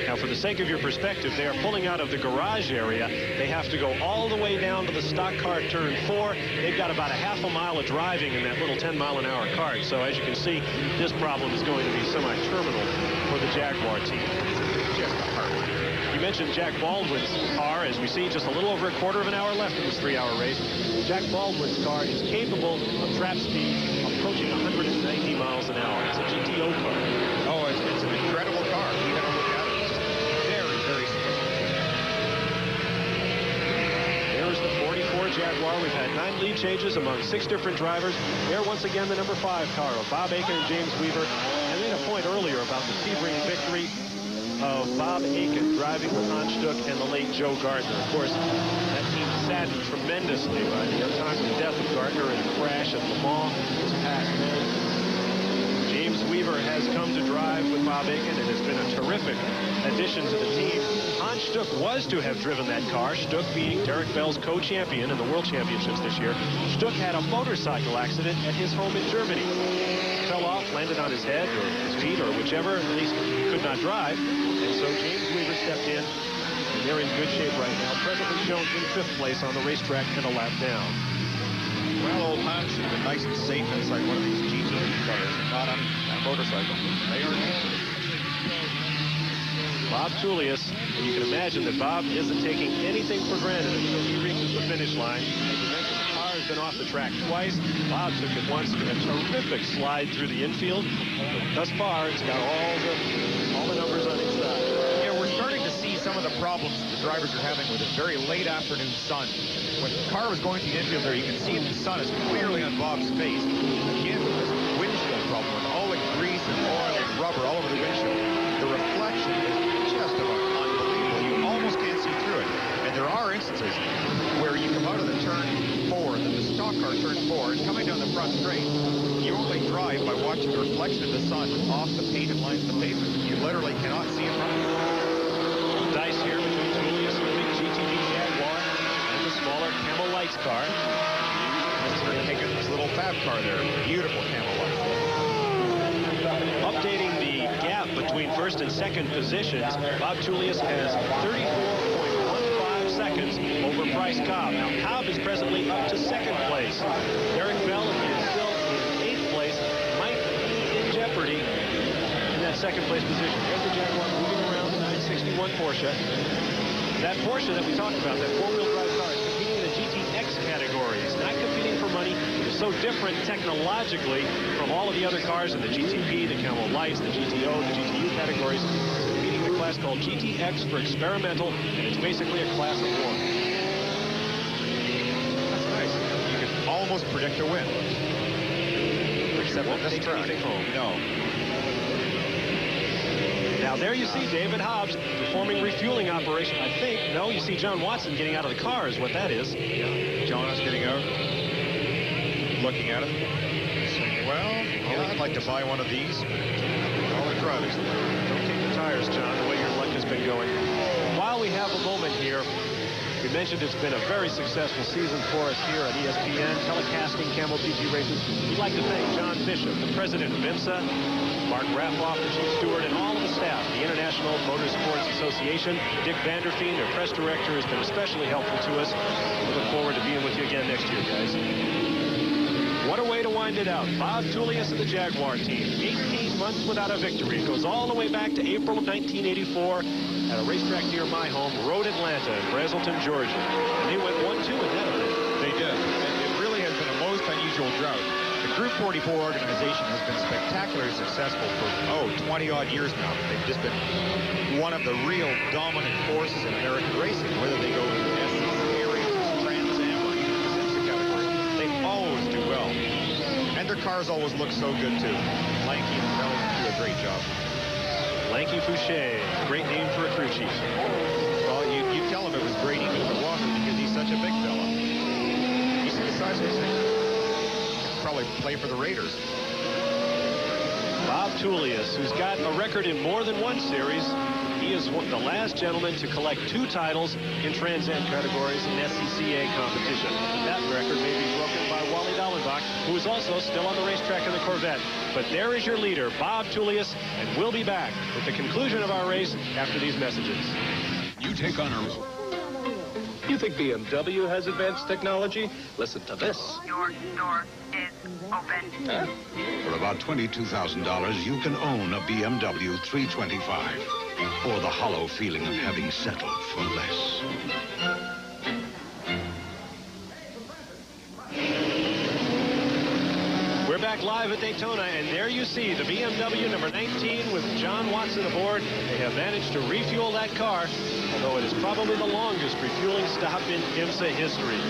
Now, for the sake of your perspective, they are pulling out of the garage area. They have to go all the way down to the stock car turn 4. They've got about a half a mile of driving in that little 10-mile-an-hour cart. So, as you can see, this problem is going to be semi-terminal for the Jaguar team. just a heart. You mentioned Jack Baldwin's car. As we see, just a little over a quarter of an hour left in this 3-hour race. Jack Baldwin's car is capable of trap speed approaching 190 miles an hour. It's a GTO car. Oh, it's an incredible car. You have to look at it. It's just very, very sophisticated. There's the 44 Jaguar. We've had 9 lead changes among 6 different drivers. There, once again, the number 5 car of Bob Aiken and James Weaver. I made a point earlier about the Sebring victory of Bob Aiken driving with Hans Stuck and the late Joe Gardner. Of course, that team saddened tremendously by the untimely death of Gardner in a crash at Le Mans this past May. James Weaver has come to drive with Bob Aiken and has been a terrific addition to the team. Hans Stuck was to have driven that car, Stuck being Derek Bell's co-champion in the World Championships this year. Stuck had a motorcycle accident at his home in Germany. Fell off, landed on his head or his feet or whichever, at least could not drive. And so James Weaver stepped in, and they're in good shape right now. Presently shown in 5th place on the racetrack and a lap down. Well, old Hans should have been nice and safe inside one of these GTP cars, not on a motorcycle. They are Bob Tullius, and you can imagine that Bob isn't taking anything for granted until he reaches the finish line. As you mentioned, the car has been off the track twice. Bob took it once in a terrific slide through the infield. But thus far, it's got all the numbers on its side. Yeah, we're starting to see some of the problems the drivers are having with a very late afternoon sun. When the car was going to the infield there, you can see the sun is clearly on Bob's face. Again, with this windshield problem, with all the grease and oil and rubber all over the windshield, the reflection is just about unbelievable. You almost can't see through it. And there are instances where you come out of the turn 4, the stock car turn 4, and coming down the front straight, you only drive by watching the reflection of the sun off the painted lines of the pavement. You literally cannot see in front of you. Dice here between Tullius and the big GTP Jaguar and the smaller Camel Lights car. They're taking this little fab car there. Beautiful Camel Lights. Updating the gap between 1st and 2nd positions, Bob Tullius has 34.15 seconds over Bryce Cobb. Now, Cobb is presently up to 2nd place. Derek Bell is still in 8th place, might be in jeopardy in that 2nd place position. There's the Jaguar moving around the 961 Porsche. That Porsche that we talked about, that 4-wheel drive car, is competing in the GTX category. It's not competing for money. It's so different technologically from all of the other cars in the GTP, the Camel Lights, the GTO, the GTU categories. It's competing in a class called GTX for experimental, and it's basically a class of 1. That's nice. You can almost predict a win. Except won't take anything home. No. Now there you see David Hobbs performing refueling operation. I think, no, you see John Watson getting out of the car is what that is. Yeah, John is getting out, looking at it. Saying, well, yeah, I'd like to buy one of these. All the drivers. Don't kick the tires, John, the way your luck has been going. While we have a moment here, we mentioned it's been a very successful season for us here at ESPN, telecasting Camel GT races. We'd like to thank John Bishop, the president of IMSA, Mark Raffoff, the chief steward, and all of the staff, the International Motorsports Association. Dick Vanderfeen, their press director, has been especially helpful to us. We look forward to being with you again next year, guys. What a way to wind it out. Bob Tullius and the Jaguar team. 18 months without a victory. It goes all the way back to April of 1984 at a racetrack near my home, Road Atlanta in Brazelton, Georgia. And they went 1-2 in that event. They did. And it really has been a most unusual drought. The Group 44 organization has been spectacularly successful for, 20-odd years now. They've just been one of the real dominant forces in American racing, whether they go to the SCCA races, Trans Am, or even the IMSA category. They always do well. And their cars always look so good, too. Lanky and Bell do a great job. Lanky Fouché, great name for a crew chief. Well, you tell him it was Brady Milwaukee because he's such a big fella. You see the size of his thing? Probably play for the Raiders. Bob Tullius, who's got a record in more than one series. He is the last gentleman to collect 2 titles in Trans Am categories in SCCA competition. That record may be broken by Wally Dallenbach, who is also still on the racetrack in the Corvette. But there is your leader, Bob Tullius, and we'll be back with the conclusion of our race after these messages. You take on a road. You think BMW has advanced technology? Listen to this. Your door For about $22,000, you can own a BMW 325, or the hollow feeling of having settled for less. We're back live at Daytona, and there you see the BMW number 19 with John Watson aboard. They have managed to refuel that car, although it is probably the longest refueling stop in IMSA history.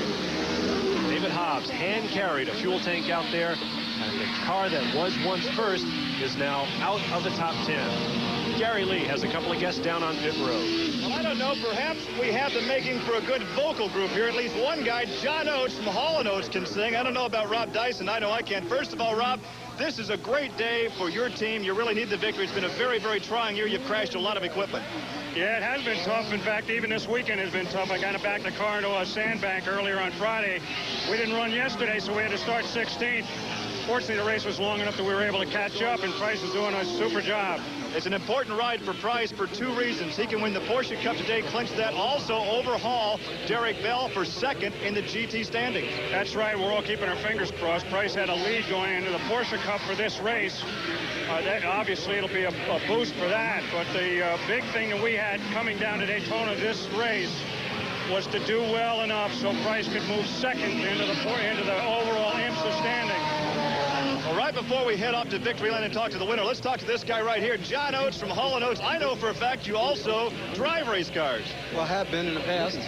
David Hobbs hand-carried a fuel tank out there, and the car that was once first is now out of the top 10. Gary Lee has a couple of guests down on pit road. Well, I don't know. Perhaps we have the making for a good vocal group here. At least one guy, John Oates from Hall & Oates, can sing. I don't know about Rob Dyson. I know I can. First of all, Rob, this is a great day for your team. You really need the victory. It's been a very, very trying year. You've crashed a lot of equipment. Yeah, it has been tough. In fact, even this weekend has been tough. I got to back the car into a sandbank earlier on Friday. We didn't run yesterday, so we had to start 16th. Fortunately, the race was long enough that we were able to catch up, and Price is doing a super job. It's an important ride for Price for two reasons. He can win the Porsche Cup today, clinch that, also overhaul Derek Bell for second in the GT standings. That's right. We're all keeping our fingers crossed. Price had a lead going into the Porsche Cup for this race. Obviously, it'll be a boost for that. But the big thing that we had coming down to Daytona this race was to do well enough so Price could move second into the overall IMSA standing. Well, right before we head off to Victory Lane and talk to the winner, let's talk to this guy right here, John Oates from Hall & Oates. I know for a fact you also drive race cars. Well, I have been in the past.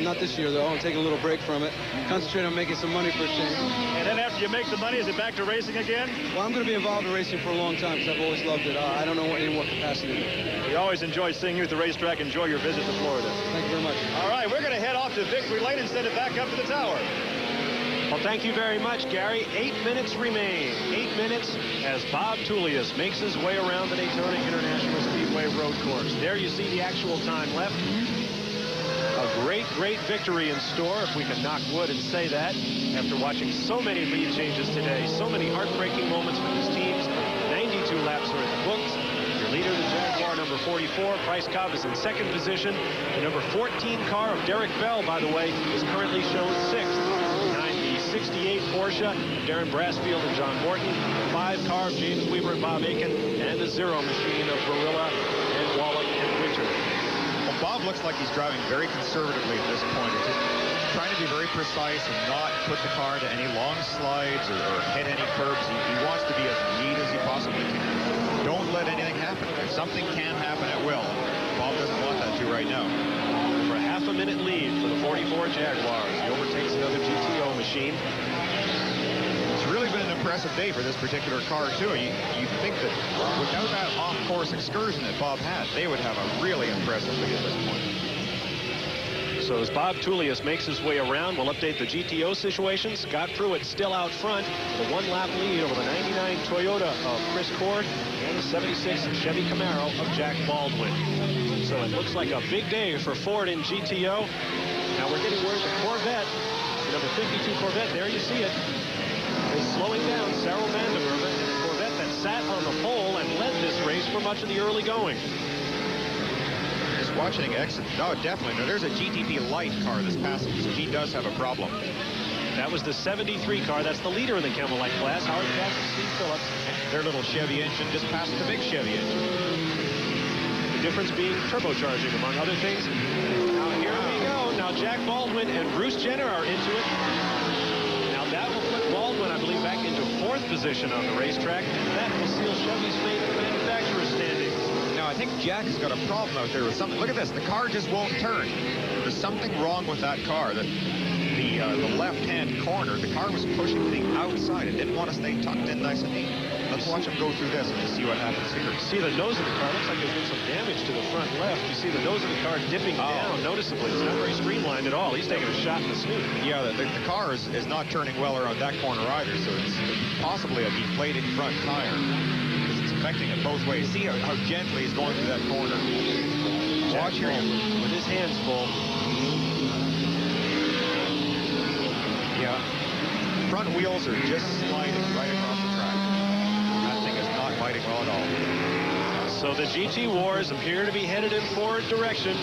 Not this year, though. I'm taking a little break from it. Concentrate on making some money for a change. And then after you make the money, is it back to racing again? Well, I'm going to be involved in racing for a long time because I've always loved it. I don't know any more capacity. We always enjoy seeing you at the racetrack. Enjoy your visit to Florida. Thank you very much. All right, we're going to head off to Victory Lane and send it back up to the tower. Well, thank you very much, Gary. 8 minutes remain. 8 minutes as Bob Tullius makes his way around the Daytona International Speedway road course. There you see the actual time left. A great, great victory in store, if we can knock wood and say that, after watching so many lead changes today, so many heartbreaking moments for these teams. 92 laps are in the books. Your leader, the Jaguar, number 44. Price Cobb is in second position. The number 14 car of Derek Bell, by the way, is currently shown sixth. 68 Porsche, Darren Brassfield and John Morton, the 5 car of James Weaver and Bob Aiken, and the 0 machine of Barilla and Wallach and Winter. Well, Bob looks like he's driving very conservatively at this point. He's just trying to be very precise and not put the car into any long slides or hit any curbs. He wants to be as neat as he possibly can. Don't let anything happen. Something can happen at will. Bob doesn't want that to right now. For a half-a-minute lead for the 44 Jaguars. He overtakes another GTO machine. It's really been an impressive day for this particular car, too. You think that without that off-course excursion that Bob had, they would have a really impressive lead at this point. So as Bob Tullius makes his way around, we'll update the GTO situation. Scott Pruitt still out front. The 1-lap lead over the 99 Toyota of Chris Cord and the 76 Chevy Camaro of Jack Baldwin. So it looks like a big day for Ford in GTO. Now we're getting word the Corvette, the number 52 Corvette, there you see it, is slowing down. Sarah Vandenberg, and the Corvette that sat on the pole and led this race for much of the early going. Just watching exit. No, definitely. No, there's a GTP light car that's passing, so he does have a problem. That was the 73 car. That's the leader in the Camel Light class. Howard Cass and Steve Phillips. Their little Chevy engine just passed the big Chevy engine. The difference being turbocharging, among other things. Now, here we go. Now, Jack Baldwin and Bruce Jenner are into it. Now, that will put Baldwin, I believe, back into 4th position on the racetrack. And that will seal Chevy's fate in the manufacturer's standings. Now, I think Jack has got a problem out there with something. Look at this. The car just won't turn. There's something wrong with that car. The left-hand corner, the car was pushing to the outside. It didn't want to stay tucked in nice and neat. Let's watch him go through this and just see what happens here. You see the nose of the car. Looks like there's been some damage to the front left. You see the nose of the car dipping down noticeably. It's not very streamlined at all. He's taking a shot in the snoot. Yeah, the car is not turning well around that corner either, so it's possibly a deflated front tire. It's affecting it both ways. See how gently he's going through that corner. Watch here. With his hands full. Yeah. Front wheels are just sliding right across the track. That thing is not fighting well at all. So the GT Wars appear to be headed in forward direction.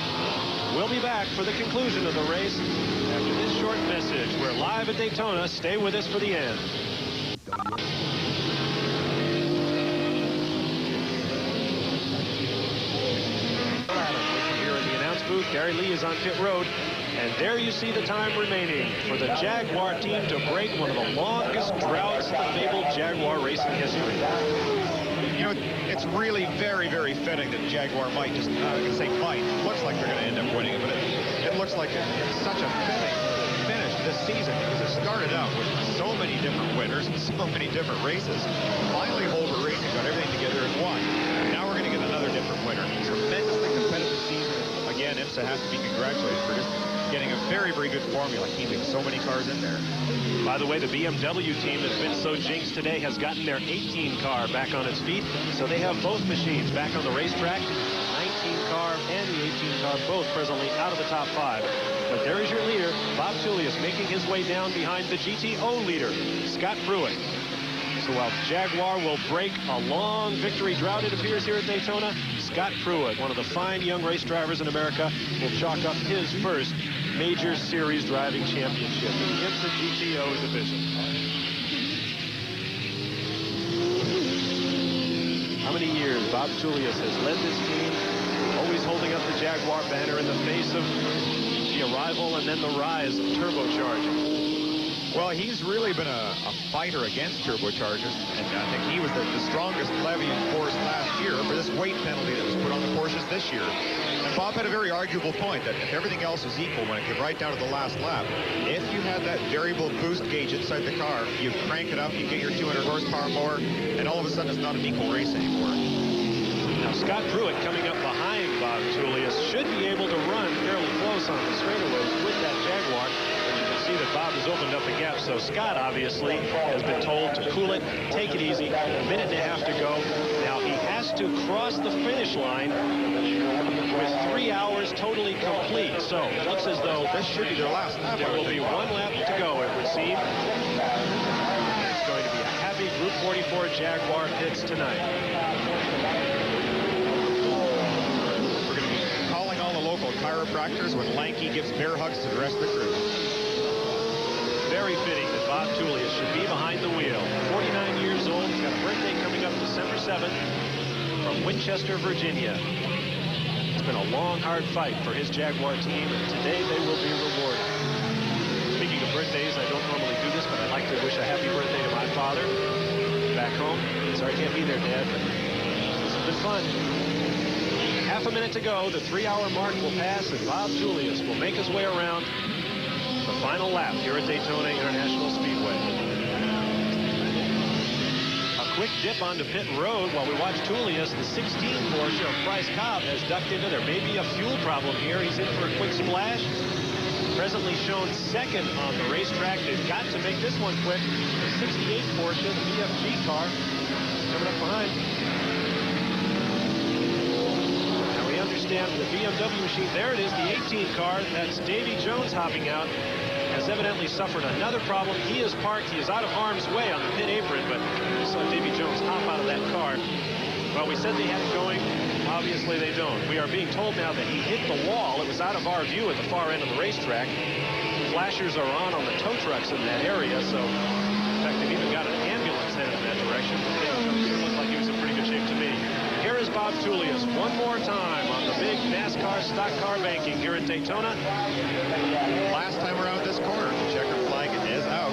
We'll be back for the conclusion of the race after this short message. We're live at Daytona. Stay with us for the end. Gary Lee is on pit road. And there you see the time remaining for the Jaguar team to break one of the longest droughts in the fabled Jaguar racing history. You know, it's really very, very fitting that Jaguar might just, I'm going to say might, looks like they're going to end up winning it, but it looks like it's such a fitting finish this season because it started out with so many different winners and so many different races. Finally, Holber Racing got everything together and won. Now we're going to get another different winner. Tremendously competitive season. Again, IMSA has to be congratulated for just getting a very, very good formula, keeping so many cars in there. By the way, the BMW team that's been so jinxed today has gotten their 18 car back on its feet, so they have both machines back on the racetrack. 19 car and the 18 car both presently out of the top 5. But there is your leader, Bob Tullius, making his way down behind the GTO leader, Scott Pruitt. So while Jaguar will break a long victory drought, it appears, here at Daytona, Scott Pruitt, one of the fine young race drivers in America, will chalk up his first major series driving championship in the IMSA GTO division. How many years Bob Tullius has led this team, always holding up the Jaguar banner in the face of the arrival and then the rise of turbocharging. Well, he's really been a fighter against turbochargers, and I think he was the strongest levy in force last year for this weight penalty that was put on the Porsches this year. And Bob had a very arguable point that if everything else is equal when it came right down to the last lap, if you had that variable boost gauge inside the car, you crank it up, you get your 200 horsepower more, and all of a sudden it's not an equal race anymore. Now, Scott Pruitt coming up behind Bob Tullius should be able to run fairly close on the straightaways with that Jaguar. See that Bob has opened up the gap, so Scott obviously has been told to cool it, take it easy, a minute and a half to go. Now he has to cross the finish line with 3 hours totally complete, so it looks as though this should be their last lap. There will be 1 lap to go, it would seem. It's going to be a happy Group 44 Jaguar pits tonight. We're going to be calling all the local chiropractors when Lanky gives bear hugs to the rest of the crew. Very fitting that Bob Tullius should be behind the wheel. 49 years old. He's got a birthday coming up December 7th from Winchester, Virginia. It's been a long, hard fight for his Jaguar team, and today they will be rewarded. Speaking of birthdays, I don't normally do this, but I'd like to wish a happy birthday to my father back home. Sorry I can't be there, Dad, but this has been fun. Half a minute to go. The 3-hour mark will pass, and Bob Tullius will make his way around the final lap here at Daytona International Speedway. A quick dip onto pit road while we watch Tullius. The 16 Porsche of Bryce Cobb has ducked into. There may be a fuel problem here. He's in for a quick splash. Presently shown second on the racetrack. They've got to make this one quick. The 68 Porsche, the BFG car, coming up behind. Understand the BMW machine. There it is, the 18 car. That's Davy Jones hopping out. Has evidently suffered another problem. He is parked. He is out of harm's way on the pit apron, but we saw Davy Jones hop out of that car. Well, we said they had it going. Obviously, they don't. We are being told now that he hit the wall. It was out of our view at the far end of the racetrack. Flashers are on the tow trucks in that area, so in fact, they've even got an ambulance headed in that direction. It looked like he was in pretty good shape to me. Here is Bob Tullius one more time on the big NASCAR stock car banking here at Daytona. Last time around this corner, the checkered flag is out.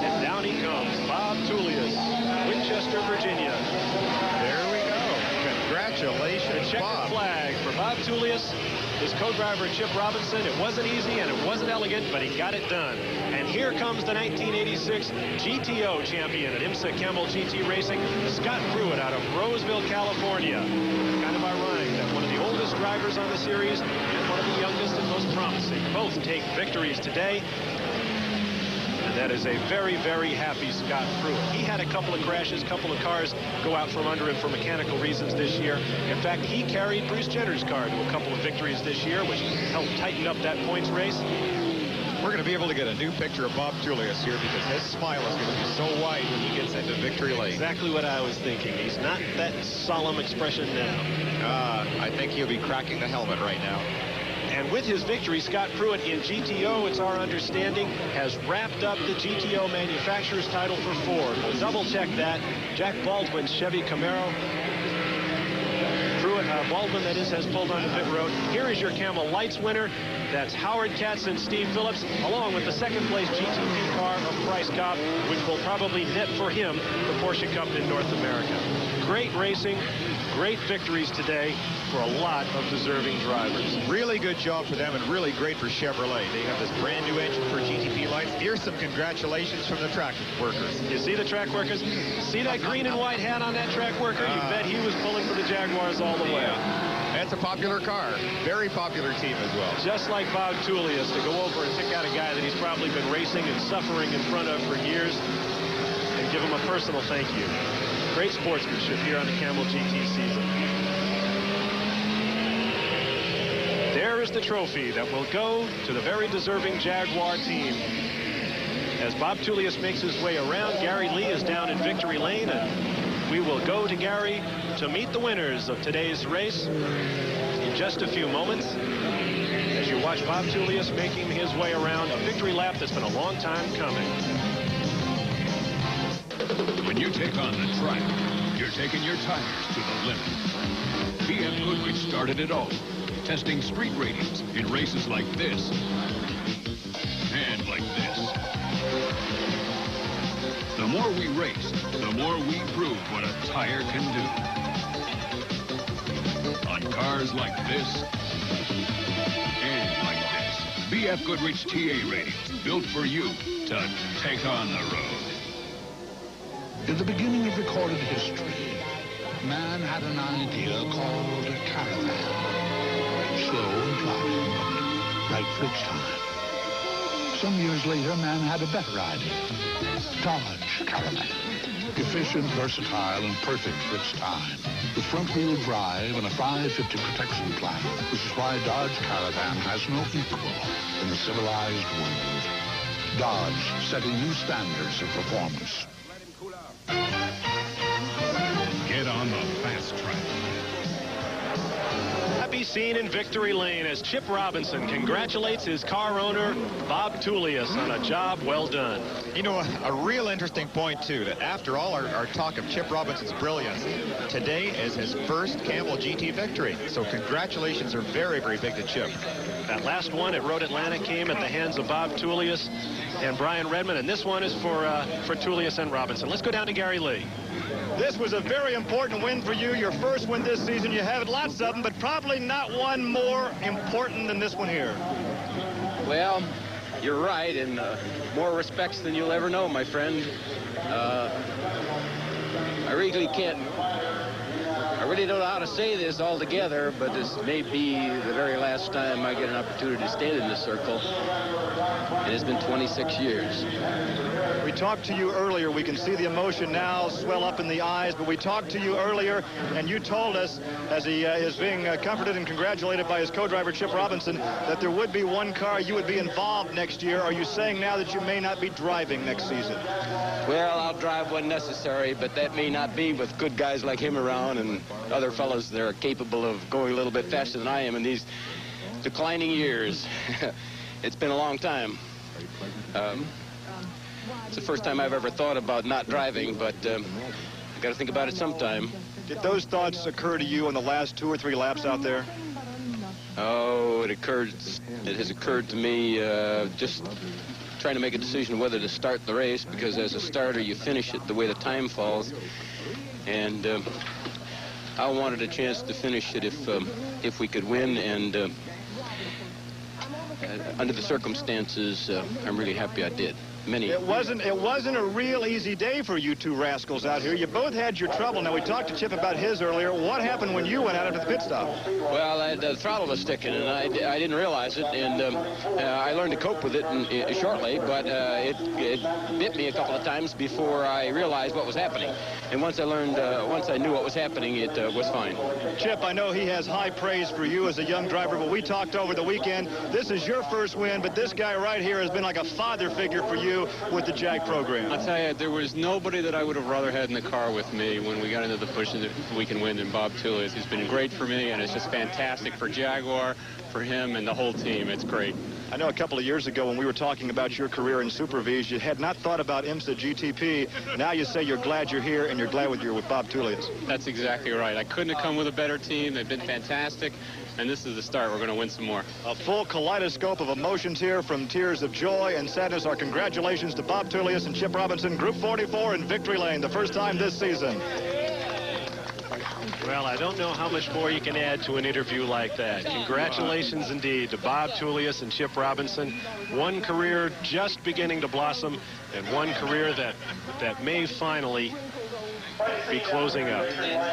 And down he comes, Bob Tullius, Winchester, Virginia. There we go. Congratulations, the Bob. Checkered flag for Bob Tullius, his co-driver Chip Robinson. It wasn't easy and it wasn't elegant, but he got it done. And here comes the 1986 GTO champion at IMSA Camel GT Racing, Scott Pruitt out of Roseville, California. Kind of ironic that one of the oldest drivers on the series and one of the youngest and most promising both take victories today. And that is a very, very happy Scott Pruitt. He had a couple of crashes, couple of cars go out from under him for mechanical reasons this year. In fact, he carried Bruce Jenner's car to a couple of victories this year, which helped tighten up that points race. We're going to be able to get a new picture of Bob Tullius here because his smile is going to be so wide when he gets into victory lane. Exactly what I was thinking. He's not that solemn expression now. I think he'll be cracking the helmet right now. And with his victory, Scott Pruitt in GTO, it's our understanding, has wrapped up the GTO manufacturer's title for Ford. We'll double check that. Jack Baldwin's Chevy Camaro. Pruitt Waldman, that is, has pulled onto pit road. Here is your Camel Lights winner. That's Howard Katz and Steve Phillips, along with the second-place GTP car of Bryce Kopp, which will probably net for him the Porsche Cup in North America. Great racing, great victories today for a lot of deserving drivers. Really good job for them and really great for Chevrolet. They have this brand new engine for GTP lights. Here's some congratulations from the track workers. You see the track workers? See that green and white hat on that track worker? You bet he was pulling for the Jaguars all the way. That's a popular car. Very popular team as well. Just like Bob Tullius, to go over and pick out a guy that he's probably been racing and suffering in front of for years and give him a personal thank you. Great sportsmanship here on the Camel GT season. There is the trophy that will go to the very deserving Jaguar team. As Bob Tullius makes his way around, Gary Lee is down in victory lane, and we will go to Gary to meet the winners of today's race in just a few moments. As you watch Bob Tullius making his way around a victory lap that's been a long time coming. When you take on the track, you're taking your tires to the limit. BF Goodrich started it all, testing street ratings in races like this and like this. The more we race, the more we prove what a tire can do. On cars like this and like this. BF Goodrich TA ratings, built for you to take on the road. In the beginning of recorded history, man had an idea called a caravan. Slow and flying, right for its time. Some years later, man had a better idea. Dodge Caravan. Efficient, versatile, and perfect for its time. With front-wheel drive and a 550 protection plan. This is why Dodge Caravan has no equal in the civilized world. Dodge, setting new standards of performance. Get on the fast track. Happy scene in victory lane as Chip Robinson congratulates his car owner, Bob Tullius, on a job well done. You know, a real interesting point, too, that after all our talk of Chip Robinson's brilliance, today is his first Camel GT victory. So congratulations are very, very big to Chip. That last one at Road Atlanta came at the hands of Bob Tullius and Brian Redmond, and this one is for Tullius and Robinson. Let's go down to Gary Lee. This was a very important win for you, your first win this season. You have lots of them, but probably not one more important than this one here. Well, you're right in more respects than you'll ever know, my friend. I really don't know how to say this altogether, but this may be the very last time I get an opportunity to stand in this circle. It has been 26 years. We talked to you earlier. We can see the emotion now swell up in the eyes, but we talked to you earlier, and you told us, as he is being comforted and congratulated by his co-driver, Chip Robinson, that there would be one car you would be involved next year. Are you saying now that you may not be driving next season? Well, I'll drive when necessary, but that may not be with good guys like him around and other fellows that are capable of going a little bit faster than I am in these declining years. It's been a long time. It's the first time I've ever thought about not driving, but I've got to think about it sometime. Did those thoughts occur to you on the last 2 or 3 laps out there? Oh, it has occurred to me just trying to make a decision whether to start the race, because as a starter, you finish it the way the time falls. And I wanted a chance to finish it if we could win, and under the circumstances, I'm really happy I did. It wasn't a real easy day for you two rascals out here. You both had your trouble. Now, we talked to Chip about his earlier. What happened when you went out after the pit stop? Well, the throttle was sticking, and I didn't realize it, and I learned to cope with it shortly, but it bit me a couple of times before I realized what was happening. And once I knew what was happening, it was fine. Chip, I know he has high praise for you as a young driver, but we talked over the weekend. This is your first win, but this guy right here has been like a father figure for you with the Jag program. I'll tell you, there was nobody that I would have rather had in the car with me when we got into the push that we can win than Bob Tullius. He's been great for me, and it's just fantastic for Jaguar, for him, and the whole team. It's great. I know a couple of years ago when we were talking about your career in Super Vs, you had not thought about IMSA GTP. Now you say you're glad you're here and you're glad you're with Bob Tullius. That's exactly right. I couldn't have come with a better team. They've been fantastic. And this is the start. We're going to win some more. A full kaleidoscope of emotions here, from tears of joy and sadness. Our congratulations to Bob Tullius and Chip Robinson, Group 44 in victory lane, the first time this season. Well, I don't know how much more you can add to an interview like that. Congratulations indeed to Bob Tullius and Chip Robinson. One career just beginning to blossom, and one career that may finally be closing up.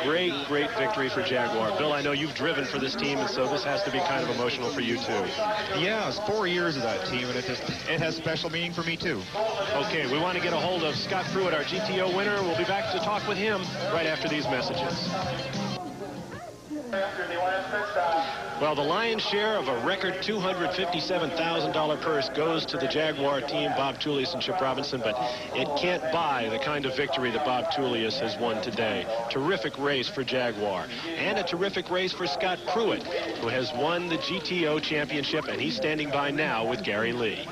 Great, great victory for Jaguar. Bill, I know you've driven for this team, and so this has to be kind of emotional for you, too. Yeah, it was 4 years of that team, and it has special meaning for me, too. Okay, we want to get a hold of Scott Pruitt, our GTO winner. We'll be back to talk with him right after these messages. Well, the lion's share of a record $257,000 purse goes to the Jaguar team, Bob Tullius and Chip Robinson, but it can't buy the kind of victory that Bob Tullius has won today. Terrific race for Jaguar, and a terrific race for Scott Pruitt, who has won the GTO championship, and he's standing by now with Gary Lee.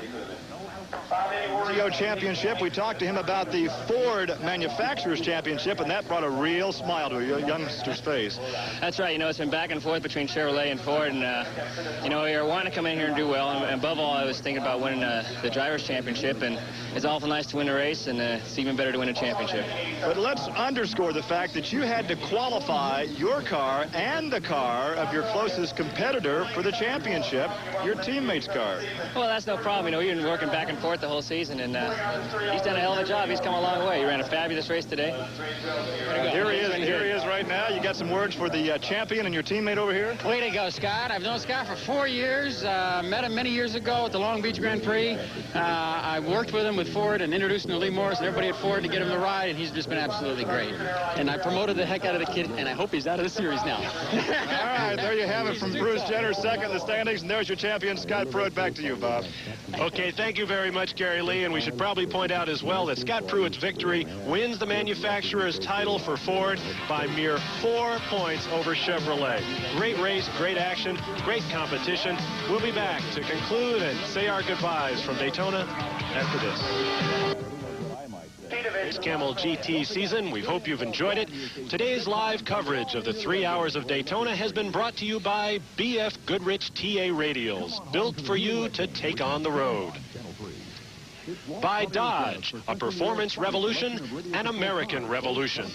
GTO championship. We talked to him about the Ford Manufacturers Championship, and that brought a real smile to a youngster's face. That's right. You know, it's been back and forth between Chevrolet and Ford, and you know, you're wanting to come in here and do well. And above all, I was thinking about winning the Drivers' Championship, and it's awful nice to win a race, and it's even better to win a championship. But let's underscore the fact that you had to qualify your car and the car of your closest competitor for the championship, your teammate's car. Well, that's no problem. You know, we've been working back and forth the whole season, and he's done a hell of a job. He's come a long way. He ran a fabulous race today. Here he is right now. You got some words for the champion and your teammate over here? Way to go, Scott. I've known Scott for 4 years. Met him many years ago at the Long Beach Grand Prix. I worked with him with Ford and introduced him to Lee Morris and everybody at Ford to get him the ride, and he's just been absolutely great. And I promoted the heck out of the kid, and I hope he's out of the series now. All right, there you have it from Bruce Jenner, second in the standings, and there's your champion, Scott Pruitt. Back to you, Bob. Okay, thank you very much, Gary Lee, and we should probably point out as well that Scott Pruitt's victory wins the manufacturer's title for Ford by mere 4 points over Chevrolet. Great race, great action, great competition. We'll be back to conclude and say our goodbyes from Daytona after this. It's Camel GT season. We hope you've enjoyed it. Today's live coverage of the 3 hours of Daytona has been brought to you by BF Goodrich TA Radials, built for you to take on the road. By Dodge, a performance revolution, an American revolution.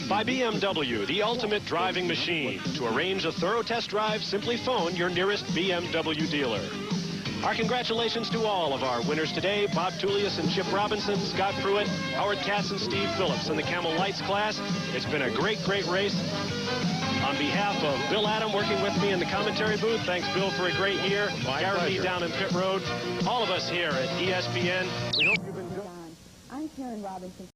By BMW, the ultimate driving machine. To arrange a thorough test drive, simply phone your nearest BMW dealer. Our congratulations to all of our winners today, Bob Tullius and Chip Robinson, Scott Pruitt, Howard Katz and Steve Phillips in the Camel Lights class. It's been a great, great race. On behalf of Bill Adam working with me in the commentary booth, thanks, Bill, for a great year. Gary Lee down in pit road. All of us here at ESPN, we hope you've enjoyed. I'm Karen Robinson.